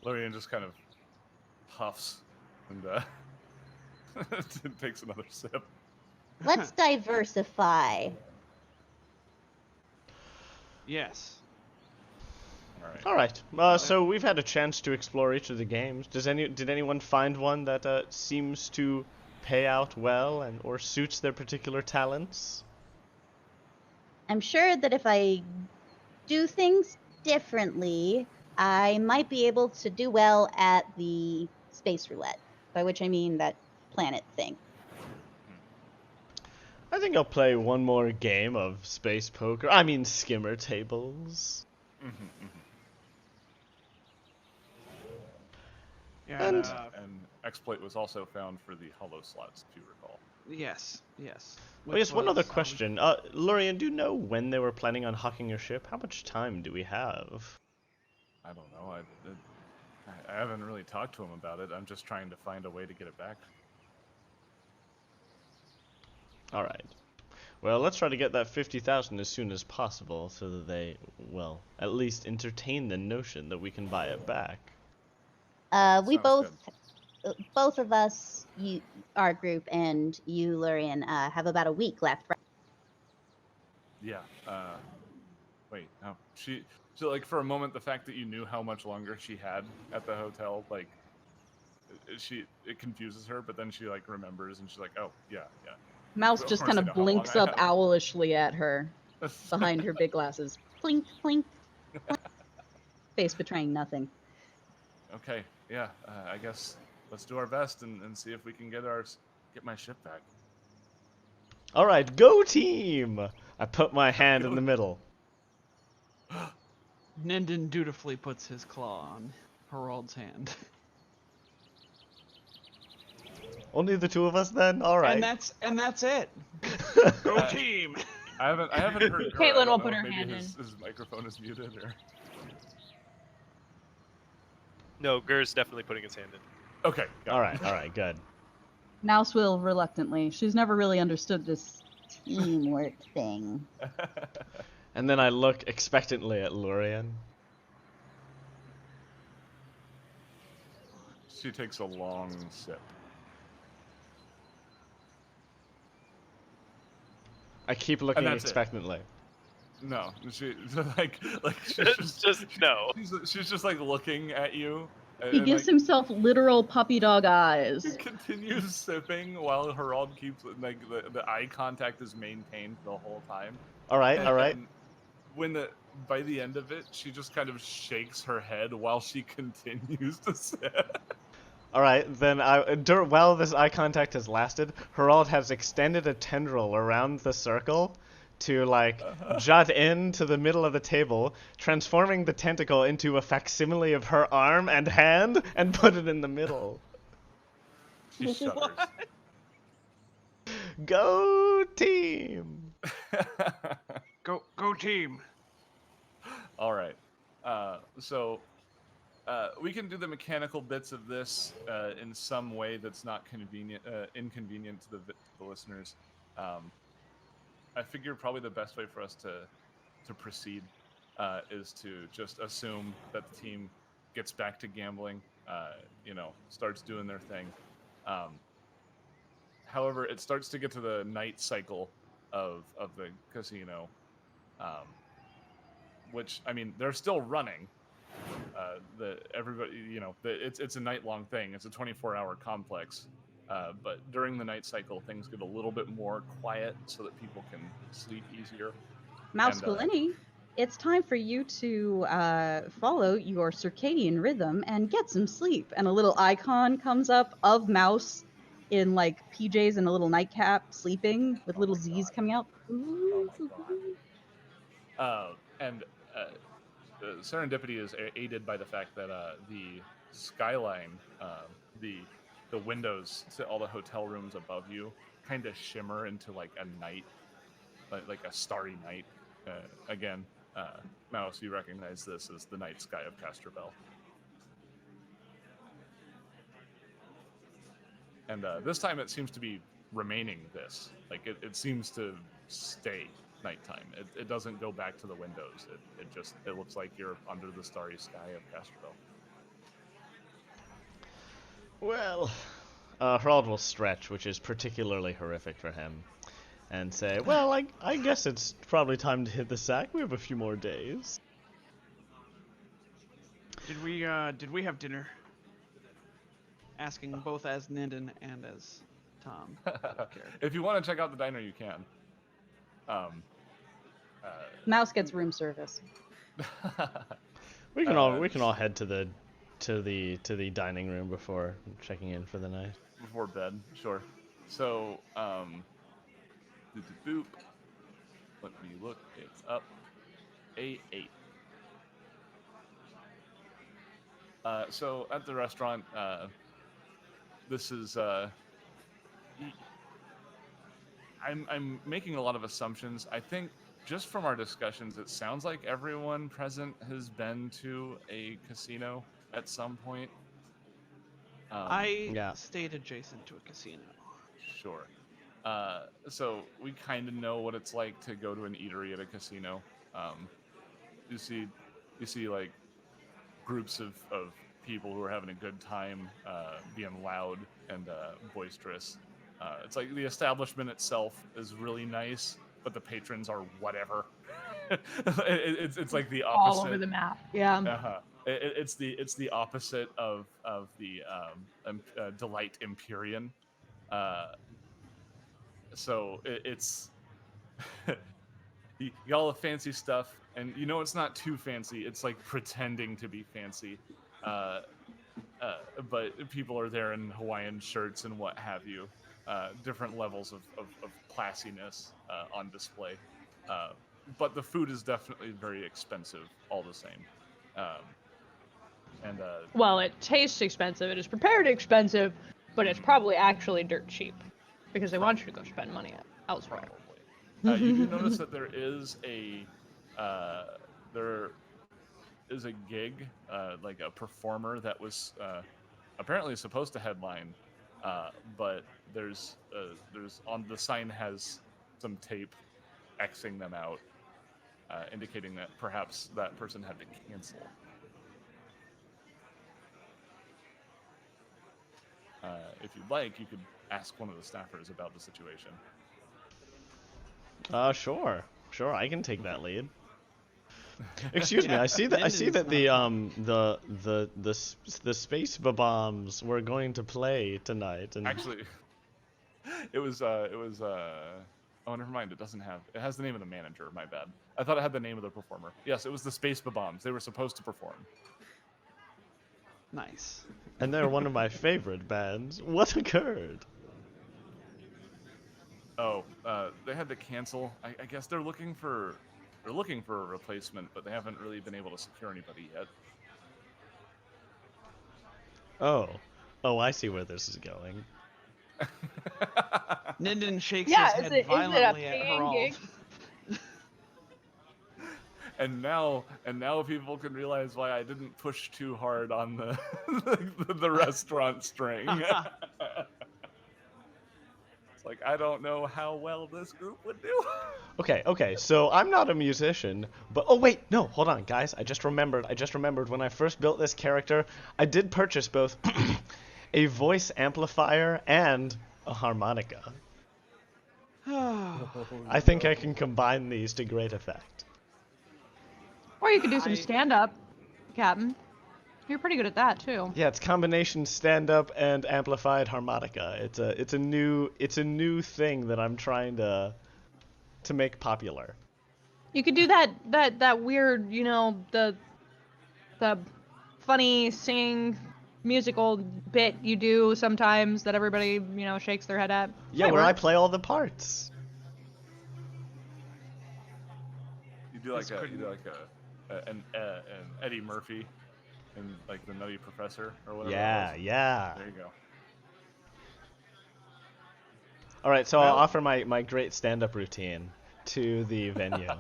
Lorian just kind of huffs and takes another sip. Let's diversify. Yes. All right. All right. So we've had a chance to explore each of the games. Did anyone find one that seems to pay out well or suits their particular talents? I'm sure that if I do things differently, I might be able to do well at the space roulette. by which I mean that planet thing. I think I'll play one more game of space poker. I mean, skimmer tables. Yeah, And- And exploit was also found for the hollow slots, if you recall. yes. I guess one Which other was, question. Lurian, do you know when they were planning on hucking your ship? How much time do we have? I don't know. I haven't really talked to him about it. I'm just trying to find a way to get it back. Alright. Well, let's try to get that 50,000 as soon as possible so that they, well, at least entertain the notion that we can buy it back. We Sounds both of us, our group, and you, Lurian, have about a week left. Right? Yeah. Wait. No. So like for a moment, the fact that you knew how much longer she had at the hotel, like, it confuses her. But then she like remembers, and she's like, oh yeah. Mouse Of just course kind I of know how long blinks I up have. owlishly at her behind her big glasses. Plink, plink. Face betraying nothing. Okay. Yeah. I guess let's do our best and see if we can get my ship back. Alright, go team! I put my hand in the middle. Ninden dutifully puts his claw on Harold's hand. Only the two of us then? Alright. And that's it. Go team. I haven't heard. Gura. Caitlin I don't will know put if her maybe hand his microphone is muted or. No, Gur's definitely putting his hand in. Okay. got it. Alright, good. Mouse will reluctantly. She's never really understood this. Teamwork thing. And then I look expectantly at Lurian. She takes a long sip. I keep looking that's it. expectantly. No, she like she's Just no. She's just like looking at you. He gives himself literal puppy dog eyes. He continues sipping while Harald keeps like the eye contact is maintained the whole time. Alright. And when by the end of it, she just kind of shakes her head while she continues to sip. Alright, then while this eye contact has lasted, Harald has extended a tendril around the circle to, like, jut into the middle of the table, transforming the tentacle into a facsimile of her arm and hand, and put it in the middle. She shudders. Go team! Go team. All right. So we can do the mechanical bits of this in some way that's not inconvenient to the listeners. I figure probably the best way for us to proceed is to just assume that the team gets back to gambling, starts doing their thing. However, it starts to get to the night cycle of the casino, which, I mean, they're still running. It's a night-long thing. It's a 24-hour complex. But during the night cycle, things get a little bit more quiet so that people can sleep easier. Mouse And, Galini, it's time for you to follow your circadian rhythm and get some sleep. And a little icon comes up of Mouse in like PJs and a little nightcap sleeping with little Z's coming out. Oh my god. Serendipity is aided by the fact that the skyline, the windows to all the hotel rooms above you, kind of shimmer into like a night, like a starry night. Again, Mouse, you recognize this as the night sky of Castrovel. And this time it seems to be remaining this. Like it seems to stay nighttime. It doesn't go back to the windows. It looks like you're under the starry sky of Castrovel. Well, Harald will stretch, which is particularly horrific for him, and say, well, I guess it's probably time to hit the sack. We have a few more days. Did we have dinner? Asking both as Ninden and as Tom. If you want to check out the diner, you can. Mouse gets room service. We can all head to the to the dining room before checking in for the night. Before bed, sure. So, boop. Let me look it up. A8. So at the restaurant, this is. I'm making a lot of assumptions. I think just from our discussions, it sounds like everyone present has been to a casino at some point. I yeah. stayed adjacent to a casino. Sure. So we kind of know what it's like to go to an eatery at a casino. You see like groups of people who are having a good time, being loud and boisterous. It's like the establishment itself is really nice, but the patrons are whatever. It's like the opposite. All over the map. Yeah. Uh-huh. It's the opposite of the Delight Empyrean. So it's you got all the fancy stuff, and you know it's not too fancy. It's like pretending to be fancy, but people are there in Hawaiian shirts and what have you. Different levels of classiness on display, but the food is definitely very expensive all the same. Well, it tastes expensive. It is prepared expensive, but it's probably actually dirt cheap because they want you to go spend money elsewhere. You do notice that there is a gig, like a performer that was apparently supposed to headline, but there's on the sign has some tape Xing them out, indicating that perhaps that person had to cancel. If you'd like, you could ask one of the staffers about the situation. Sure, I can take that lead. Excuse me, I see that the space bombs were going to play tonight, and Actually, it was oh, never mind. It has the name of the manager. My bad. I thought it had the name of the performer. Yes, it was the Space Bombs. They were supposed to perform. Nice. and they're one of my favorite bands. What occurred? Oh, they had to cancel. I guess they're looking for a replacement, but they haven't really been able to secure anybody yet. Oh, I see where this is going. Ninden shakes Yeah, his is head it a violently at paying Harald. gig? And now people can realize why I didn't push too hard on the the restaurant string. It's like I don't know how well this group would do. Okay, so I'm not a musician, but oh wait, no, hold on, guys. I just remembered when I first built this character, I did purchase both a voice amplifier and a harmonica. I think I can combine these to great effect. Or you could do some stand-up, Captain. You're pretty good at that too. Yeah, it's combination stand-up and amplified harmonica. It's a new thing that I'm trying to make popular. You could do that weird, the funny singing musical bit you do sometimes that everybody, shakes their head at. Yeah, where I play all the parts. You do like an Eddie Murphy in like the Nutty Professor or whatever. Yeah. There you go. All right, so I'll offer my great stand-up routine to the venue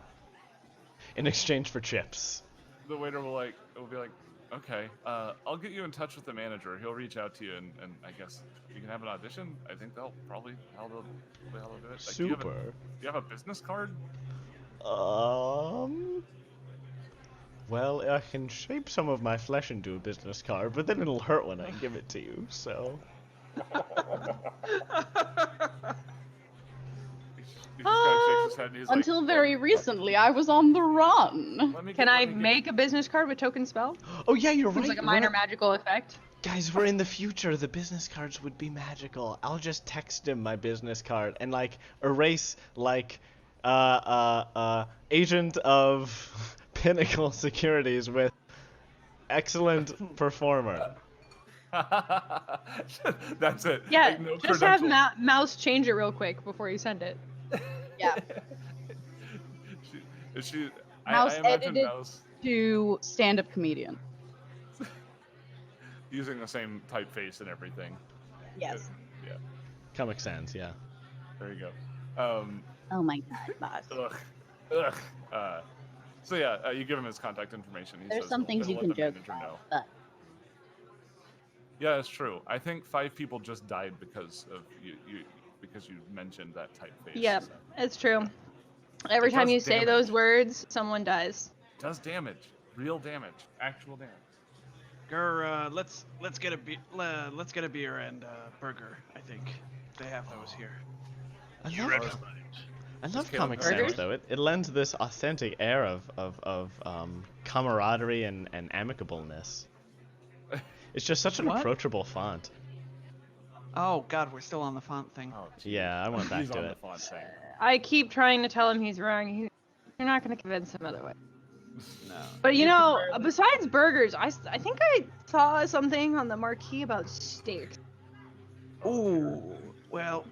in exchange for chips. The waiter will be like, okay, I'll get you in touch with the manager. He'll reach out to you, and I guess you can have an audition. I think they'll probably how they'll do it. Like, Super. Do you have a business card? Well, I can shape some of my flesh into a business card, but then it'll hurt when I give it to you, so. He just kind of shakes his head and he's Until like, very recently, I was on the run. Can I make a business card with token spell? Oh yeah, you're Seems right. like a minor magical effect. Guys, we're in the future. The business cards would be magical. I'll just text him my business card and erase agent of Pinnacle Securities with excellent performer. That's it. Yeah, Like, no just have credentials. Mouse change it real quick before you send it. Yeah. she Mouse I imagine edited. Mouse To stand-up comedian. using the same typeface and everything. Yes. Yeah, Comic Sans, yeah. there you go. Oh my god, boss. Ugh. So yeah, you give him his contact information. He There's says some he'll- things he'll you let can the joke manager know. about, but Yeah, it's true. I think 5 people just died because of you because you mentioned that typeface. Yep, So. it's true. Every It time does you say damage. those words, someone dies. Does damage, real damage, actual damage. Gur, let's get a beer and burger. I think they have those here. I You love, read Let's I love get Comic on Sans burgers. though. It lends this authentic air of camaraderie and amicableness. It's just such an What? approachable font. Oh god, we're still on the font thing. Oh, geez. Yeah, I went back He's to on it. the font thing. I keep trying to tell him he's wrong. You're not gonna convince him otherwise. No. But you can know, barely- besides burgers, I think I saw something on the marquee about steaks. Ooh, well,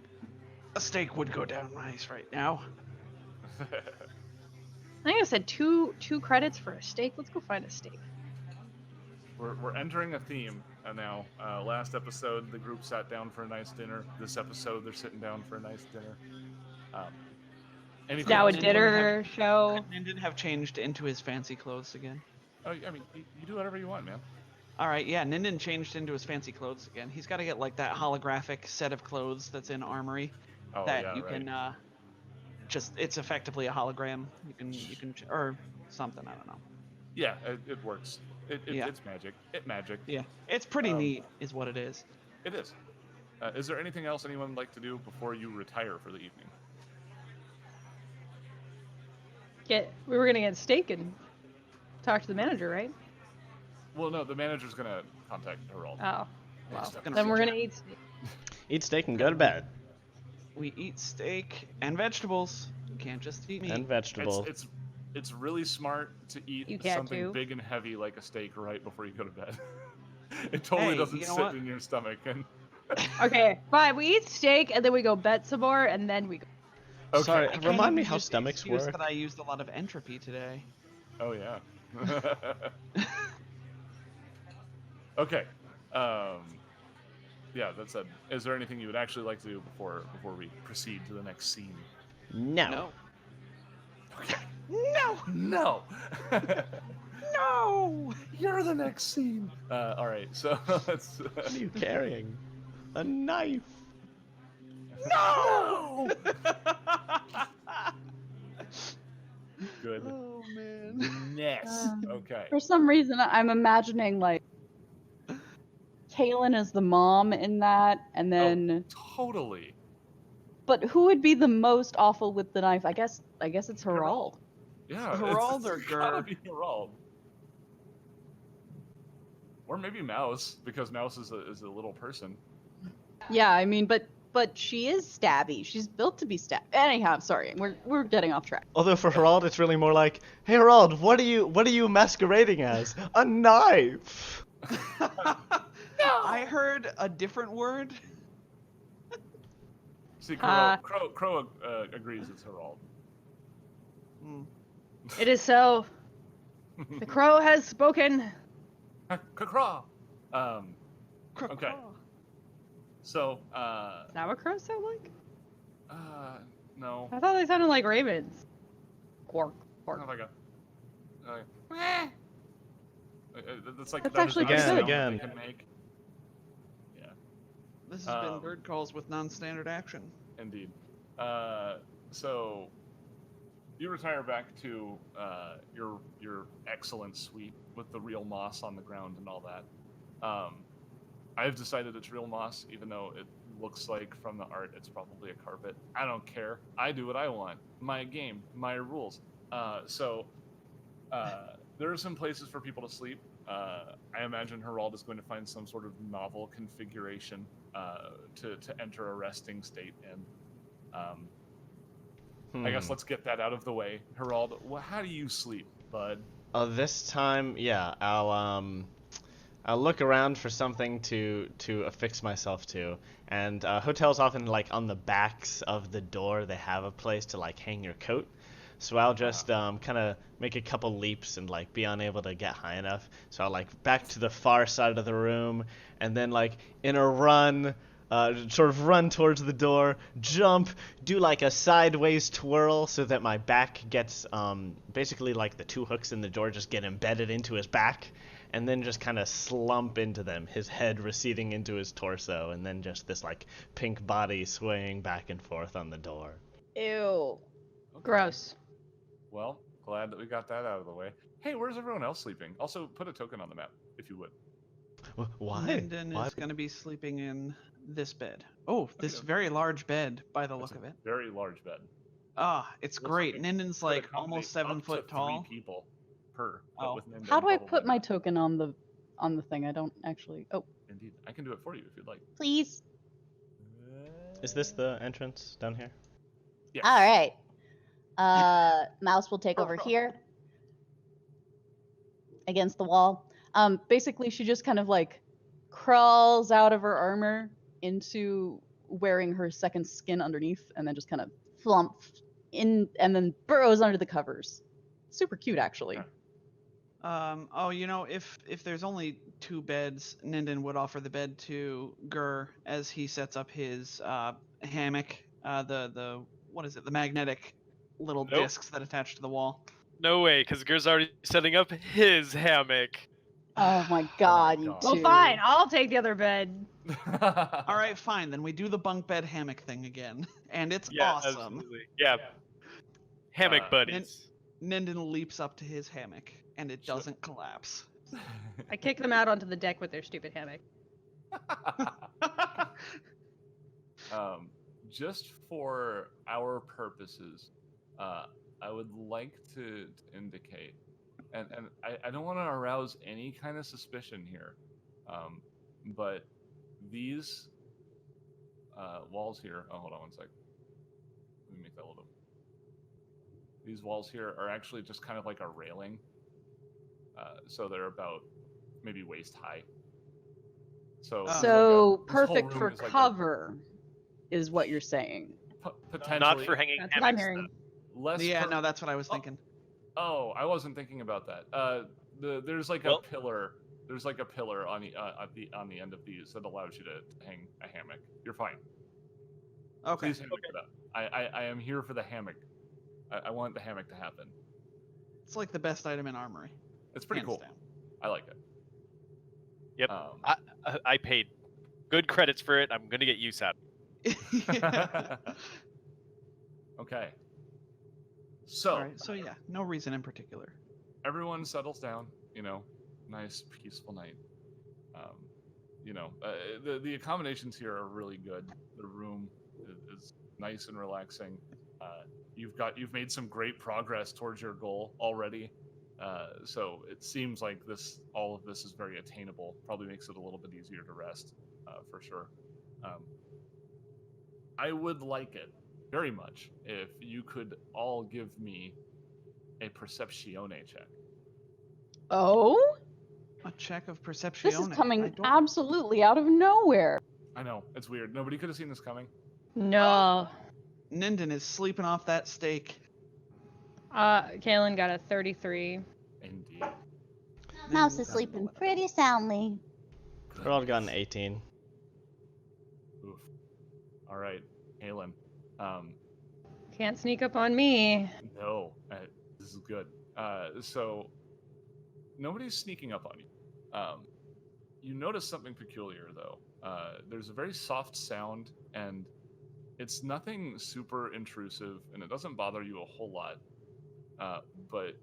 a steak would go down nice right now. I think I said two credits for a steak. Let's go find a steak. We're entering a theme now. Last episode, the group sat down for a nice dinner. This episode, they're sitting down for a nice dinner. Anything Now a else? dinner show. Nindin have changed into his fancy clothes again. Oh, I mean, you do whatever you want, man. All right, yeah, Nindin changed into his fancy clothes again. He's got to get like that holographic set of clothes that's in Armory Oh, that yeah, you right. can it's effectively a hologram. You can or something, I don't know. Yeah, it works. Yeah. It's magic. Magic. Yeah, it's pretty Um, neat, is what it is. It is. Is there anything else anyone would like to do before you retire for the evening? We were gonna get steak and talk to the manager, right? Well, no, the manager's gonna contact Herald. Oh, Yeah, well, stuff. then we're gonna eat steak. Eat steak and go to bed. We eat steak and vegetables. You can't just eat meat. And vegetables. It's really smart to eat You can't something too. big and heavy like a steak right before you go to bed. It totally Hey, doesn't you know sit what? in your stomach. And Okay, fine. We eat steak and then we go bet some more and then we go. okay. Sorry, I can't remind me even how use the stomachs excuse work. That I used a lot of entropy today. Oh yeah. Okay. Yeah, that said, is there anything you would actually like to do before we proceed to the next scene? No. Okay. No. No. No. You're the next scene. All right. So let's. What are you carrying? A knife. No. Good. Oh man. Yes. Okay. for some reason I'm imagining like Kaylin as the mom in that, and then Totally. but who would be the most awful with the knife? I guess it's Herald. Yeah. Herald or it's gotta Gur? be Herald. Or maybe Mouse, because Mouse is a little person. Yeah, I mean, but she is stabby. She's built to be stab. Anyhow, sorry, we're getting off track. Although for Herald, it's really more like, "Hey Herald, what are you masquerading as? A knife." I heard a different word. See, Uh, Crow agrees it's Herald. Hmm. It is so. The crow has spoken. Craw. Okay. Craw. So, Is that what crows sound like? no. I thought they sounded like ravens. Quark, quark. Not like a. That's like That's that is actually not a good. sound that Again. they can make. Yeah, This has been Um, bird calls with non-standard action. indeed. So you retire back to your excellent suite with the real moss on the ground and all that. I've decided it's real moss, even though it looks like from the art it's probably a carpet. I don't care. I do what I want. My game, my rules. There are some places for people to sleep. I imagine Herald is going to find some sort of novel configuration to enter a resting state in. I guess let's get that out of the way. Herald, how do you sleep, bud? This time, yeah, I'll look around for something to affix myself to, and hotels often like on the backs of the door they have a place to like hang your coat. So I'll just kind of make a couple leaps and like be unable to get high enough. So I'll like back to the far side of the room, and then like in a run, sort of run towards the door, jump, do like a sideways twirl so that my back gets basically like the two hooks in the door just get embedded into his back, and then just kind of slump into them, his head receding into his torso, and then just this like pink body swaying back and forth on the door. Ew. Okay. Gross. Well, glad that we got that out of the way. Hey, where's everyone else sleeping? Also, put a token on the map, if you would. Why? Lyndon Why? is going to be sleeping in this bed. Oh, this Okay. very large bed by the That's look a of it. very large bed. Ah, it's Looks great. like it Nindin's could like accommodate almost 7 up to foot 3 tall. people per. Oh. But with Ninden, How do I probably put my not. token on the thing? I don't actually. Oh, Indeed, I can do it for you if you'd like. Please. Is this the entrance down here? Yes. All right. Mouse will take over here against the wall. basically, she just kind of like crawls out of her armor into wearing her second skin underneath, and then just kind of flump in, and then burrows under the covers. Super cute, actually. Okay. Oh, you know, if there's only 2 beds, Ninden would offer the bed to Gur as he sets up his hammock. The what is it? The magnetic little Nope. discs that attach to the wall. No way, because Gur's already setting up his hammock. Oh my god, you God. two. Well, fine. I'll take the other bed. All right, fine. Then we do the bunk bed hammock thing again, and it's Yeah, awesome. absolutely. Yeah. Hammock buddies. Ninden leaps up to his hammock, and it doesn't collapse. I kick them out onto the deck with their stupid hammock. Just for our purposes, I would like to indicate, and I don't want to arouse any kind of suspicion here, but these walls here. Oh, hold on one sec. Let me make that a little. These walls here are actually just kind of like a railing, so they're about maybe waist high. So Oh. So this whole perfect room for is like a- cover, is what you're saying. potentially Not for hanging That's what I'm hammocks. hearing. less. Yeah, for- no, that's what I was thinking. Oh, I wasn't thinking about that. There's like Well- a pillar. There's like a pillar on the end of these that allows you to hang a hammock. You're fine. Okay. Please hammock it up. I am here for the hammock. I want the hammock to happen. It's like the best item in Armory. It's pretty hands cool. I like it. Yep. Um, I paid good credits for it. I'm gonna get use out. down. okay. So All right. So yeah, no reason in particular. everyone settles down. You know, nice peaceful night. The accommodations here are really good. The room is nice and relaxing. You've made some great progress towards your goal already. So it seems like all of this is very attainable. Probably makes it a little bit easier to rest, for sure. I would like it very much if you could all give me a perceptione check. Oh? A check of perception. This is coming absolutely out of nowhere. I know, it's weird. Nobody could have seen this coming. No. Ninden is sleeping off that steak. Kaylin got a 33. Indeed. Mouse is sleeping pretty soundly. Gerald got an 18. Oof. All right, Halen. Can't sneak up on me. No, this is good. So nobody's sneaking up on you. You notice something peculiar though. There's a very soft sound, and it's nothing super intrusive, and it doesn't bother you a whole lot. But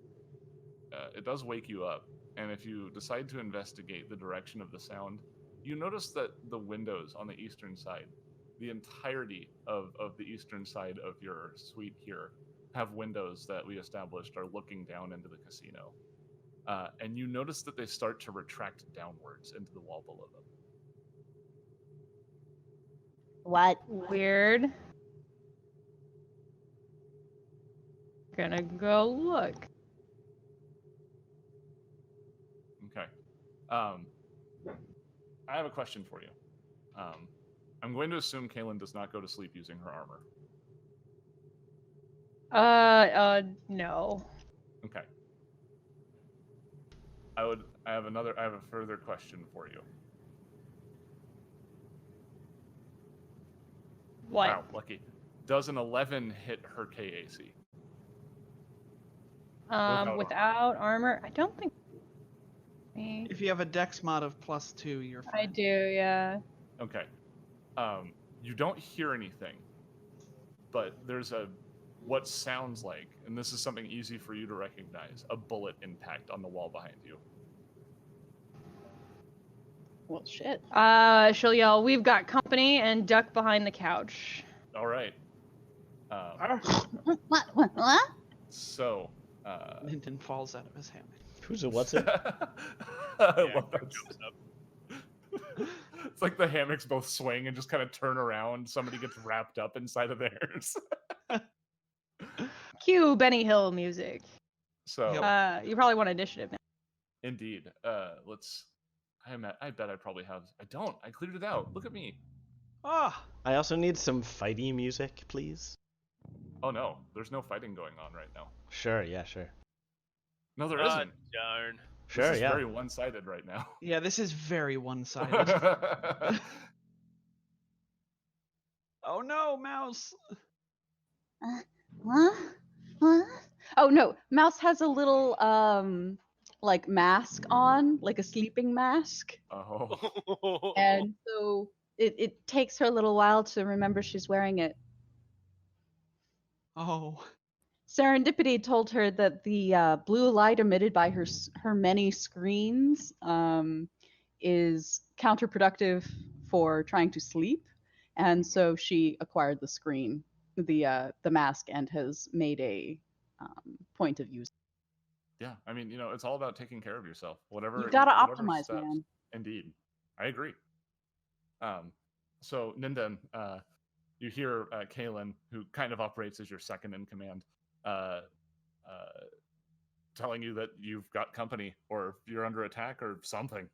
it does wake you up. And if you decide to investigate the direction of the sound, you notice that the windows on the eastern side, the entirety of the eastern side of your suite here, have windows that we established are looking down into the casino. And you notice that they start to retract downwards into the wall below them. What? Weird. Gonna go look. I have a question for you. I'm going to assume Kaylin does not go to sleep using her armor. No. Okay. I have a further question for you. What? Wow, lucky. Does an 11 hit her KAC? Without armor? I don't think. If you have a dex mod of +2, you're fine. I do, yeah. Okay. You don't hear anything, but there's what sounds like, and this is something easy for you to recognize, a bullet impact on the wall behind you. Well, shit. She'll yell, "We've got company," and duck behind the couch. All right. What? So. Minton falls out of his hammock. Who's it? What's it? I love that. It's like the hammocks both swing and just kind of turn around. Somebody gets wrapped up inside of theirs. Cue Benny Hill music. So. You probably want initiative now. Indeed. I bet I probably have. I don't. I cleared it out. Look at me. Ah, I also need some fighty music, please. Oh no, there's no fighting going on right now. Sure, yeah, sure. No, there Ah, isn't. darn. Sure, This is yeah. very one-sided right now. yeah, this is very one-sided. Oh no, mouse! What? What? Oh no, Mouse has a little like mask on, like a sleeping mask. Oh. And so it takes her a little while to remember she's wearing it. Oh. Serendipity told her that the blue light emitted by her many screens is counterproductive for trying to sleep, and so she acquired the screen, the mask, and has made a point of use. Yeah, I mean, it's all about taking care of yourself. Whatever. You gotta whatever optimize, steps. man. Indeed, I agree. So Ninden, you hear Kaylin, who kind of operates as your second in command, telling you that you've got company, or you're under attack, or something.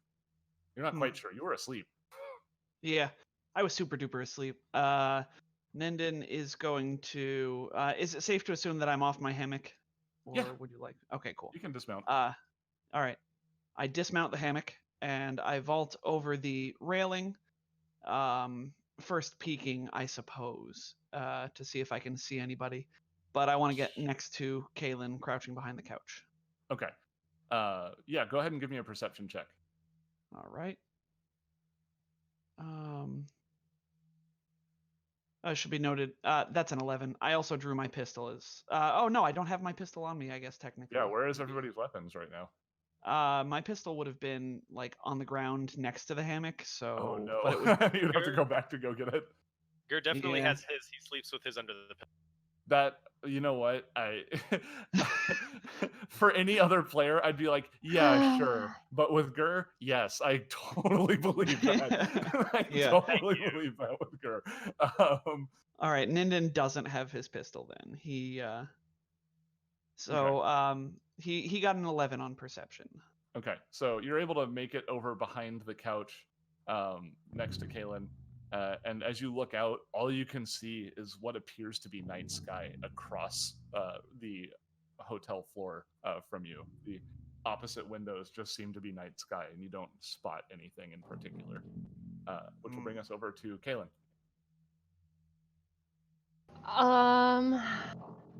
You're not quite sure. You were asleep. Yeah, I was super duper asleep. Ninden is going to. Is it safe to assume that I'm off my hammock? Or Yeah. would you like? Okay, cool. You can dismount. All right. I dismount the hammock and I vault over the railing. First peeking, I suppose, to see if I can see anybody. But I want to get next to Kaylin crouching behind the couch. Okay. Yeah, go ahead and give me a perception check. All right. Should be noted. That's an 11. I also drew my pistol as. Oh no, I don't have my pistol on me. I guess technically. Yeah, where is everybody's weapons right now? My pistol would have been like on the ground next to the hammock. So. Oh no, But it would, you'd have to go back to go get it. Gur definitely Yeah. has his. He sleeps with his under the pillow. That, you know what, I for any other player I'd be like, yeah, sure, but with Gur, yes, I totally believe that. I Yeah. totally believe that with Gur. All right, Ninden doesn't have his pistol then. He he got an 11 on perception. Okay, so you're able to make it over behind the couch, next to Kaylin. And as you look out, all you can see is what appears to be night sky across the hotel floor from you. The opposite windows just seem to be night sky, and you don't spot anything in particular. Which will bring us over to Kaylin.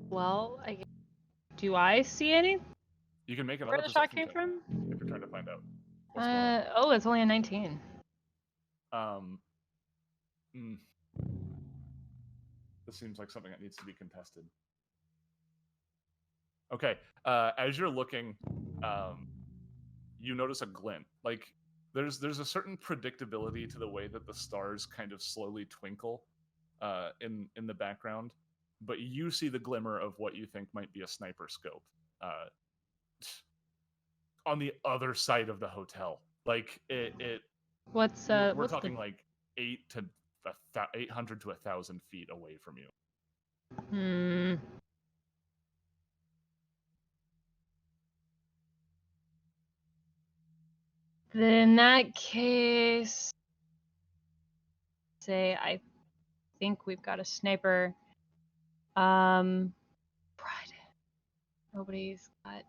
Well, do I see any You can make where another the shot perception came check from? if you're trying to find out what's going on. Oh, it's only a 19. This seems like something that needs to be contested. Okay, as you're looking, you notice a glint. Like there's a certain predictability to the way that the stars kind of slowly twinkle in the background, but you see the glimmer of what you think might be a sniper scope on the other side of the hotel. Like we're What's talking like 800 to 1,000 feet away from you. In that case, say I think we've got a sniper. But nobody's got.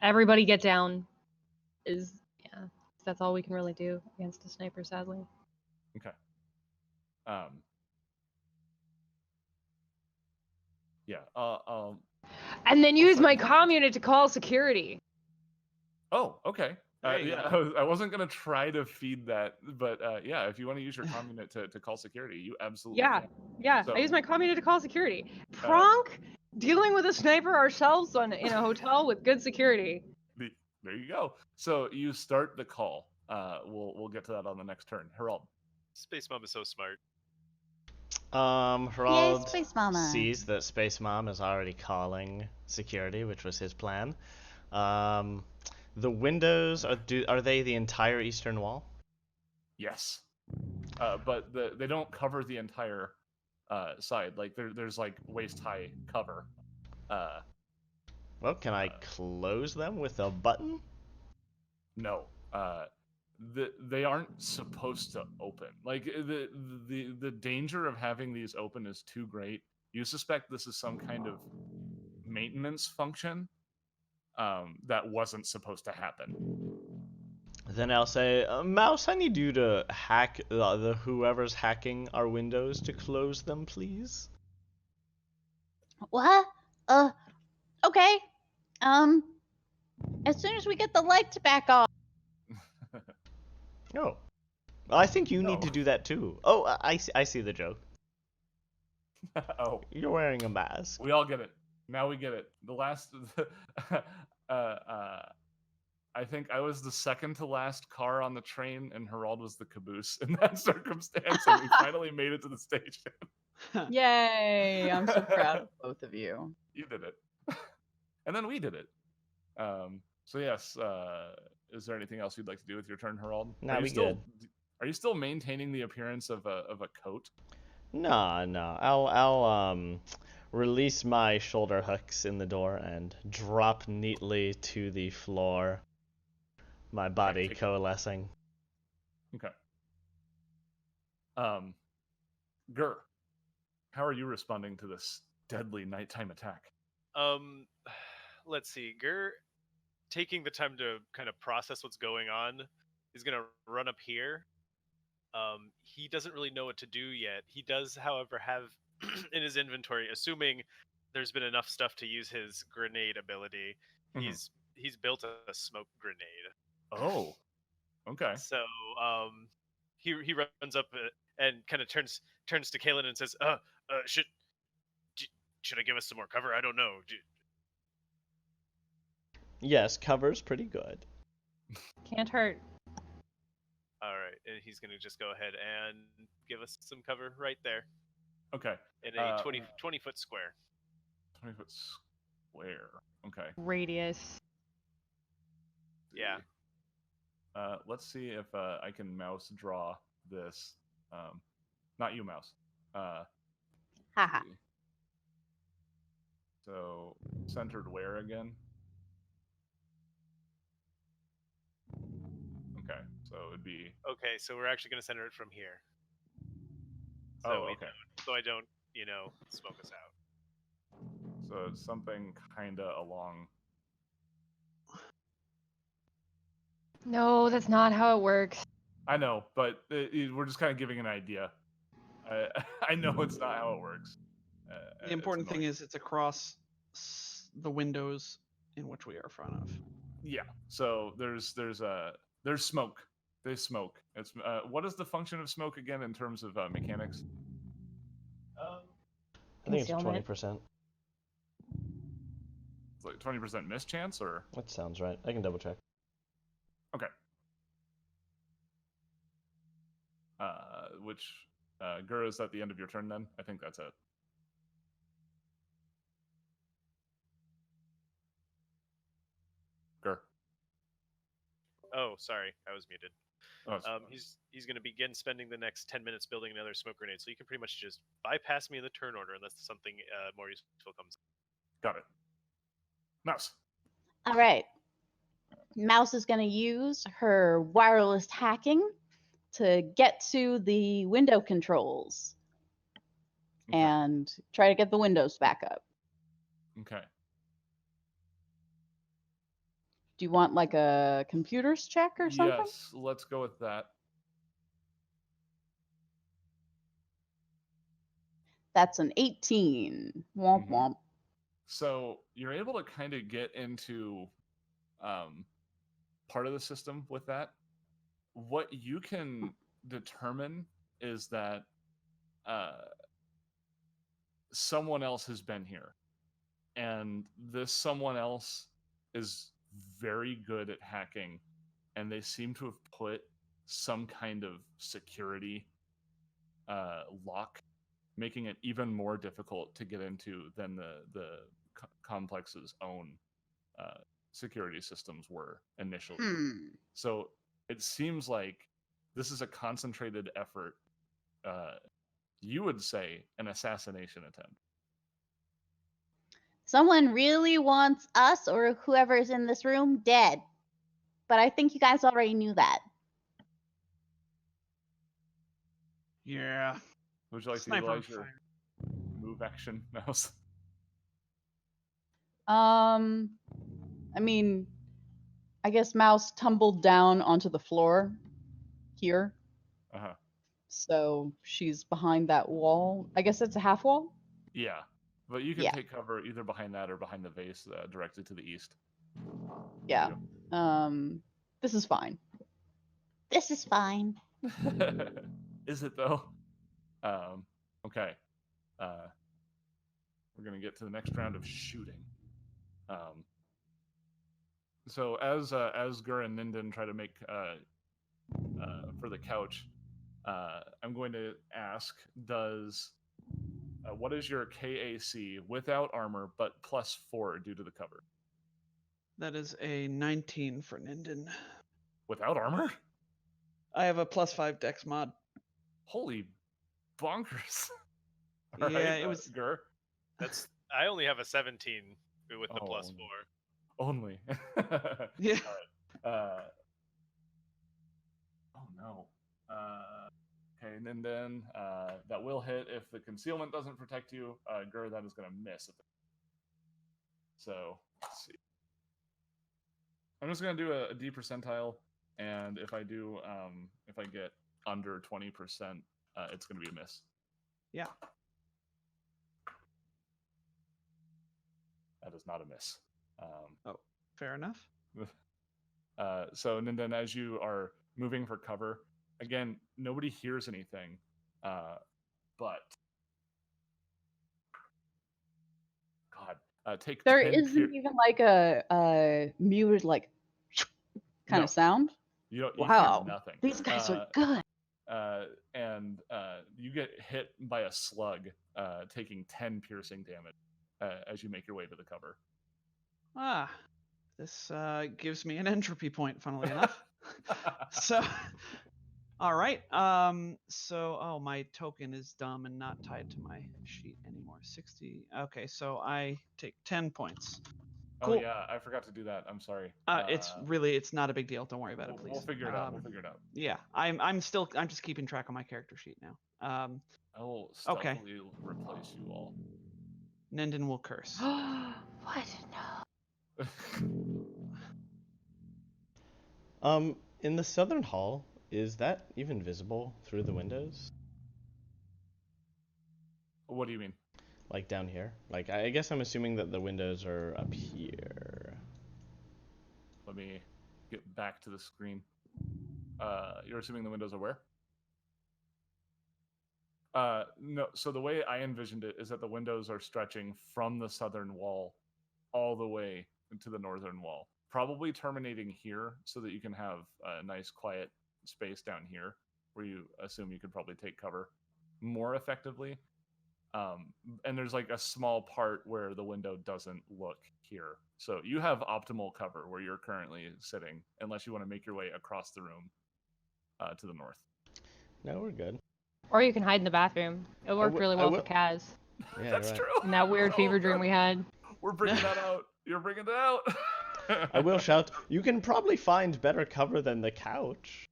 Everybody get down. Yeah. That's all we can really do against a sniper, sadly. Okay. Yeah. And then use my sorry. comm unit to call security. Oh, okay. There you Yeah, go. I wasn't gonna try to feed that, but yeah, if you want to use your comm unit to call security, you absolutely Yeah, can. yeah. So, I use my comm unit to call security. Pronk dealing with a sniper ourselves in a hotel with good security. There you go. So you start the call. We'll get to that on the next turn. Herald. Space Mom is so smart. Herald Space Mama. sees that Space Mom is already calling security, which was his plan. The windows are they the entire eastern wall? Yes. But they don't cover the entire side. Like there's like waist high cover. Well, can I close them with a button? No. They aren't supposed to open. Like the danger of having these open is too great. You suspect this is some kind of maintenance function that wasn't supposed to happen. Then I'll say, Mouse, I need you to hack the whoever's hacking our windows to close them, please. What? Okay. As soon as we get the lights back on. Oh. I think you No. need to do that too. Oh, I see the joke. Oh, You're wearing a mask. we all get it. Now we get it. The last, I think I was the second to last car on the train, and Herald was the caboose in that circumstance, and we finally made it to the station. Yay! I'm so proud of both of you. You did it, and then we did it. So yes, is there anything else you'd like to do with your turn, Herald? Nah, Are you we still, good. Are you still maintaining the appearance of a coat? No. I'll release my shoulder hooks in the door and drop neatly to the floor. My body take- coalescing. Okay. Gur, how are you responding to this deadly nighttime attack? Let's see. Gur, taking the time to kind of process what's going on, is gonna run up here. He doesn't really know what to do yet. He does, however, have in his inventory, assuming there's been enough stuff to use his grenade ability, Mhm. he's built a smoke grenade. Oh, okay. So he runs up and kind of turns to Kalen and says, should I give us some more cover? I don't know. Yes, cover's pretty good. Can't hurt. All right, and he's gonna just go ahead and give us some cover right there Okay. in a 20 foot square. 20-foot square. Okay. Radius. Yeah. Let's see if I can mouse draw this. Not you, mouse. Haha. See. So centered where again? Okay, so it'd be. Okay, so we're actually gonna center it from here. So Oh, okay. So I don't, smoke us out. So it's something kinda along. No, that's not how it works. I know, but we're just kind of giving an idea. I know it's not how it works. The important thing is it's across the windows in which we are in front of. yeah. So there's smoke. There's smoke. It's what is the function of smoke again in terms of mechanics? I think it's Concealment. 20%. It's like 20% miss chance, or That sounds right. I can double check. okay. Which Gur, is at the end of your turn then? I think that's it. Gur. Oh, sorry, I was muted. Oh, it's fine. He's going to begin spending the next 10 minutes building another smoke grenade, so you can pretty much just bypass me in the turn order unless something more useful comes. Got it. Mouse. All right. Mouse is going to use her wireless hacking to get to the window controls Okay. and try to get the windows back up. Okay. Do you want like a computers check or something? Yes, let's go with that. That's an 18. Womp Mhm. womp. So you're able to kind of get into part of the system with that. What you can determine is that someone else has been here, and this someone else is very good at hacking, and they seem to have put some kind of security lock, making it even more difficult to get into than the complex's own security systems were initially. So it seems like this is a concentrated effort. You would say an assassination attempt. Someone really wants us or whoever's in this room dead. But I think you guys already knew that. Yeah. Would you like to Sniper utilize your fire. move action, Mouse? I mean, I guess Mouse tumbled down onto the floor here. Uh-huh. So she's behind that wall. I guess it's a half wall? Yeah. But you can Yeah. take cover either behind that or behind the vase directly to the east. Yeah. This is fine. This is fine. Is it though? Okay. We're gonna get to the next round of shooting. So as Gur and Ninden try to make for the couch, I'm going to ask: does what is your KAC without armor but +4 due to the cover? That is a 19 for Ninden. Without armor? I have a +5 dex mod. Holy bonkers! Yeah, it was- Gur. I only have a 17 with the Oh. +4. Only. Yeah. Oh no. Okay, and then that will hit if the concealment doesn't protect you. Gur, that is going to miss. So let's see. I'm just going to do a D percentile, and if I do, if I get under 20%, it's going to be a miss. Yeah. That is not a miss. Fair enough. So Ninden, as you are moving for cover, again, nobody hears anything, but God, take. There 10 isn't even like a muted like kind No. of sound. You don't. You Wow. hear nothing. These guys are good. And you get hit by a slug, taking 10 piercing damage as you make your way to the cover. Ah, this gives me an entropy point, funnily enough. So, all right. So, my token is dumb and not tied to my sheet anymore. 60. Okay, so I take 10 points. Oh Cool. yeah, I forgot to do that. I'm sorry. It's not a big deal. Don't worry about it, please. We'll figure it out. We'll figure it out. Yeah, I'm just keeping track on my character sheet now. I will Okay. stealthily replace you all. Ninden will curse. What? No. In the southern hall, is that even visible through the windows? What do you mean? Like down here? Like, I guess I'm assuming that the windows are up here. Let me get back to the screen. You're assuming the windows are where? No. So the way I envisioned it is that the windows are stretching from the southern wall all the way to the northern wall, probably terminating here, so that you can have a nice quiet space down here, where you assume you could probably take cover more effectively. And there's like a small part where the window doesn't look here. So you have optimal cover where you're currently sitting, unless you want to make your way across the room to the north. No, we're good. Or you can hide in the bathroom. It worked wi- really I well wi- for Kaz Yeah, That's right. true. in that weird Oh, fever dream God. we had. We're bringing that out. You're bringing it out. I will shout, you can probably find better cover than the couch.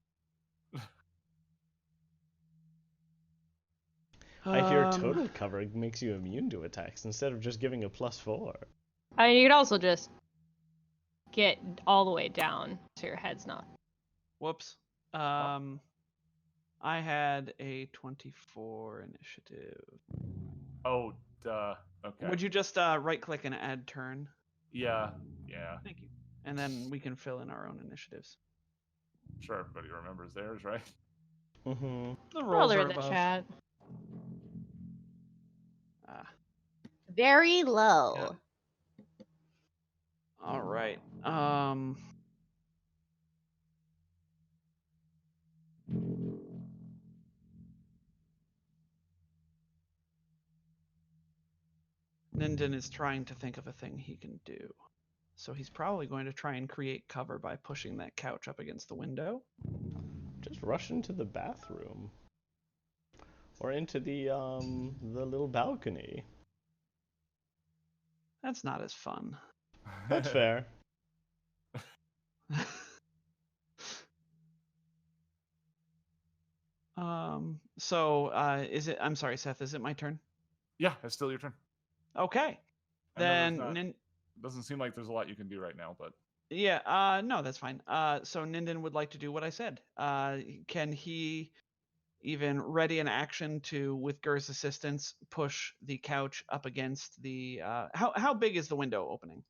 I hear total cover makes you immune to attacks instead of just giving a +4. I mean, you could also just get all the way down so your head's not. Whoops. I had a 24 initiative. Oh, duh. Okay. Would you just right click and add turn? Yeah. Thank you. And then we can fill in our own initiatives. Sure, everybody remembers theirs, right? Mm-hmm. The rolls Roller are in the above. chat. Very low. All right. Ninden is trying to think of a thing he can do. So he's probably going to try and create cover by pushing that couch up against the window. Just rush into the bathroom. Or into the little balcony. That's not as fun. That's fair. Is it? I'm sorry, Seth. Is it my turn? Yeah, it's still your turn. Okay. I know there's Then not- doesn't seem like there's a lot you can do right now, but yeah. No, that's fine. So Ninden would like to do what I said. Can he even ready an action to, with Gur's assistance, push the couch up against the? How big is the window opening?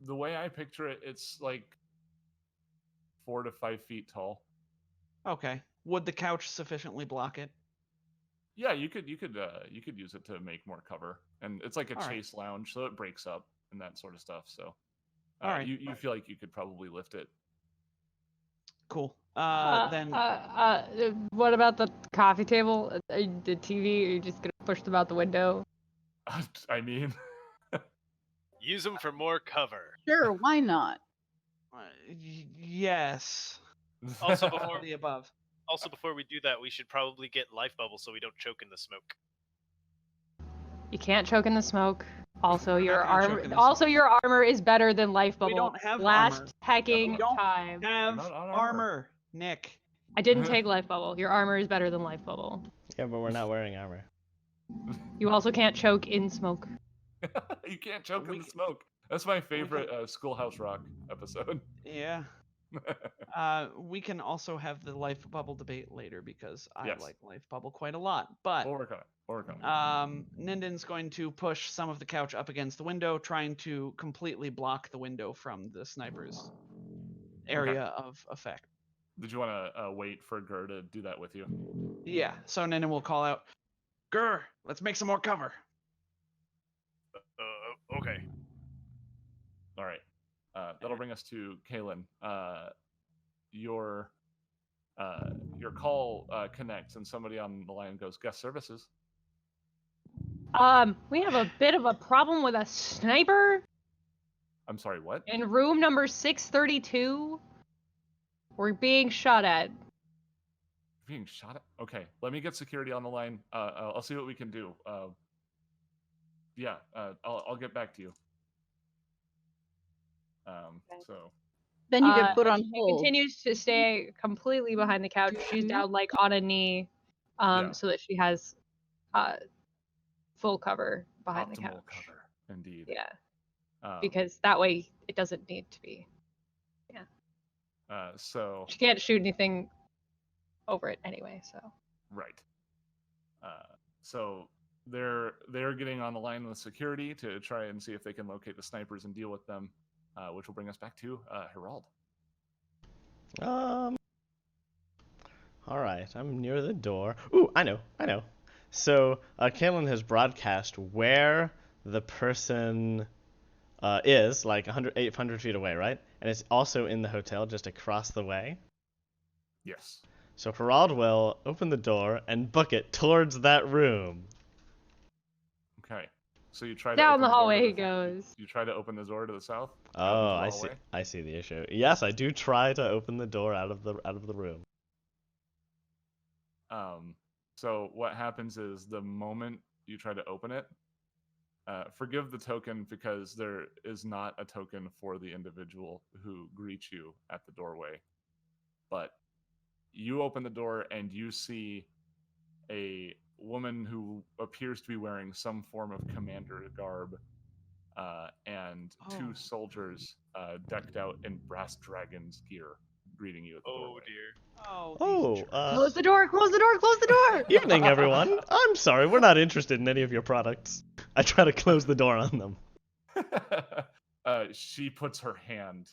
the way I picture it, it's like 4 to 5 feet tall. Okay. Would the couch sufficiently block it? Yeah, you could use it to make more cover, and it's like a All right. chase lounge, so it breaks up and that sort of stuff. So, All right. you feel like you could probably lift it. Cool. What about the coffee table? The TV? Are you just gonna push them out the window? I mean, Use them for more cover. Sure, why not? Yes. Also, All before the above. Also, before we do that, we should probably get life bubbles so we don't choke in the smoke. You can't choke in the smoke. Also, I'm your not gonna choke armor. in the Also, your armor is better than life bubble. We don't have Last armor. hacking We don't time. Have Not on armor. armor. Nick. I didn't take life bubble. Your armor is better than life bubble. Yeah, but we're not wearing armor. You also can't choke in smoke. You can't choke in We the c- smoke. That's my favorite Schoolhouse Rock episode. Yeah. We can also have the life bubble debate later because I Yes. like life bubble quite a lot. But We'll work on it. We'll work on it. Ninden's going to push some of the couch up against the window, trying to completely block the window from the sniper's area of effect. Did you want to wait for Gur to do that with you? Yeah. So Ninden will call out, "Gur, let's make some more cover." Okay. All right. That'll bring us to Kaylin. Your call connects, and somebody on the line goes, "Guest services." We have a bit of a problem with a sniper I'm sorry, what? in room number 632. We're being shot at. Being shot at? Okay, let me get security on the line. I'll see what we can do. I'll get back to you. So Then you get put on She hold. continues to stay completely behind the couch. She's down like on a knee, Yeah. so that she has full cover behind the optimal couch. cover, indeed. Yeah, Um, because that way it doesn't need to be. so She can't shoot anything over it anyway. So right. So they're getting on the line with security to try and see if they can locate the snipers and deal with them, which will bring us back to Herald. All right, I'm near the door. Ooh, I know. So, Kaylin has broadcast where the person is, like 800 feet away, right? And it's also in the hotel just across the way. Yes. So Harald will open the door and book it towards that room. Okay. So you try to down open the door to hallway he the- goes. You try to open the door to the south. out into Oh, the I see. hallway? I see the issue. Yes, I do try to open the door out of the room. So what happens is the moment you try to open it, forgive the token because there is not a token for the individual who greets you at the doorway. But you open the door and you see a woman who appears to be wearing some form of commander garb, and Oh. 2 soldiers decked out in brass dragons gear greeting you at the Oh doorway. dear. Oh. Oh, these Close the door! Close the door! Close the door! evening, everyone. I'm sorry, we're not interested in any of your products. I try to close the door on them. She puts her hand,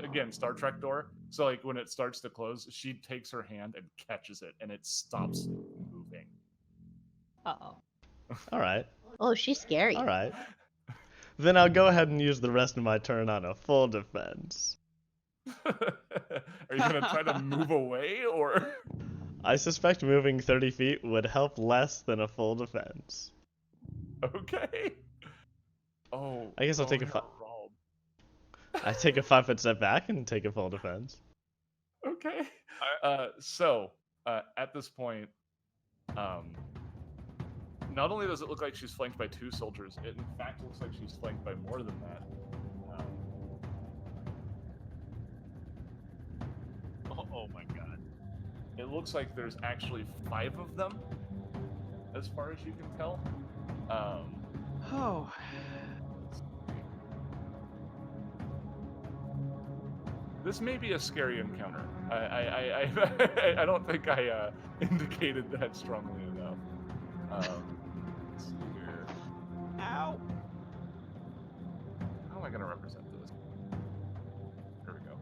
again, Star Trek door. So like when it starts to close, she takes her hand and catches it, and it stops moving. Uh-oh. All right, Oh, she's scary. all right. Then I'll go ahead and use the rest of my turn on a full defense. Are you gonna try to move away, or? I suspect moving 30 feet would help less than a full defense. Okay. Oh. I guess I'll take a you're fi- Rob. I take a 5-foot step back and take a full defense. Okay. So at this point, not only does it look like she's flanked by 2 soldiers, it in fact looks like she's flanked by more than that. Oh my god. It looks like there's actually 5 of them, as far as you can tell. Oh. This may be a scary encounter. I don't think I indicated that strongly enough. Let's see here. Ow. How am I gonna represent this? There we go.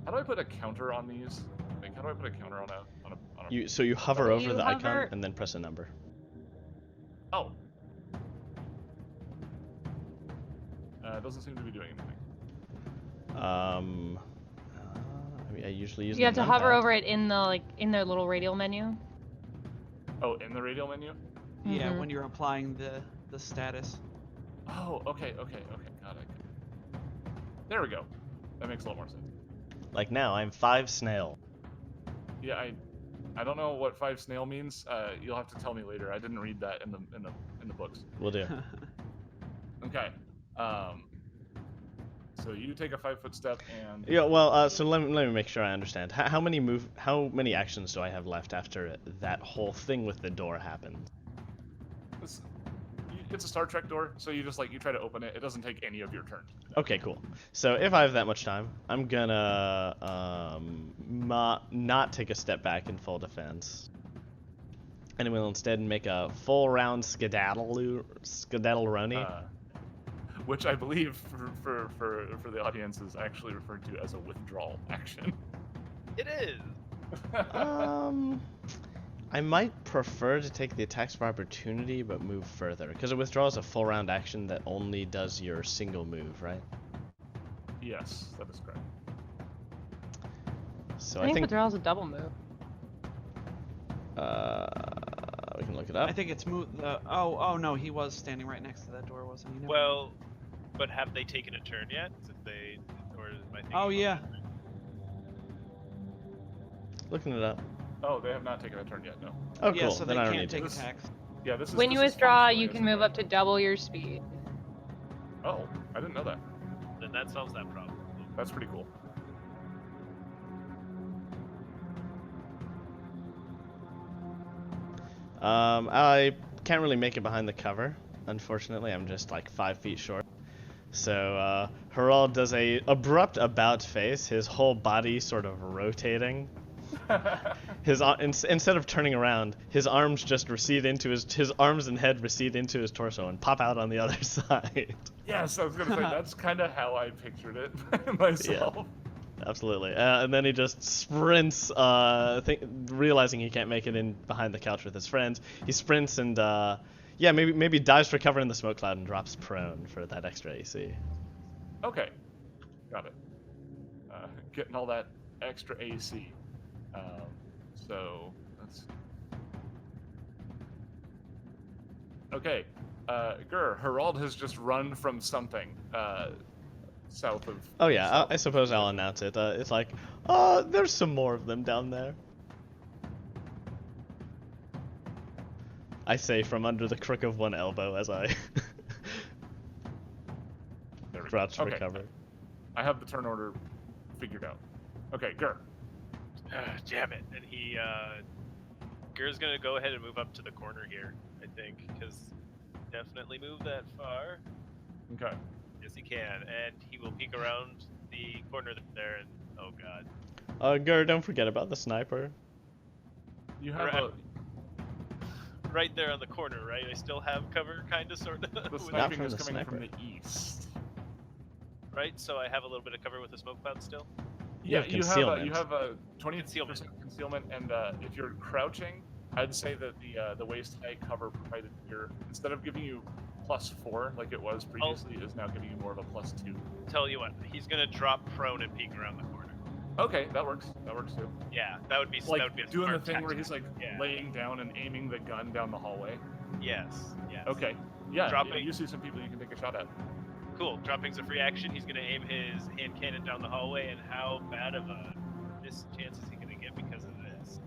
How do I put a counter on these? Like, how do I put a counter on a? So you hover You over the icon hover- and then press a number. Oh. It doesn't seem to be doing anything. I mean, I usually use. You have the to hover numpad. over it in the in their little radial menu. Oh, in the radial menu? Yeah, Mhm. when you're applying the status. Oh, okay, got it. There we go. That makes a lot more sense. Like now, I'm 5 snail. Yeah, I don't know what 5 snail means. You'll have to tell me later. I didn't read that in the books. Will do. Okay. So you take a 5-foot step and Yeah. Well, so let me make sure I understand. How many actions do I have left after that whole thing with the door happened? it's a Star Trek door, so you just you try to open it. It doesn't take any of your turn. Okay, cool. So if I have that much time, I'm gonna not take a step back in full defense, and will instead make a full round skedaddle-roni. Which I believe for the audience is actually referred to as a withdrawal action. It is. I might prefer to take the attacks of opportunity, but move further, because a withdrawal is a full round action that only does your single move, right? Yes, that is correct. So I think withdrawal's a double move. we can look it up. I think it's oh no, he was standing right next to that door, wasn't he? Never Well, but have they taken a turn yet? Did they, or am I thinking Oh, about yeah. something? Looking it up. Oh, they have not taken a turn yet. No. Oh, yeah, cool. so Then they I don't can't need take to. attacks. Yeah, this is. When you this is withdraw, fun you for can move up to double your speed. Oh, I didn't know that. Then that solves that problem. That's pretty cool. I can't really make it behind the cover. Unfortunately, I'm just like 5 feet short. So Harald does a abrupt about face, his whole body sort of rotating. Instead of turning around, his arms just recede into his arms and head recede into his torso and pop out on the other side. Yes, I was gonna say that's kind of how I pictured it myself. Absolutely. And then he just sprints, realizing he can't make it in behind the couch with his friends. He sprints and, maybe dives for cover in the smoke cloud and drops prone for that extra AC. Okay, got it. Getting all that extra AC. So let's. Okay, Harald has just run from something south of. Oh yeah, south I of- suppose I'll announce it. It's like, there's some more of them down there. I say from under the crook of one elbow as I Crouch Okay. recover. I have the turn order figured out. Okay, Gur. Damn it! And Gur's gonna go ahead and move up to the corner here, I think, because definitely move that far. Okay. Yes, he can, and he will peek around the corner there, and oh god. Gur, don't forget about the sniper. You have Right. Right there on the corner, right? I still have cover, kinda, sorta. the with- sniping from is the coming from sniper. the east. right? So I have a little bit of cover with the smoke cloud still. You have you concealment. have a 20% Concealment. concealment, and if you're crouching, I'd say that the waist high cover provided here, instead of giving you +4 like it was previously, is now giving you more of a +2. Tell you what, he's gonna drop prone and peek around the corner. Okay, that works. That works too. Yeah, that would be Like that would be a doing the smart thing where tactic. he's like Yeah. laying down and aiming the gun down the hallway. Yes. Okay. Yeah. Dropping- You see some people you can take a shot at. Cool. Dropping's a free action. He's gonna aim his hand cannon down the hallway, and how bad of a miss chance is he gonna get because of this?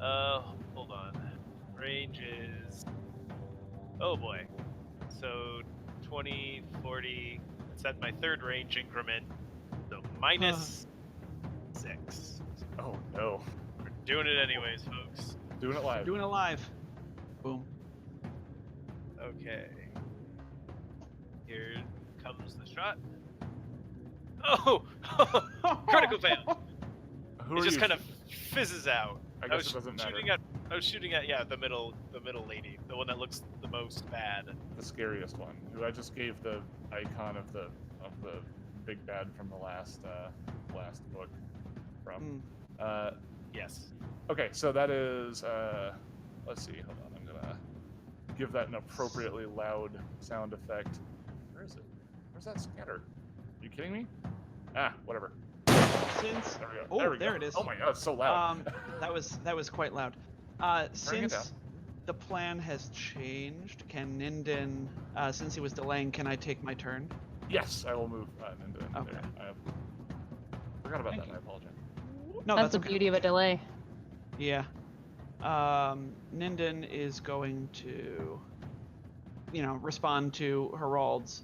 Hold on. Range is. Oh boy. So 20, 40. It's at my third range increment. So -6. Oh no. We're doing it anyways, folks. Doing it live. Doing it live. Boom. Okay. Here comes the shot. Oh! Critical fail. Who It are just you? kind of fizzes out. I guess it doesn't matter. I was shooting at the middle lady, the one that looks the most bad. The scariest one, who I just gave the icon of the big bad from the last book from. Yes. Okay, so that is let's see, hold on, I'm gonna give that an appropriately loud sound effect. Where is it? Where's that scatter? Are you kidding me? Ah, whatever. Since There we go. Oh, there, we there go. it is. Oh my god, it's so loud. that was quite loud. Turning it Since down. the plan has changed, can Ninden, since he was delaying, can I take my turn? Yes, I will move into Okay. there. I forgot about Thank that. I apologize. No, That's that's the okay. beauty of a delay. Yeah. Ninden is going to, respond to Herald's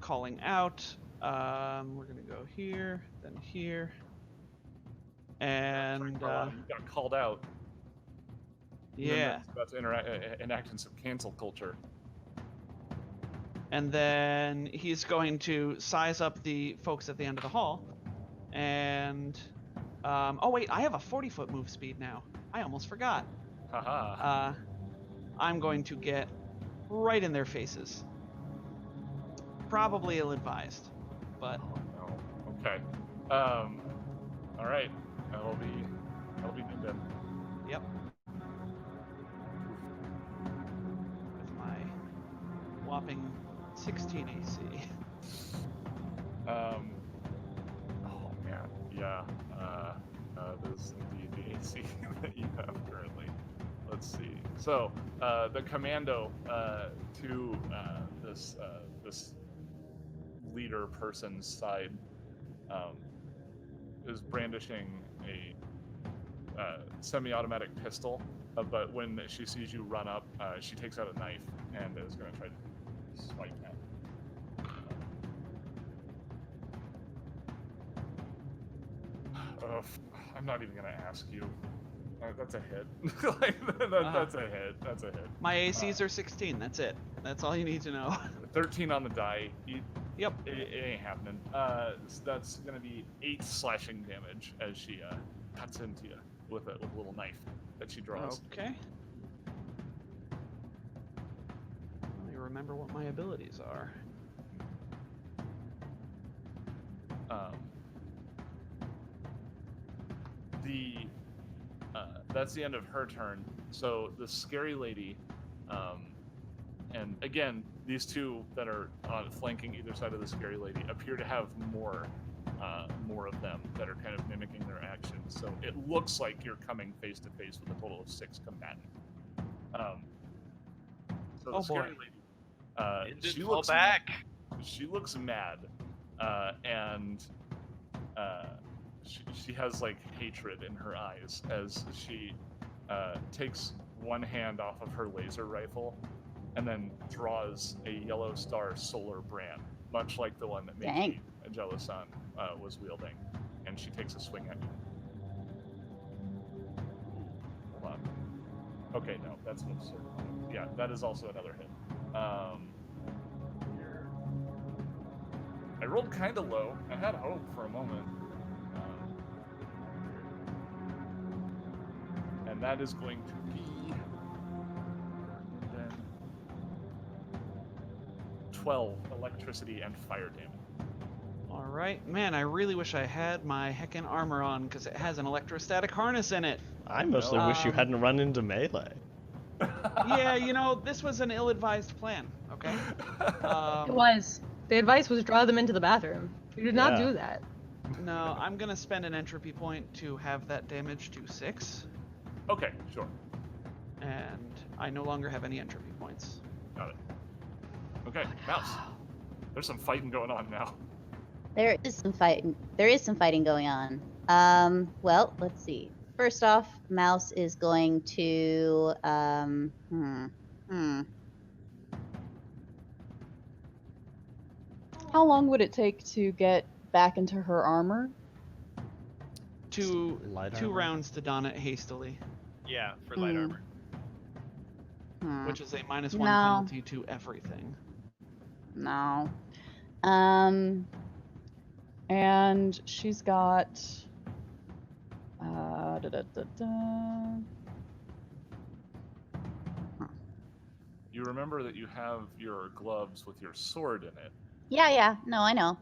calling out. We're gonna go here, then here, and You got called out. And then yeah, that's enacting some cancel culture. and then he's going to size up the folks at the end of the hall, and oh wait, I have a 40-foot move speed now. I almost forgot. Haha. I'm going to get right in their faces. Probably ill-advised, but Oh, no. Okay. All right. That'll be Ninden. yep. With my whopping 16 AC. Oh man. Yeah. This is indeed the AC that you have currently. Let's see. So the commando to this leader person's side is brandishing a semi-automatic pistol, but when she sees you run up, she takes out a knife and is going to try to swipe at you. I'm not even going to ask you. That's a hit. That's a hit. That's a hit. My ACs are 16. That's it. That's all you need to know. 13 on the die. Yep. It ain't happening. So that's gonna be 8 slashing damage as she cuts into you with a little knife that she draws. Okay. Let me remember what my abilities are. That's the end of her turn. So the scary lady, and again, these two that are flanking either side of the scary lady appear to have more of them that are kind of mimicking their actions. So it looks like you're coming face to face with a total of 6 combatants. So the Oh, scary boy. lady, It did she fall looks back. she looks mad, and she has like hatred in her eyes as she takes one hand off of her laser rifle and then draws a yellow star solar brand, much like the one that Dang. Meiji Jello-san was wielding, and she takes a swing at you. Hold on. Okay, no, that's an absurd one. Yeah, that is also another hit. I rolled kind of low. I had hope for a moment. And that is going to be then 12 electricity and fire damage. All right, man. I really wish I had my heckin' armor on because it has an electrostatic harness in it. I mostly wish you hadn't run into melee. Yeah, you know, this was an ill-advised plan. Okay. It was. The advice was draw them into the bathroom. You did not Yeah. do that. No, I'm gonna spend an entropy point to have that damage to 6, Okay, sure. and I no longer have any entropy points. Got it. Okay, Mouse. There's some fighting going on now. There is some fighting. There is some fighting going on. Well, let's see. First off, Mouse is going to How long would it take to get back into her armor? Two Light two armor? rounds to don it hastily, Yeah, for light Hmm. armor. which is a -1 No. penalty to everything. No. And she's got You remember that you have your gloves with your sword in it. Yeah, no, I know.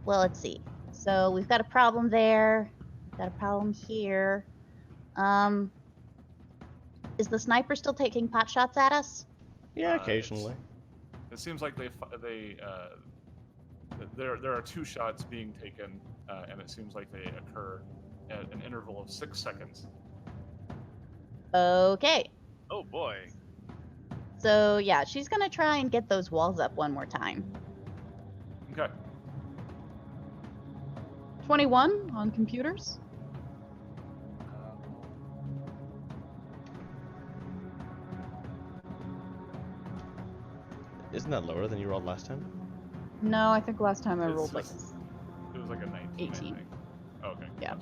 Well, let's see. So we've got a problem there. We've got a problem here. Is the sniper still taking pot shots at us? Yeah, it's- occasionally. It seems like there are 2 shots being taken, and it seems like they occur at an interval of 6 seconds. Okay. Oh boy. So yeah, she's gonna try and get those walls up one more time. Okay. 21 on computers. Isn't that lower than you rolled last time? No, I think last time I It's rolled like just- It was like a 19. 18. I think. Oh, okay. Yeah.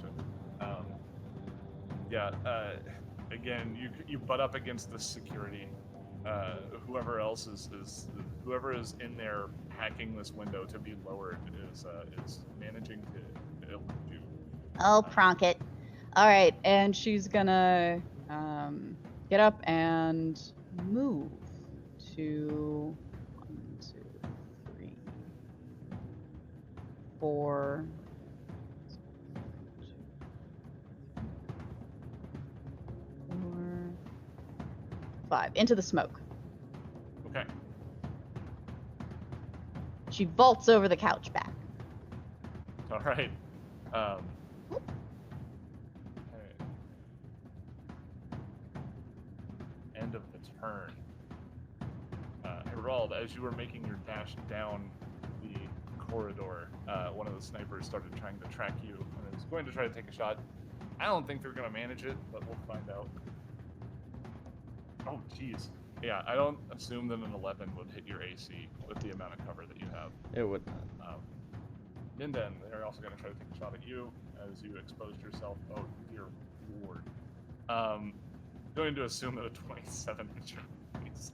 Gotcha. Again, you butt up against the security. Whoever else whoever is in there hacking this window to be lowered is managing to elude you. Oh, Pronk it. All right. and she's gonna get up and move to 1, 2, 3, 4, 5 into the smoke. Okay. She vaults over the couch back. All right. Alright. End of the turn. Herald, as you were making your dash down the corridor, one of the snipers started trying to track you and is going to try to take a shot. I don't think they're going to manage it, but we'll find out. Oh, jeez. Yeah, I don't assume that an 11 would hit your AC with the amount of cover that you have. It would not. Ninden, they're also going to try to take a shot at you as you exposed yourself. Oh, dear lord. Going to assume that a 27 hits your face.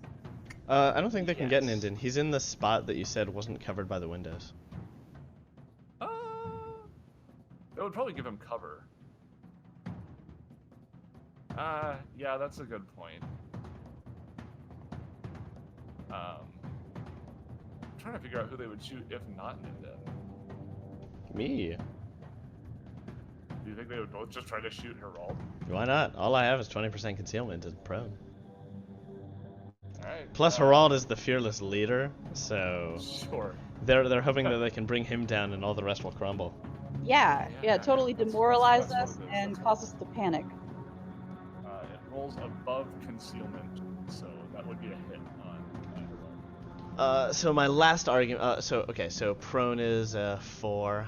I don't think they can get Yes. Ninden. He's in the spot that you said wasn't covered by the windows. That would probably give him cover. Yeah, that's a good point. I'm trying to figure out who they would shoot if not Ninden. Me? Do you think they would both just try to shoot Herald? Why not? All I have is 20% concealment and prone. Alright. Plus, Herald is the fearless leader, so Sure. they're hoping that they can bring him down and all the rest will crumble. Yeah, totally that's demoralize what us it is. and That's cause us to panic. It rolls above concealment, so that would be a hit on Herald. So my last argument. So prone is 4.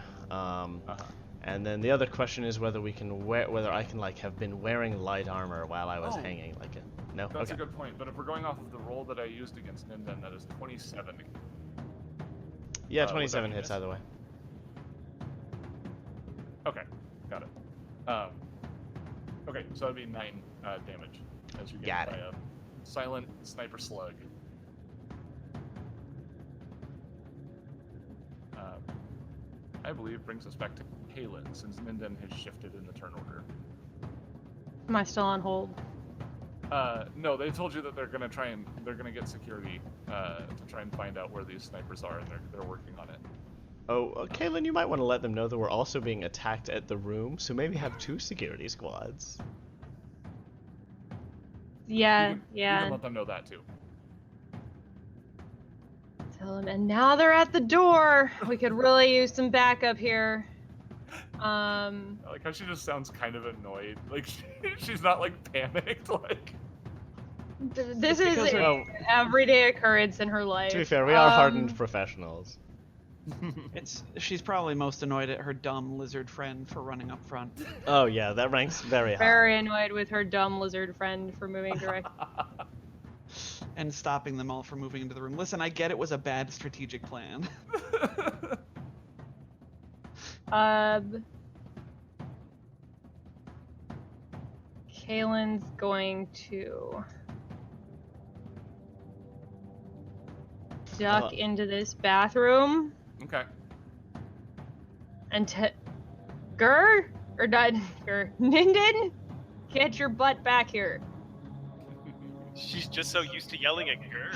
And then the other question is whether I can like have been wearing light armor while I was Oh. hanging like it. No. That's Okay. a good point. But if we're going off of the roll that I used against Ninden, that is 27. Yeah, would that 27 be hits miss? either way. Okay, got it. Okay, so that'd be 9 damage as you get Got hit by it. a silent sniper slug. I believe brings us back to Kaylin, since Ninden has shifted in the turn order. Am I still on hold? No, they told you that they're gonna get security to try and find out where these snipers are, and they're working on it. Oh, Kaylin, you might want to let them know that we're also being attacked at the room, so maybe have 2 security squads. Yeah, You yeah. can let them know that too. Tell them, and now they're at the door. We could really use some backup here. I like how she just sounds kind of annoyed. Like she's not like panicked. Like This is because an Well, everyday occurrence in her life. to be fair, we are hardened professionals. She's probably most annoyed at her dumb lizard friend for running up front. Oh yeah, that ranks very high. Very annoyed with her dumb lizard friend for moving direct. And stopping them all from moving into the room. Listen, I get it was a bad strategic plan. Kaylin's going to duck into this bathroom okay. and Gur? Or not Gur. Ninden? Get your butt back here. She's just so used to yelling at Gur.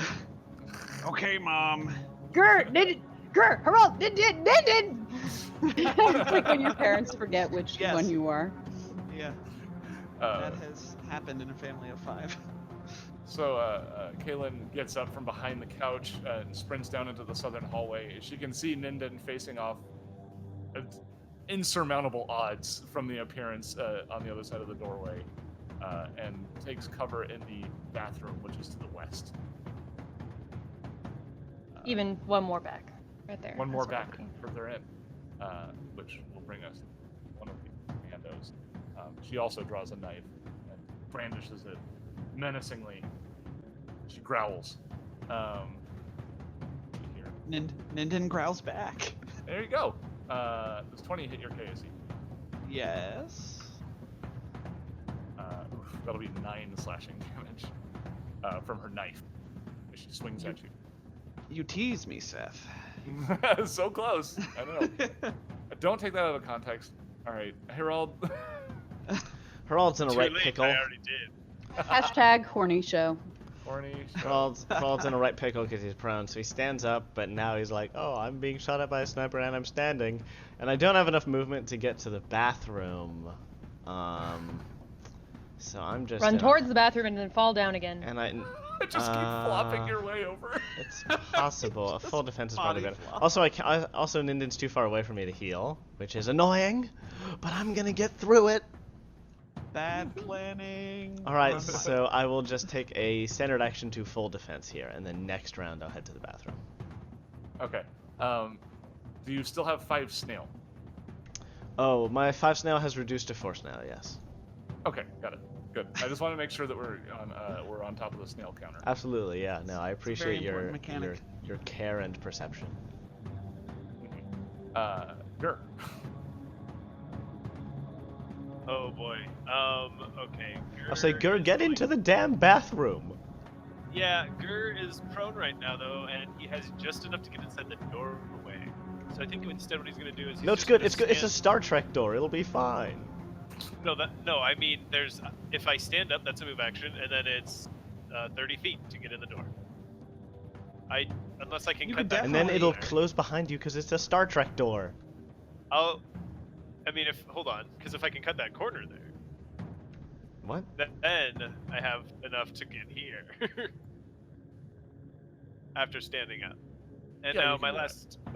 Okay, Mom. Gur! Ninden! Gur! Herald! Ninden! It's like when your parents forget which Yes. one you are. Yeah, that has happened in a family of 5. So Kaylin gets up from behind the couch and sprints down into the southern hallway. She can see Ninden facing off insurmountable odds from the appearance on the other side of the doorway, and takes cover in the bathroom, which is to the west. Even one more back. Right there. One more That's what back I'm further in, which will bring us one of the commandos. She also draws a knife and brandishes it menacingly. She growls. Here. Ninden growls back. There you go. Does 20 hit your KSE? Yes. That'll be 9 slashing damage from her knife as she swings at you. You tease me, Seth. So close. I know. Don't take that out of context. All right, Herald. Herald's in a Too right late, pickle. I already did. Hashtag horny show. Horny. Herald's in a right pickle because he's prone, so he stands up, but now he's like, oh, I'm being shot at by a sniper and I'm standing, and I don't have enough movement to get to the bathroom. So I'm just Run in a- towards the bathroom and then fall down again. and I Just keep flopping your way over. It's possible. A full defense is probably body better. flop. Also, also Ninden's too far away for me to heal, which is annoying, but I'm gonna get through it. Bad planning. All right, so I will just take a standard action to full defense here, and then next round I'll head to the bathroom. Okay. Do you still have 5 snail? Oh, my 5 snail has reduced to 4 snail. Yes, Okay, got it. Good. I just want to make sure that we're on top of the snail counter. absolutely. Yeah, no, I appreciate your important mechanic. your care and perception. Gur. Oh boy. Okay. I'll say, Gur, is get going- into the damn bathroom. Yeah, Gur is prone right now though, and he has just enough to get inside the doorway. So I think instead what he's gonna do is he's No, it's just good. gonna It's good. It's a stand- Star Trek door. It'll be fine. No, I mean there's if I stand up, that's a move action, and then it's 30 feet to get in the door. Unless I can You cut could that. And then corner it'll there. close behind you because it's a Star Trek door. I mean, hold on, because if I can cut that corner there, What? then I have enough to get here. After standing up. And Yeah, now you can do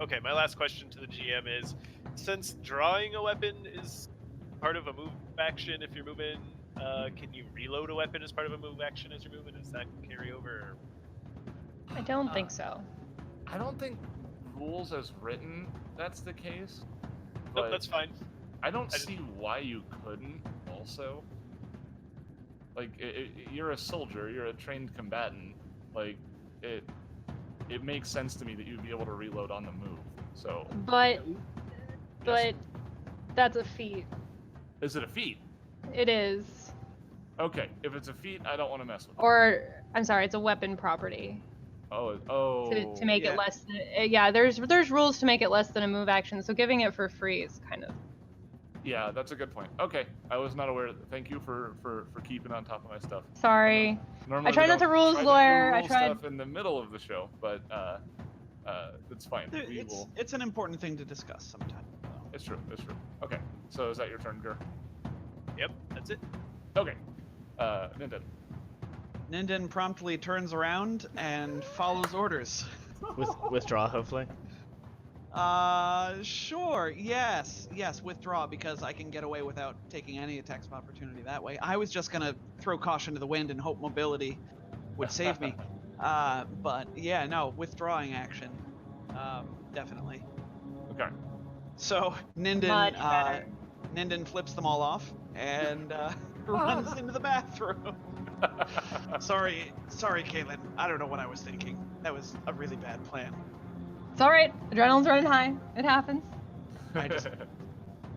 that. my last question to the GM is, since drawing a weapon is part of a move action if you're moving, can you reload a weapon as part of a move action as you're moving? Does that carry over? I don't think so. I don't think rules as written that's the case. No, that's fine. I don't I just- see why you couldn't also. Like, you're a soldier, you're a trained combatant. Like, it makes sense to me that you'd be able to reload on the move. So. But Yes. that's a feat. Is it a feat? It is. Okay, if it's a feat, I don't want to mess with it. Or I'm sorry, it's a weapon property. Oh. To make Yeah. it less than, yeah, there's rules to make it less than a move action, so giving it for free is kind of. Yeah, that's a good point. Okay, I was not aware. Thank you for keeping on top of my stuff. Sorry. Normally tried we not to don't rules try lawyer, do I rule tried- stuff in the middle of the show, but it's fine. We will. It's an important thing to discuss sometime. So. It's true. It's true. Okay, so is that your turn, Gur? Yep, that's it. Okay. Ninden. Ninden promptly turns around and follows orders. Withdraw, hopefully. Sure. Yes, withdraw because I can get away without taking any attacks of opportunity that way. I was just gonna throw caution to the wind and hope mobility would save me. But yeah, no, withdrawing action. Definitely. Okay. So Ninden, Much better. Ninden flips them all off and runs into the bathroom. Sorry, Caitlin. I don't know what I was thinking. That was a really bad plan. It's alright. Adrenaline's running high. It happens. I just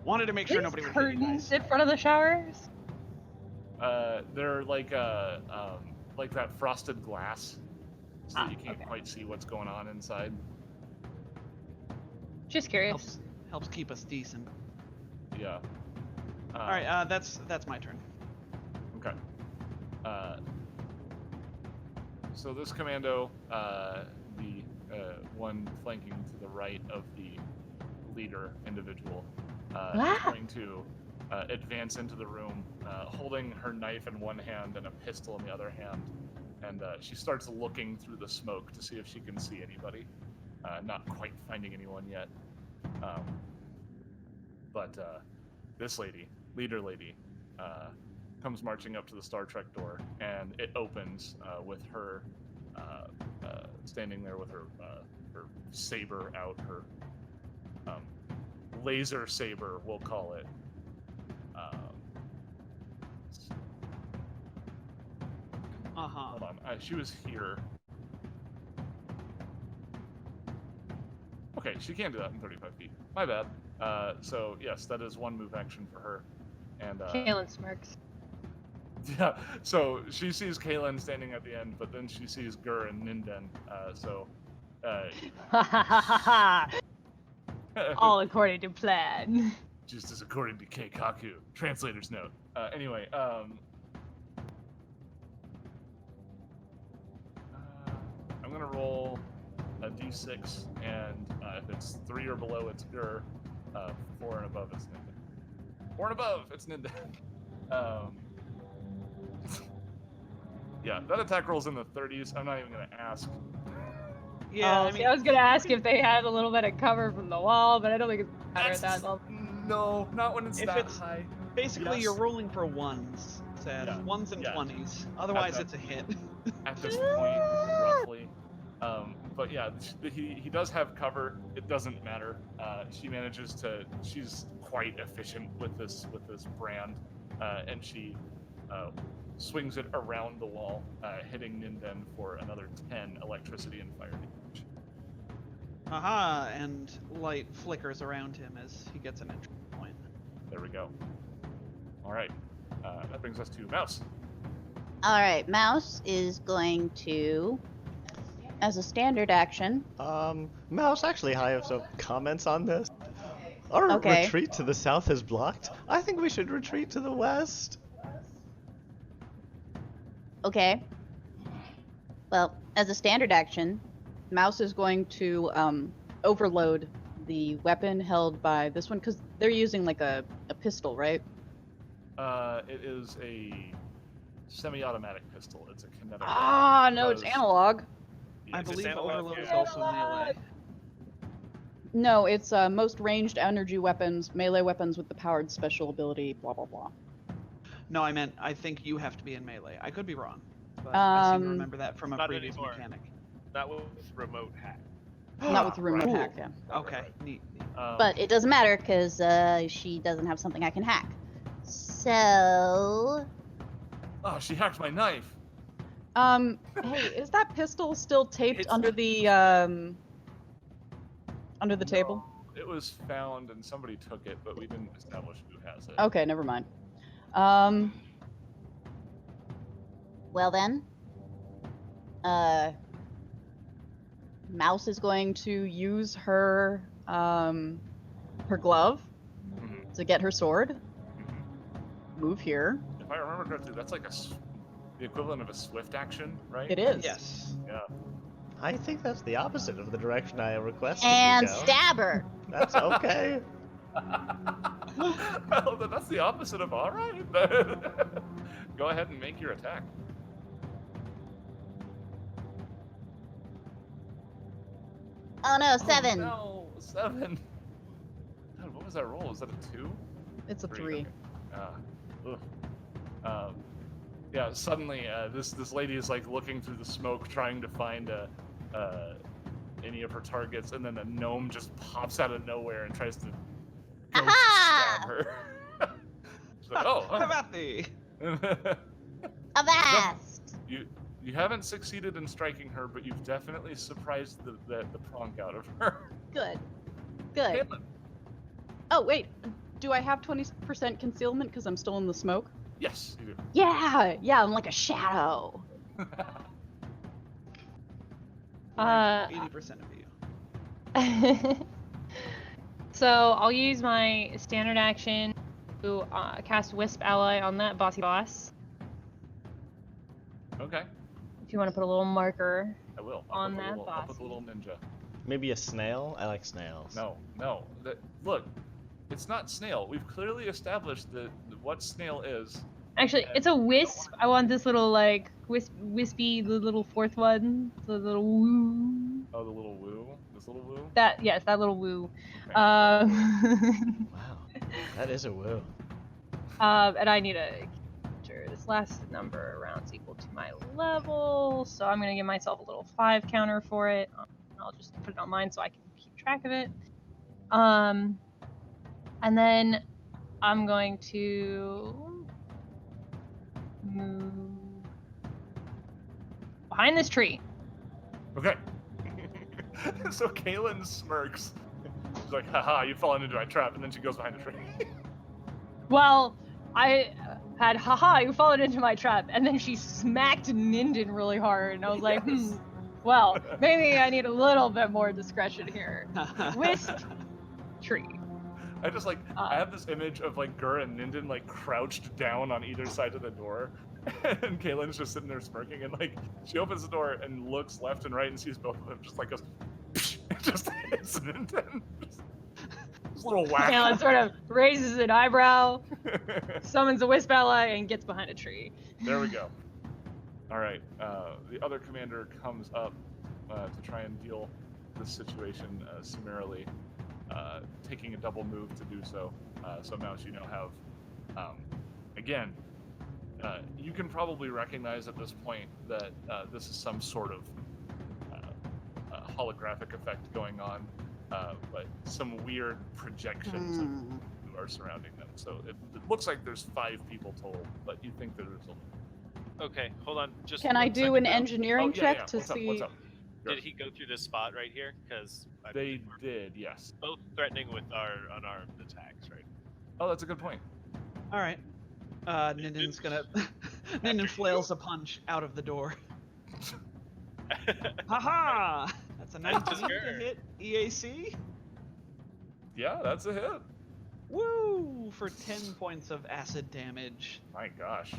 wanted to make sure These nobody would hit you curtains guys. in front of the showers. They're like that frosted glass, so that you can't okay. quite see what's going on inside. Just curious. Helps keep us decent. Yeah. All right, that's my turn. Okay. So this commando, the one flanking to the right of the leader individual, is going to advance into the room, holding her knife in one hand and a pistol in the other hand. And she starts looking through the smoke to see if she can see anybody. Not quite finding anyone yet. But this lady, leader lady, comes marching up to the Star Trek door, and it opens with her standing there with her saber out, her laser saber, we'll call it. Hold on, she was here. Okay, she can do that in 35 feet. My bad. So yes, that is one move action for her. And Kaylin smirks. yeah, so she sees Kaylin standing at the end, but then she sees Gur and Ninden. All according to plan. Just as according to Keikaku, translator's note. Anyway, I'm gonna roll a d6, and if it's 3 or below, it's Gur. 4 and above, it's Ninden. 4 and above, it's Ninden. Yeah, that attack roll's in the 30s. I'm not even gonna ask. Yeah, Oh, see, I was gonna ask if they had a little bit of cover from the wall, but I don't think it's better at that level. No, not when it's If that it's- high. basically Yes. you're rolling for ones, Seth. Yeah, Ones and yeah. 20s. Otherwise, that- it's a hit. At this point, roughly. But yeah, he does have cover. It doesn't matter. She manages to. She's quite efficient with this brand, and she swings it around the wall, hitting Ninden for another 10 electricity and fire damage. Haha, and light flickers around him as he gets an entry point. There we go. All right, that brings us to Mouse. All right, Mouse is going to, as a standard action. Mouse, actually, I have some comments on this. Our Okay. retreat to the south is blocked. I think we should retreat to the west. Okay. Well, as a standard action, Mouse is going to overload the weapon held by this one because they're using like a pistol, right? It is a semi-automatic pistol. It's a kinetic. Ah, no, it's Because- analog. Yeah, I It's believe analog, Overload is yeah. also melee. No, it's most ranged energy weapons, melee weapons with the powered special ability, blah blah blah. No, I think you have to be in melee. I could be wrong, but I seem to Um, remember that from a Not previous anymore. mechanic. Not with remote hack. Not with the remote Cool. hack, yeah. Okay, neat. But it doesn't matter because she doesn't have something I can hack. So Oh, she hacked my knife. Hey, is that pistol still taped It's- under the table? No, it was found and somebody took it, but we didn't establish who has it. Okay, never mind. Well then, Mouse is going to use her glove Mhm, to get her sword. mhm. Move here. If I remember correctly, that's like the equivalent of a swift action, right? It is. Yes. Yeah. I think that's the opposite of the direction I requested And you go. stab her. That's okay. Well, then that's the opposite of all right. Go ahead and make your attack. Oh no, Oh, 7. no, 7. God, what was that roll? Was that a 2? It's a 3. Okay. Yeah. Suddenly, this lady is like looking through the smoke, trying to find any of her targets, and then a gnome just pops out of nowhere and tries to ghost Aha! stab her. She's like, oh, How about thee? Avast! you haven't succeeded in striking her, but you've definitely surprised the plonk out of her. Good. Good. Caitlin. Oh wait, do I have 20% concealment because I'm still in the smoke? Yes, you do. Yeah, I'm like a shadow. 80% of you. So I'll use my standard action to cast Wisp Ally on that bossy boss. Okay, If you want to put a little marker. I will. On put the that little, I'll put the bossy. little ninja. Maybe a snail? I like snails. No. Look, it's not snail. We've clearly established what snail is. Actually, it's a wisp. I want this little like wispy, the little fourth one, the little woo. Oh, the little woo. This little woo. That that little woo. Okay. Wow. That is a woo. And I need a capture. This last number of rounds equal to my level, so I'm gonna give myself a little 5 counter for it. I'll just put it on mine so I can keep track of it. And then I'm going to move behind this tree. Okay. So Kaylin smirks. She's like, haha, you've fallen into my trap, and then she goes behind the tree. Well, I had haha, you fallen into my trap, and then she smacked Ninden really hard, and I was like, Yes. well, maybe I need a little bit more discretion here. Wisp tree. I just like, I have this image of like Gur and Ninden like crouched down on either side of the door. And Kaylin's just sitting there smirking, and like she opens the door and looks left and right and sees both of them, just like goes, just hits Ninden. Just a little whack. Alan sort of raises an eyebrow, summons a Wisp Ally, and gets behind a tree. There we go. All right. The other commander comes up to try and deal this situation summarily, taking a double move to do so. So Mouse, you now have, again, you can probably recognize at this point that this is some sort of holographic effect going on, but some weird projections are surrounding them. So it looks like there's 5 people total, but you think there's a Okay, hold on. Just Can I one do second an now. engineering check to What's see? What's up? Did he go through this spot right here? Because They did, yes. both threatening with our unarmed attacks, right? Oh, that's a good point. All right. Ninden's gonna. Ninden flails a punch out of the door. Haha! That's a 19 to Sure. hit EAC. Yeah, that's a hit. Woo! For 10 points of acid damage. My gosh.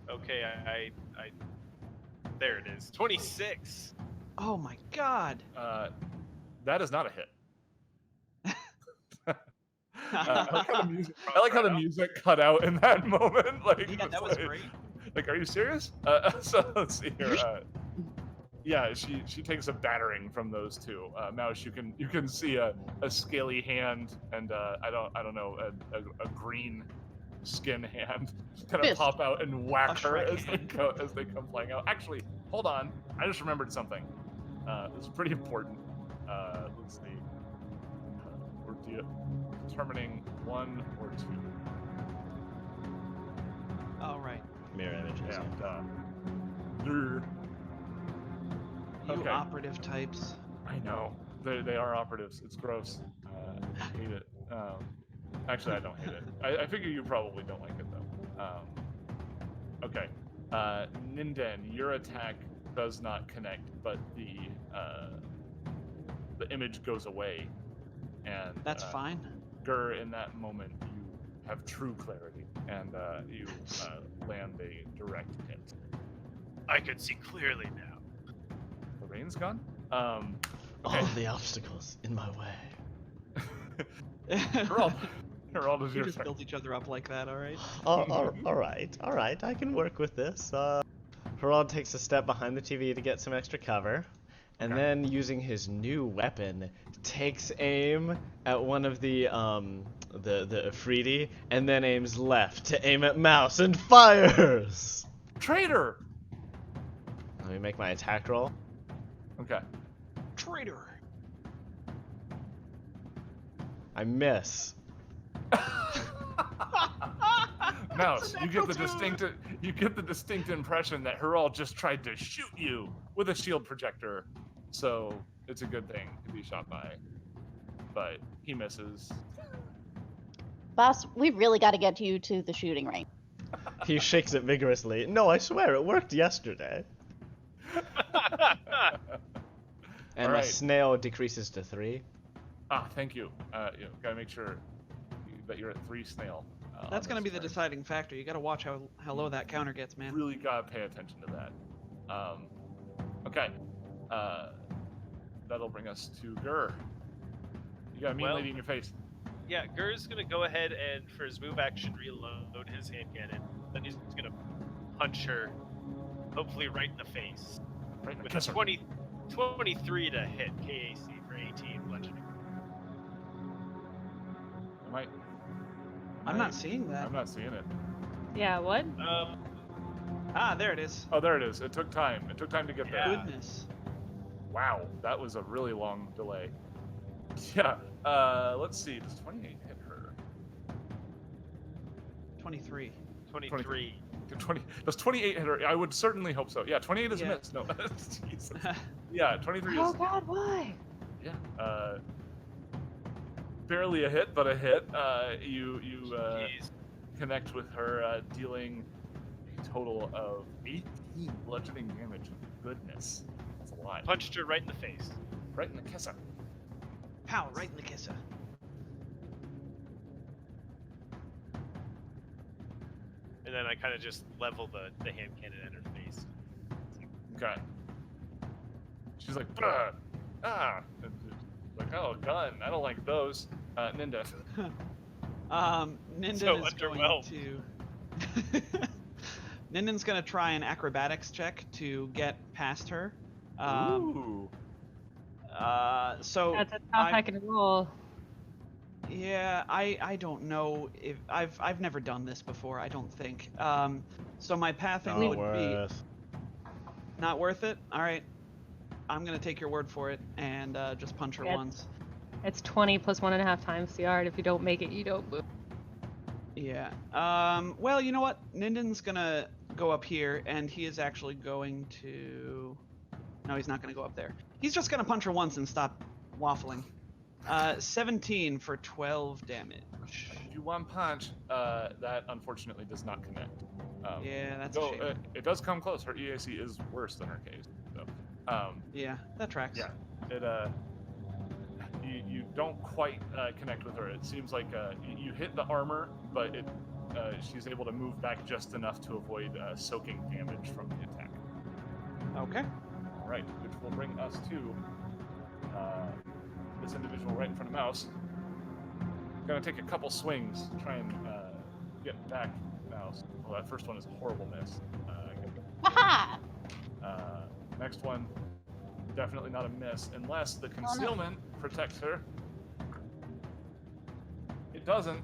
Okay, I there it is. 26. Oh my god! That is not a hit. I like how the music cut out in that moment. Like, Yeah, it's that was like- great. Like, are you serious? So let's see here. Yeah, she takes a battering from those two. Mouse, you can see a scaly hand and I don't know a green skin hand kind of Fist. pop out and whack A her Shrek as they come flying out. Actually, hold on, I just remembered something. This is pretty important. Let's see. We're determining 1 or 2. All right. Mirror images. Yeah. Yeah. Grr. You Okay. operative types. I know. They are operatives. It's gross. I hate it. Actually, I don't hate it. I figure you probably don't like it, though. Okay. Ninden, your attack does not connect, but the image goes away. And That's fine. Gur, in that moment, you have true clarity, and you land a direct hit. I can see clearly now. The rain's gone? All the obstacles in my way. Herald is You your just turn. build each other up like that, all right? All right. I can work with this. Herald takes a step behind the TV to get some extra cover, and Okay. then using his new weapon, takes aim at one of the Afridi, and then aims left to aim at Mouse and fires. Traitor! Let me make my attack roll. Okay. Traitor. I miss. Mouse, That's a you get the natural distinct impression that Herald just tried to shoot you with a shield projector. So it's a good thing to be shot by. But he misses. Boss, we've really got to get you to the shooting range. He shakes it vigorously. No, I swear, it worked yesterday. And my Alright. snail decreases to 3. Thank you. You gotta make sure that you're at 3 snail. That's on gonna this be the turn. deciding factor. You gotta watch how low that counter gets, man. Really gotta pay attention to that. Okay. That'll bring us to Gur. You got a mean Well- lady in your face. Yeah, Gur's gonna go ahead and for his move action reload his hand cannon. Then he's gonna punch her, hopefully right in the face. Right in the With a kisser. 23 to hit KAC for 18 bludgeoning. I'm not seeing that. I'm not seeing it. Yeah, what? There it is. Oh, there it is. It took time. It took time to get there. Yeah. Goodness. Wow, that was a really long delay. Yeah. Let's see. Does 28 hit her? 23. 23. Does 28 hit her? I would certainly hope so. Yeah, 28 is Yeah. a miss. No. Jesus. Yeah, 23 Oh is. God, why? Yeah. Barely a hit, but a hit. You Jeez. connect with her, dealing a total of 18 bludgeoning damage. Goodness, that's a lot. Punched her right in the face. Right in the kisser. Pow, right in the kisser. And then I kind of just level the hand cannon at her face. Okay. She's like, "Bruh, ah," and like, oh, gun. I don't like those. Ninda. Ninden So is going underwhelmed. to. Ninden's gonna try an acrobatics check to get past her. Ooh. So That's a tough I'm- I can roll. yeah, I don't know if I've never done this before. I don't think. So my pathing Not would be worth. not worth it. All right, I'm gonna take your word for it and just punch her Yeah. once. It's 20 plus 1.5 times the art. If you don't make it, you don't move. Yeah. Well, you know what? Ninden's gonna go up here, and he is actually going to. No, he's not gonna go up there. He's just gonna punch her once and stop waffling. 17 for 12 damage. You one punch. That unfortunately does not connect. Yeah, that's a Though shame. it does come close. Her EAC is worse than her case. So, Yeah, that tracks. yeah, it you don't quite connect with her. It seems like you hit the armor, but she's able to move back just enough to avoid soaking damage from the attack. Okay. All right, which will bring us to this individual right in front of Mouse. Gonna take a couple swings, try and get back Mouse. Well, that first one is a horrible miss. Haha! Next one, definitely not a miss, unless the concealment protects her. It doesn't.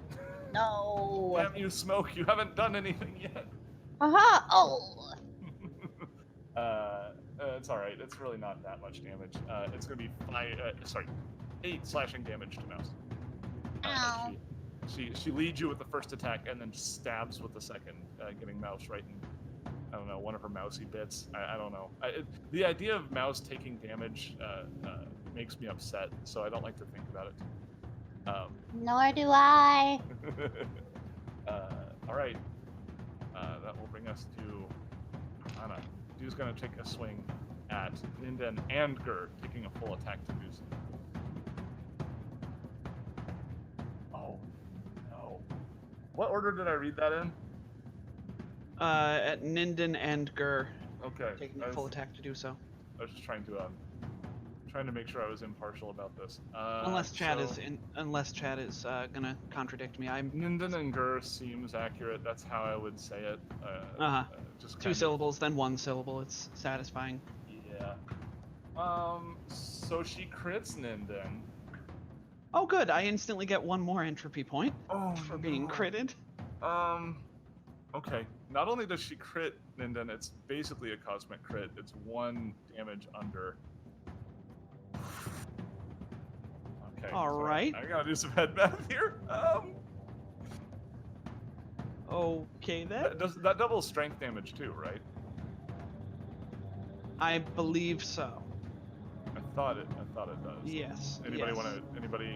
No. Damn you, Smoke! You haven't done anything yet. Haha! Oh. It's all right. It's really not that much damage. It's gonna be 8 slashing damage to Mouse. Ow. She leads you with the first attack and then stabs with the second, getting Mouse right I don't know, one of her mousy bits. I don't know. The idea of Mouse taking damage makes me upset, so I don't like to think about it. Nor do I. All right. That will bring us to Anna. She's going to take a swing at Ninden and Gur, taking a full attack to do so. Oh, no. What order did I read that in? At Ninden and Gur, Okay. taking a full attack to do so. I was just trying to make sure I was impartial about this. Unless Chad so is gonna contradict me. I'm Ninden and Gur seems accurate. That's how I would say it. Just two kind of- syllables, then one syllable. It's satisfying. Yeah. So she crits Ninden. Oh, good. I instantly get one more entropy point Oh, for being no. critted. Okay. Not only does she crit Ninden, it's basically a cosmic crit. It's 1 damage under. Okay. All so right. I gotta do some head math here. Okay then. That doubles strength damage too, right? I believe so. I thought it does. Yes. Anybody yes.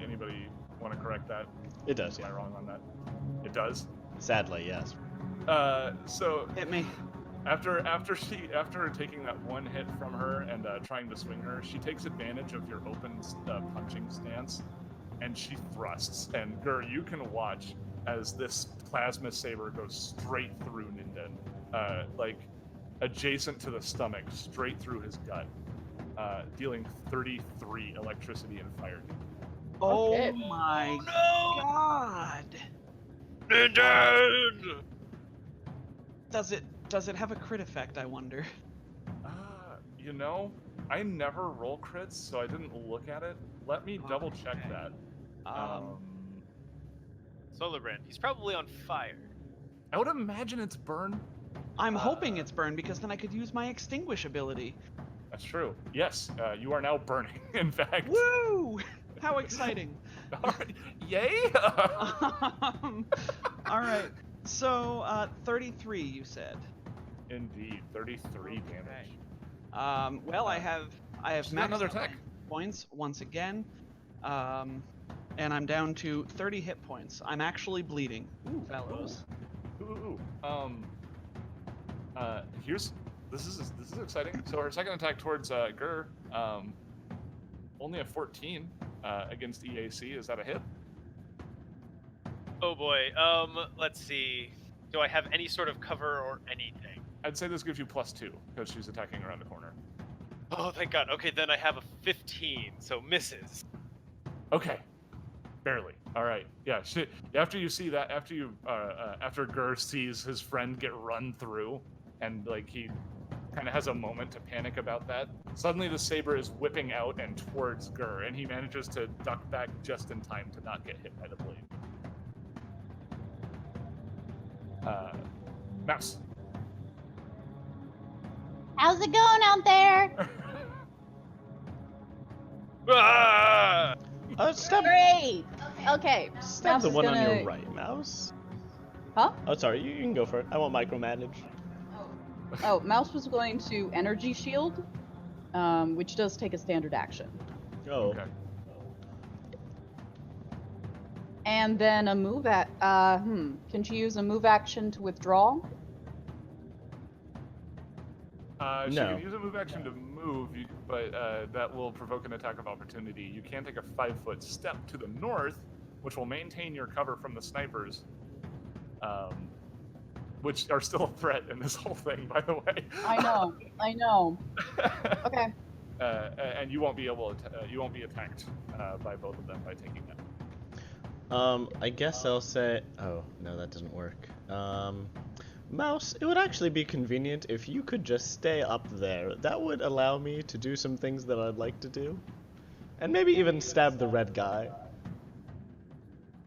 anybody want to correct that? It does, Am I yeah. wrong on that? It does. Sadly, yes. So Hit me. after taking that one hit from her and trying to swing her, she takes advantage of your open punching stance, and she thrusts. And Gur, you can watch as this plasma saber goes straight through Ninden, like adjacent to the stomach, straight through his gut, dealing 33 electricity and fire damage. Oh Okay. my No! god. Ninden! Does it have a crit effect, I wonder? You know, I never roll crits, so I didn't look at it. Let me double check Okay. that. Solar Brand. He's probably on fire. I would imagine it's burn. I'm hoping it's burned because then I could use my extinguish ability. That's true. Yes, you are now burning. In fact. Woo! How exciting. All right. Yay! All right. So, 33 you said. Indeed, 33 damage. Well, I have She's got another attack. points once again. And I'm down to 30 hit points. I'm actually bleeding. Ooh, fellows. Ooh. This is exciting. So her second attack towards Gur, only a 14 against EAC. Is that a hit? Oh boy. Let's see. Do I have any sort of cover or anything? I'd say this gives you +2 because she's attacking around the corner. Oh, thank God. Okay, then I have a 15, so misses. Okay, barely. All right. Yeah. After you see that, after Gur sees his friend get run through, and like he kind of has a moment to panic about that, suddenly the saber is whipping out and towards Gur, and he manages to duck back just in time to not get hit by the blade. Mouse. How's it going out there? Ah! Stab, Great. Okay. stab Mouse the is one on gonna- your right, Mouse. Huh? Oh, sorry, you can go for it. I won't micromanage. Oh, Mouse was going to energy shield, which does take a standard action. Oh, Okay. And then a move at can she use a move action to withdraw? She No. can use a move action to move, but that will provoke an attack of opportunity. You can take a 5-foot step to the north, which will maintain your cover from the snipers, which are still a threat in this whole thing, by the way. I know. Okay. And you won't be attacked by both of them by taking that. I guess I'll say. Oh no, that doesn't work. Mouse, it would actually be convenient if you could just stay up there. That would allow me to do some things that I'd like to do, and maybe even stab the red guy.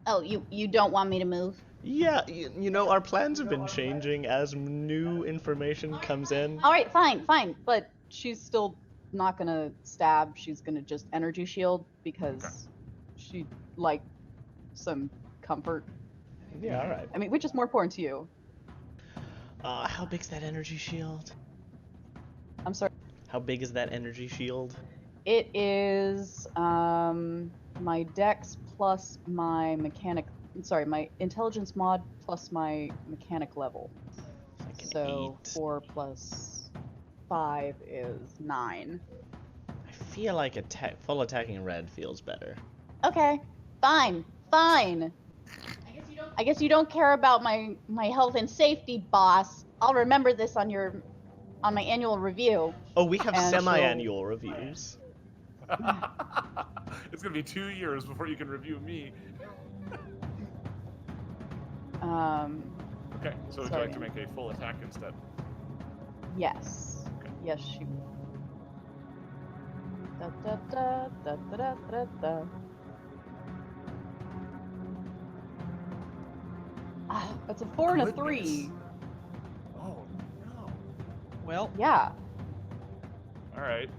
Oh, you don't want me to move? Yeah, you know, our plans have been changing as new information comes in. All right, fine. But she's still not gonna stab. She's gonna just energy shield because she'd like some comfort. Yeah, all right. I mean, which is more important to you? How big's that energy shield? I'm sorry. How big is that energy shield? It is my dex plus my mechanic. Sorry, my intelligence mod plus my mechanic level. Like an So 8. 4 plus 5 is 9. I feel like full attacking red feels better. Okay, fine. I guess you don't care about my health and safety, boss. I'll remember this on my annual review. Oh, we have And semi-annual reviews. It's gonna be 2 years before you can review me. Okay, so would you like to make a full attack instead? Yes. Okay. Yes, she will. Da, da, da, da, da, da, da, da. It's a 4 and a 3. Goodness. Oh no. Well, Yeah. All right.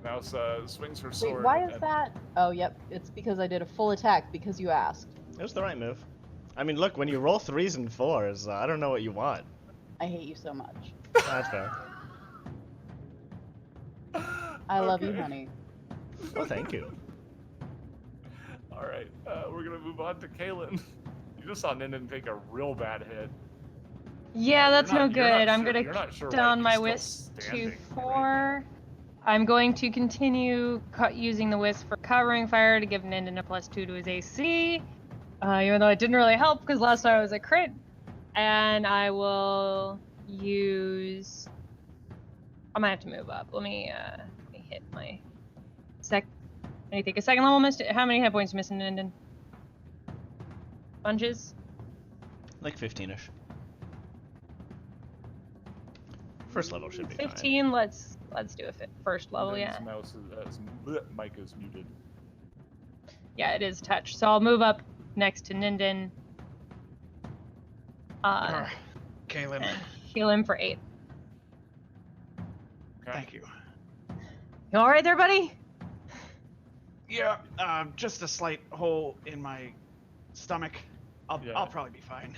Mouse swings her Wait, sword. why is and- that? Oh, yep. It's because I did a full attack because you asked. It was the right move. I mean, look, when you roll 3s and 4s, I don't know what you want. I hate you so much. That's fair. I love you, Okay. honey. Oh, thank you. All right, we're gonna move on to Kaylin. You just saw Ninden take a real bad hit. Yeah, that's You're no not- you're not good. I'm sure- gonna you're not sure why down he's my still wisp to standing right 4. I'm going to continue using the wisp for covering fire to give Ninden a +2 to his AC, even though it didn't really help because last time I was a crit. And I will use. I might have to move up. Let me hit my I think a second level missed. How many hit points missing, Ninden? Bunches. Like 15-ish. First level should be 15. Let's do a first level. Ninden's Yeah. Mouse mic is muted. Yeah, it is touch. So I'll move up next to Ninden. Kaylin, And heal him for 8. Okay. thank you. You all right there, buddy? Yeah, just a slight hole in my stomach. Yeah. I'll probably be fine.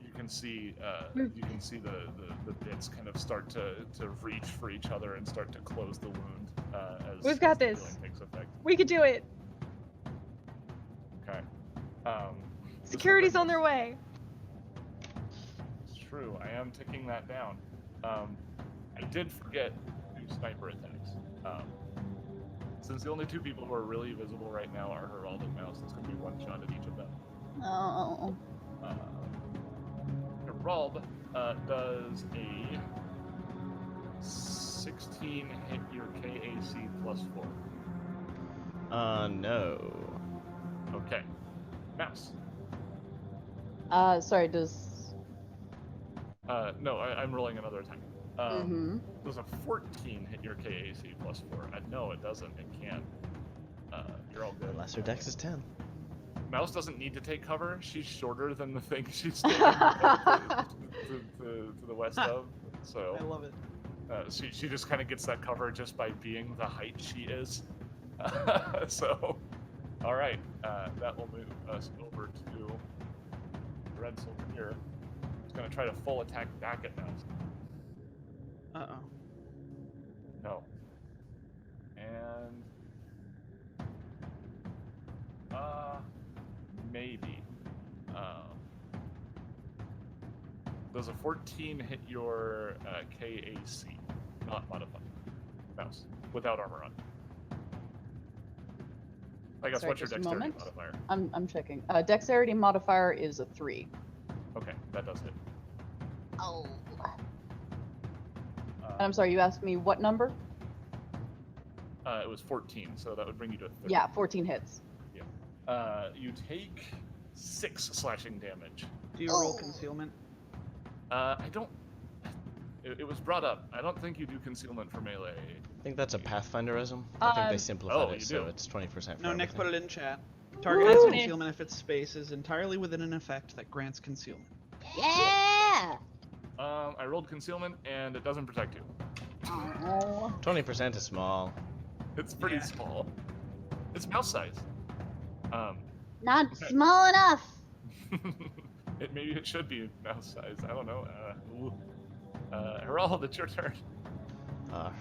You can see the bits kind of start to reach for each other and start to close the wound as We've got as the this. healing takes effect. We could do it. Okay. This will Security's bring on their us- way. It's true. I am ticking that down. I did forget to do sniper attacks. Since the only 2 people who are really visible right now are Herald and Mouse, it's going to be 1 shot at each of them. Oh. Herald does a 16 hit your KAC +4. No. Okay. Mouse. Sorry, does... No, I'm rolling another attack. Mm-hmm. Does a 14 hit your KAC +4? No, it doesn't. It can't. You're all good. Unless her dex is 10. Mouse doesn't need to take cover. She's shorter than the thing she's standing to the west of. So I love it. she just kind of gets that cover just by being the height she is. So, all right, that will move us over to Red Silver here. He's gonna try to full attack back at Mouse. Uh-oh. No. And maybe. Does a 14 hit your KAC? Not modified. Mouse. Without armor on. I guess Sorry, what's your just a dexterity moment. modifier? I'm checking. Dexterity modifier is a 3. Okay, that does hit. Oh. And I'm sorry, you asked me what number? It was 14, so that would bring you to 30. Yeah, 14 hits. You take 6 slashing damage. Do you roll Oh. concealment? I don't. It was brought up. I don't think you do concealment for melee. I think that's a Pathfinderism. I think they simplified oh, it you so do. it's 20% for No, Nick put everything. it in chat. Target has Woo! concealment if its space is entirely within an effect that grants concealment. Yeah! I rolled concealment and it doesn't protect you. Oh. 20% is small. It's pretty Yeah. small. It's mouse size. Not Okay. small enough. maybe it should be mouse size. I don't know. Herald, it's your turn.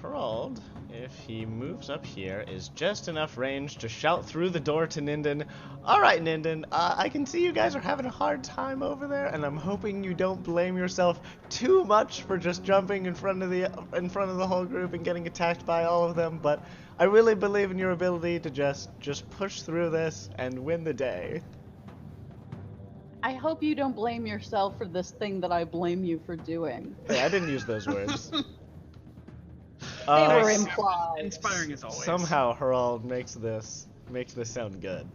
Herald, if he moves up here, is just enough range to shout through the door to Ninden. All right, Ninden, I can see you guys are having a hard time over there, and I'm hoping you don't blame yourself too much for just jumping in front of the whole group and getting attacked by all of them. But I really believe in your ability to just push through this and win the day. I hope you don't blame yourself for this thing that I blame you for doing. Hey, I didn't use those words. They were implied. Inspiring as always. Somehow Herald makes this sound good.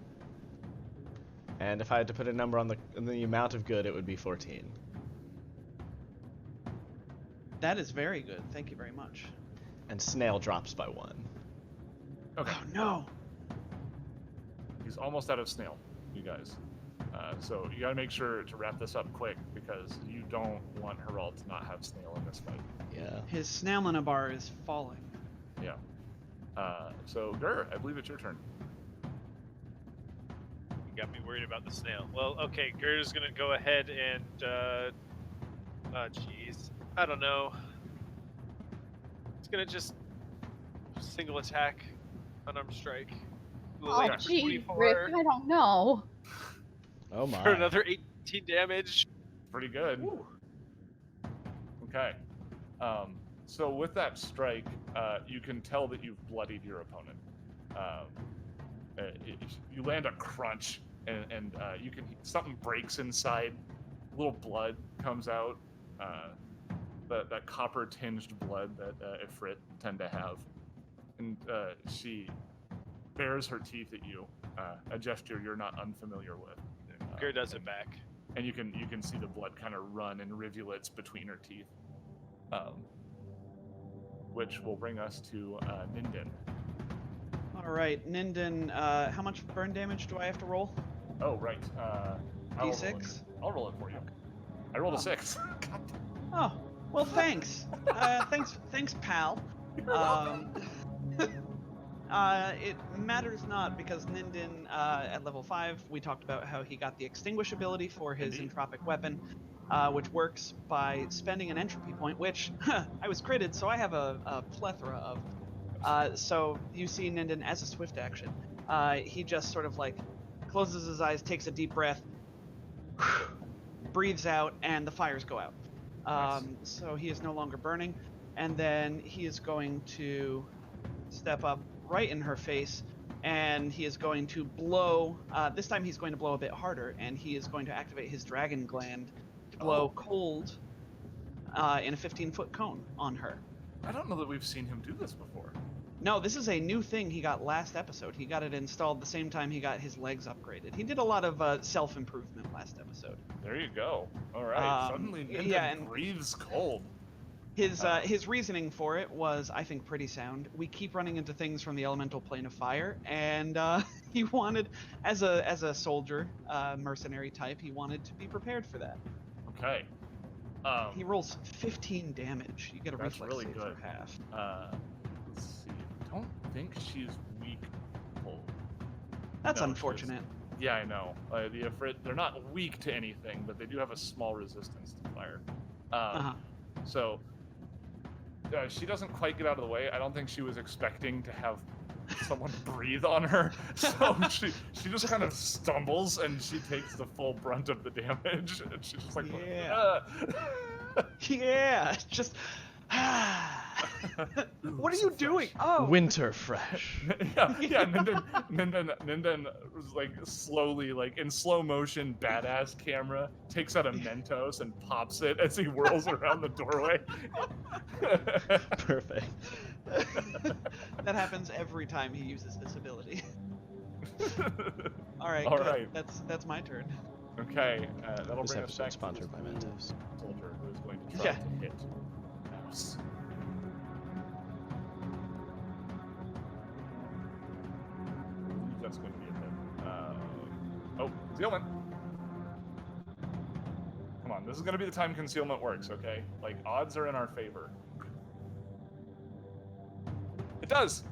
And if I had to put a number on the amount of good, it would be 14. That is very good. Thank you very much. And Snail drops by 1. Okay. Oh no. He's almost out of snail, you guys. So you gotta make sure to wrap this up quick because you don't want Herald to not have snail in this fight. Yeah. His snail bar is falling. Yeah. So Gur, I believe it's your turn. You got me worried about the snail. Well, okay, Gerda's gonna go ahead and, jeez. I don't know. It's gonna just single attack, unarmed strike. Oh, gee, Rick, I don't know. Oh my. For another 18 damage. Pretty good. Ooh. Okay. So with that strike, you can tell that you've bloodied your opponent. You land a crunch, and you can something breaks inside. A little blood comes out. That copper-tinged blood that Ifrit tend to have, and she bares her teeth at you, a gesture you're not unfamiliar with. Gur does it back. And you can see the blood kind of run in rivulets between her teeth, which will bring us to Ninden. All right, Ninden. How much burn damage do I have to roll? Oh right. D6. I'll roll it for you. I rolled Oh. a 6. Oh, well, thanks. Thanks, pal. It matters not because Ninden, at level 5, we talked about how he got the extinguish ability for his Indeed. entropic weapon, which works by spending an entropy point, which I was critted, so I have a plethora of. So you see Ninden as a swift action. He just sort of like closes his eyes, takes a deep breath, breathes out, and the fires go out. Nice. So he is no longer burning, and then he is going to step up right in her face, and he is going to blow. This time he's going to blow a bit harder, and he is going to activate his dragon gland to blow cold in a 15-foot cone on her. I don't know that we've seen him do this before. No, this is a new thing he got last episode. He got it installed the same time he got his legs upgraded. He did a lot of self-improvement last episode. There you go. All right. Suddenly Ninden yeah, and- breathes cold. His reasoning for it was, I think, pretty sound. We keep running into things from the elemental plane of fire, and he wanted, as a soldier, mercenary type, he wanted to be prepared for that. Okay. He rolls 15 damage. You get a That's reflex really save good. for half. Let's see. I don't think she's weak cold. That's No, unfortunate. Yeah, I know. The Ifrit, they're not weak to anything, but they do have a small resistance to fire. So she doesn't quite get out of the way. I don't think she was expecting to have someone breathe on her, so she just kind of stumbles and she takes the full brunt of the damage, and she's just like, Yeah. Yeah, just. What are you doing? Oh, Winter fresh. yeah. Ninden was like slowly, like in slow motion, badass camera, takes out a Mentos and pops it as he whirls around the doorway. Perfect. that happens every time he uses this ability. All right. All good. right. That's my turn. Okay, that'll This bring us episode back to sponsored by this Mentos. soldier who is going to try Yeah. to hit Mouse. That's going to be a hit. Oh, concealment. Come on, this is going to be the time concealment works, okay? Like, odds are in our favor. It does!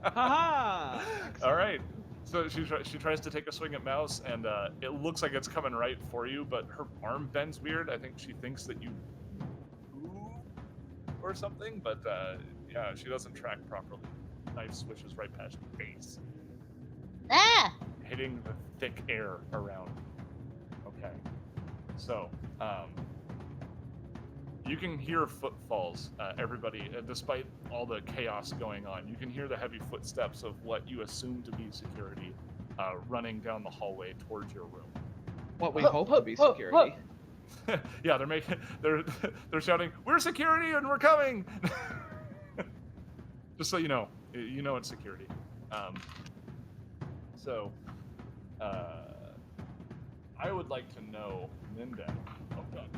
Haha! All right. So she tries to take a swing at Mouse, and it looks like it's coming right for you, but her arm bends weird. I think she thinks that you move or something, but yeah, she doesn't track properly. Knife swishes right past your face, Ah! hitting the thick air around. Okay, so you can hear footfalls, everybody, despite all the chaos going on. You can hear the heavy footsteps of what you assume to be security running down the hallway towards your room. What we Hup, hope hup, to be hup, security. Yeah, they're shouting, "We're security and we're coming!" Just so you know it's security. So, I would like to know, Ninden. Oh god.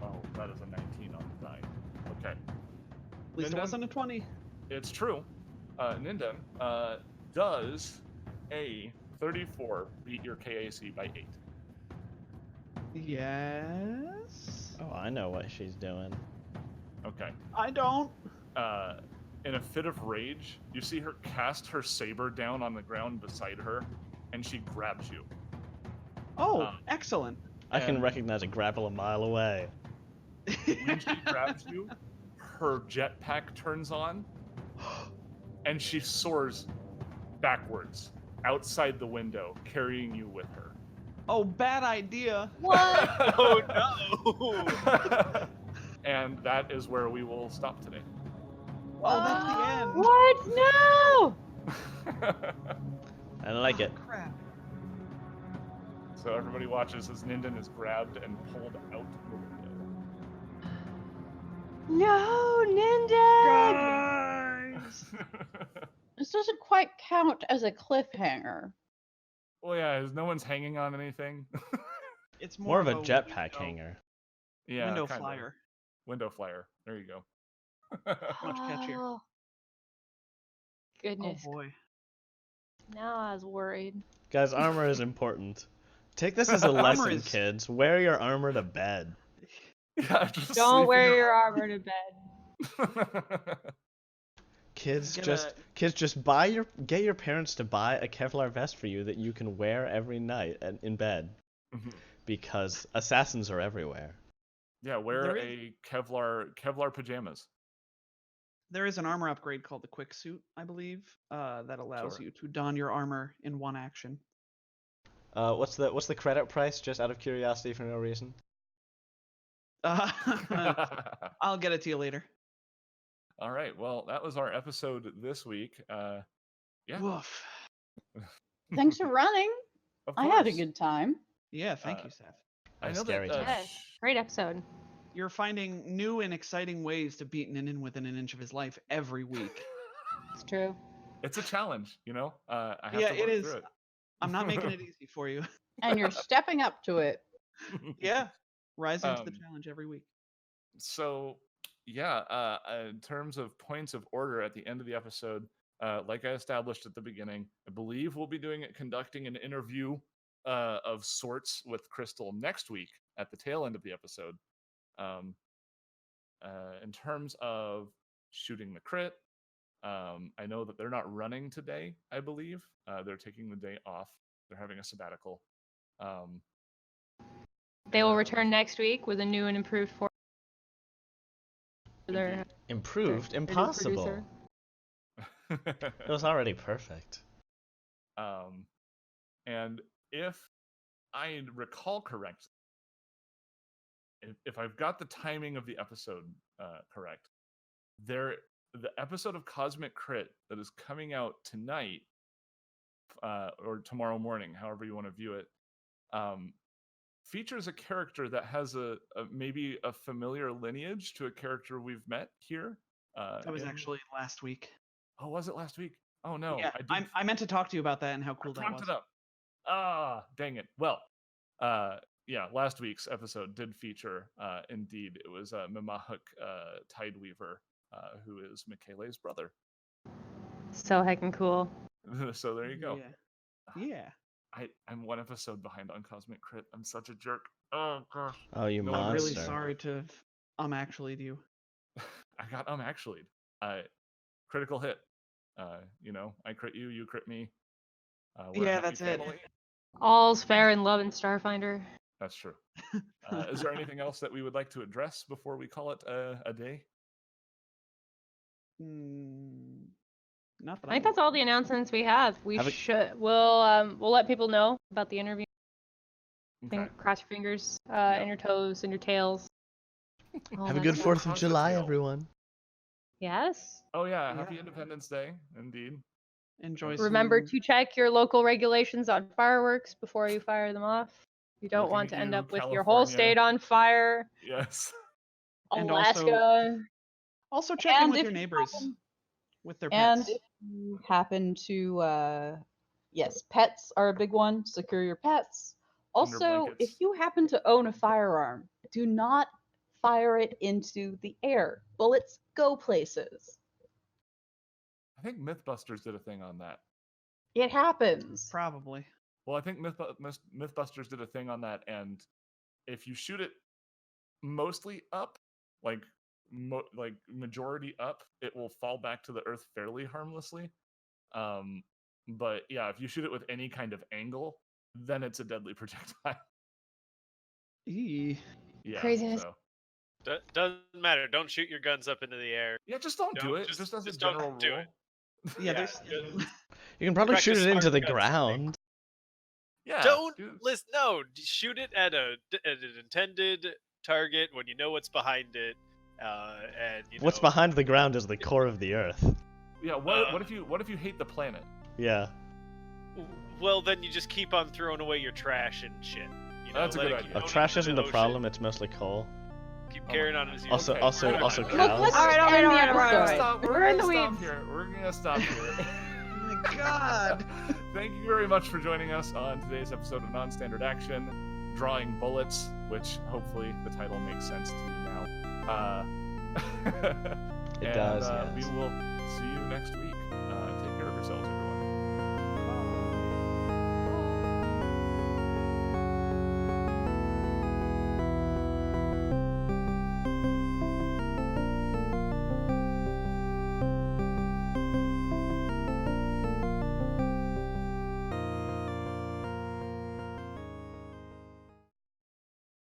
Oh, that is a 19 on the die. Okay. At least it Ninden? wasn't a 20. It's true. Ninden, does a 34 beat your KAC by 8? Yes. Oh, I know what she's doing. Okay. I don't. In a fit of rage, you see her cast her saber down on the ground beside her, and she grabs you. Oh, Um, excellent. I can And- recognize a grapple a mile away. When she grabs you, her jetpack turns on, and she soars backwards outside the window, carrying you with her. Oh, bad idea. What? Oh no! And that is where we will stop today. Oh, that's the end. What? No! I like it. Crap. So everybody watches as Ninden is grabbed and pulled out the window. No, Ninden! Guys. This doesn't quite count as a cliffhanger. Well, yeah, no one's hanging on anything. It's More of a window- jetpack hanger. Yeah, window kinda. flyer. Window flyer. There you go. Much catchier. Oh, Oh goodness. boy. Now I was worried. Guys, armor is important. Take this as a Armor lesson, is- kids. Wear your armor to bed. Yeah, just Don't sleep wear in your armor to bed. Kids, Get just get your parents to buy a Kevlar vest for you that you can wear every night in bed, Mhm. because assassins are everywhere. Yeah, wear There a Kevlar pajamas. There is an armor upgrade called the Quick Suit, I believe, that allows Sure. you to don your armor in one action. What's the credit price? Just out of curiosity, for no reason. I'll get it to you later. All right. Well, that was our episode this week. Yeah. Woof. Thanks for running. Of I had a course. good time. Yeah, thank Uh, you, Seth. I know Scary that. time. Yes, great episode. You're finding new and exciting ways to beat Ninden within an inch of his life every week. It's true. It's a challenge, you know. I have Yeah, to it work is. through it. I'm not making it easy for you. And you're stepping up to it. Yeah, rising to the Um, challenge every week. So, yeah, in terms of points of order at the end of the episode, like I established at the beginning, I believe we'll be conducting an interview of sorts with Crystal next week at the tail end of the episode. In terms of shooting the crit, I know that they're not running today, I believe. They're taking the day off. They're having a sabbatical. They will return next week with a new and improved form. Their Improved? their new Impossible. producer. It was already perfect. And if I recall correctly, if I've got the timing of the episode correct, the episode of Cosmic Crit that is coming out tonight or tomorrow morning, however you want to view it, features a character that has a maybe a familiar lineage to a character we've met here. That was in- actually last week. Oh, was it last week? Oh no, Yeah, I did. I meant to talk to you about that and how cool that Trumped was. it up. Ah, dang it. Well, yeah, last week's episode did feature, indeed, it was Mimahuk Tideweaver, who is Michele's brother. So heckin' cool. So there you go. Yeah. Yeah. I'm one episode behind on Cosmic Crit. I'm such a jerk. Oh gosh. Oh, you No, monster. I'm really sorry to have actually you. I got actually. Critical hit. I crit you, you crit me. We're a Yeah, happy that's it. family. All's fair in love and Starfinder. That's true. Is there anything else that we would like to address before we call it a day? Not that I think that's all the announcements we have. Have a- We'll let people know about the interview. Okay. Cross your fingers, Yeah. and your toes, and your tails. all Have a that good stuff. 4th of How's the July, tail? everyone. Yes. Oh yeah, happy Yeah. Independence Day, indeed. Enjoy. Remember some- to check your local regulations on fireworks before you fire them off. You don't Looking want at to end you, up with your whole California. state on fire. Yes. And Alaska. Also check in And with if your you neighbors happen- with their And pets. if you happen to, yes, pets are a big one. Secure your pets. Under Also, blankets. if you happen to own a firearm, do not fire it into the air. Bullets go places. I think Mythbusters did a thing on that. It happens. Probably. Well, I think Mythbusters did a thing on that, and if you shoot it mostly up, like majority up, it will fall back to the earth fairly harmlessly. But yeah, if you shoot it with any kind of angle, then it's a deadly projectile. Eee. Yeah. Craziness. So. Doesn't matter. Don't shoot your guns up into the air. Yeah, just don't do Don't- it. just- Just as a just don't general do rule. it. Yeah, there's You can probably shoot Practice it into smart the guns, ground. Yeah. Don't dude. listen. No, shoot it at an intended target when you know what's behind it. And What's behind the ground is the core of the Earth. Yeah. What if you hate the planet? Yeah. Well, then you just keep on throwing away your trash and shit. That's a let good it idea. keep Oh, going trash into isn't the ocean. problem, it's mostly coal. Keep Oh carrying my on God. as you. Also, Okay, also, alright, also alright. cows. Let's All right, end the all right. episode. We're in the stop weeds. here. We're gonna stop here. oh my god. Thank you very much for joining us on today's episode of Non-Standard Action, Drawing Bullets, which hopefully the title makes sense to you now. It does, We yes. will see you next week. Take care of yourselves, everyone.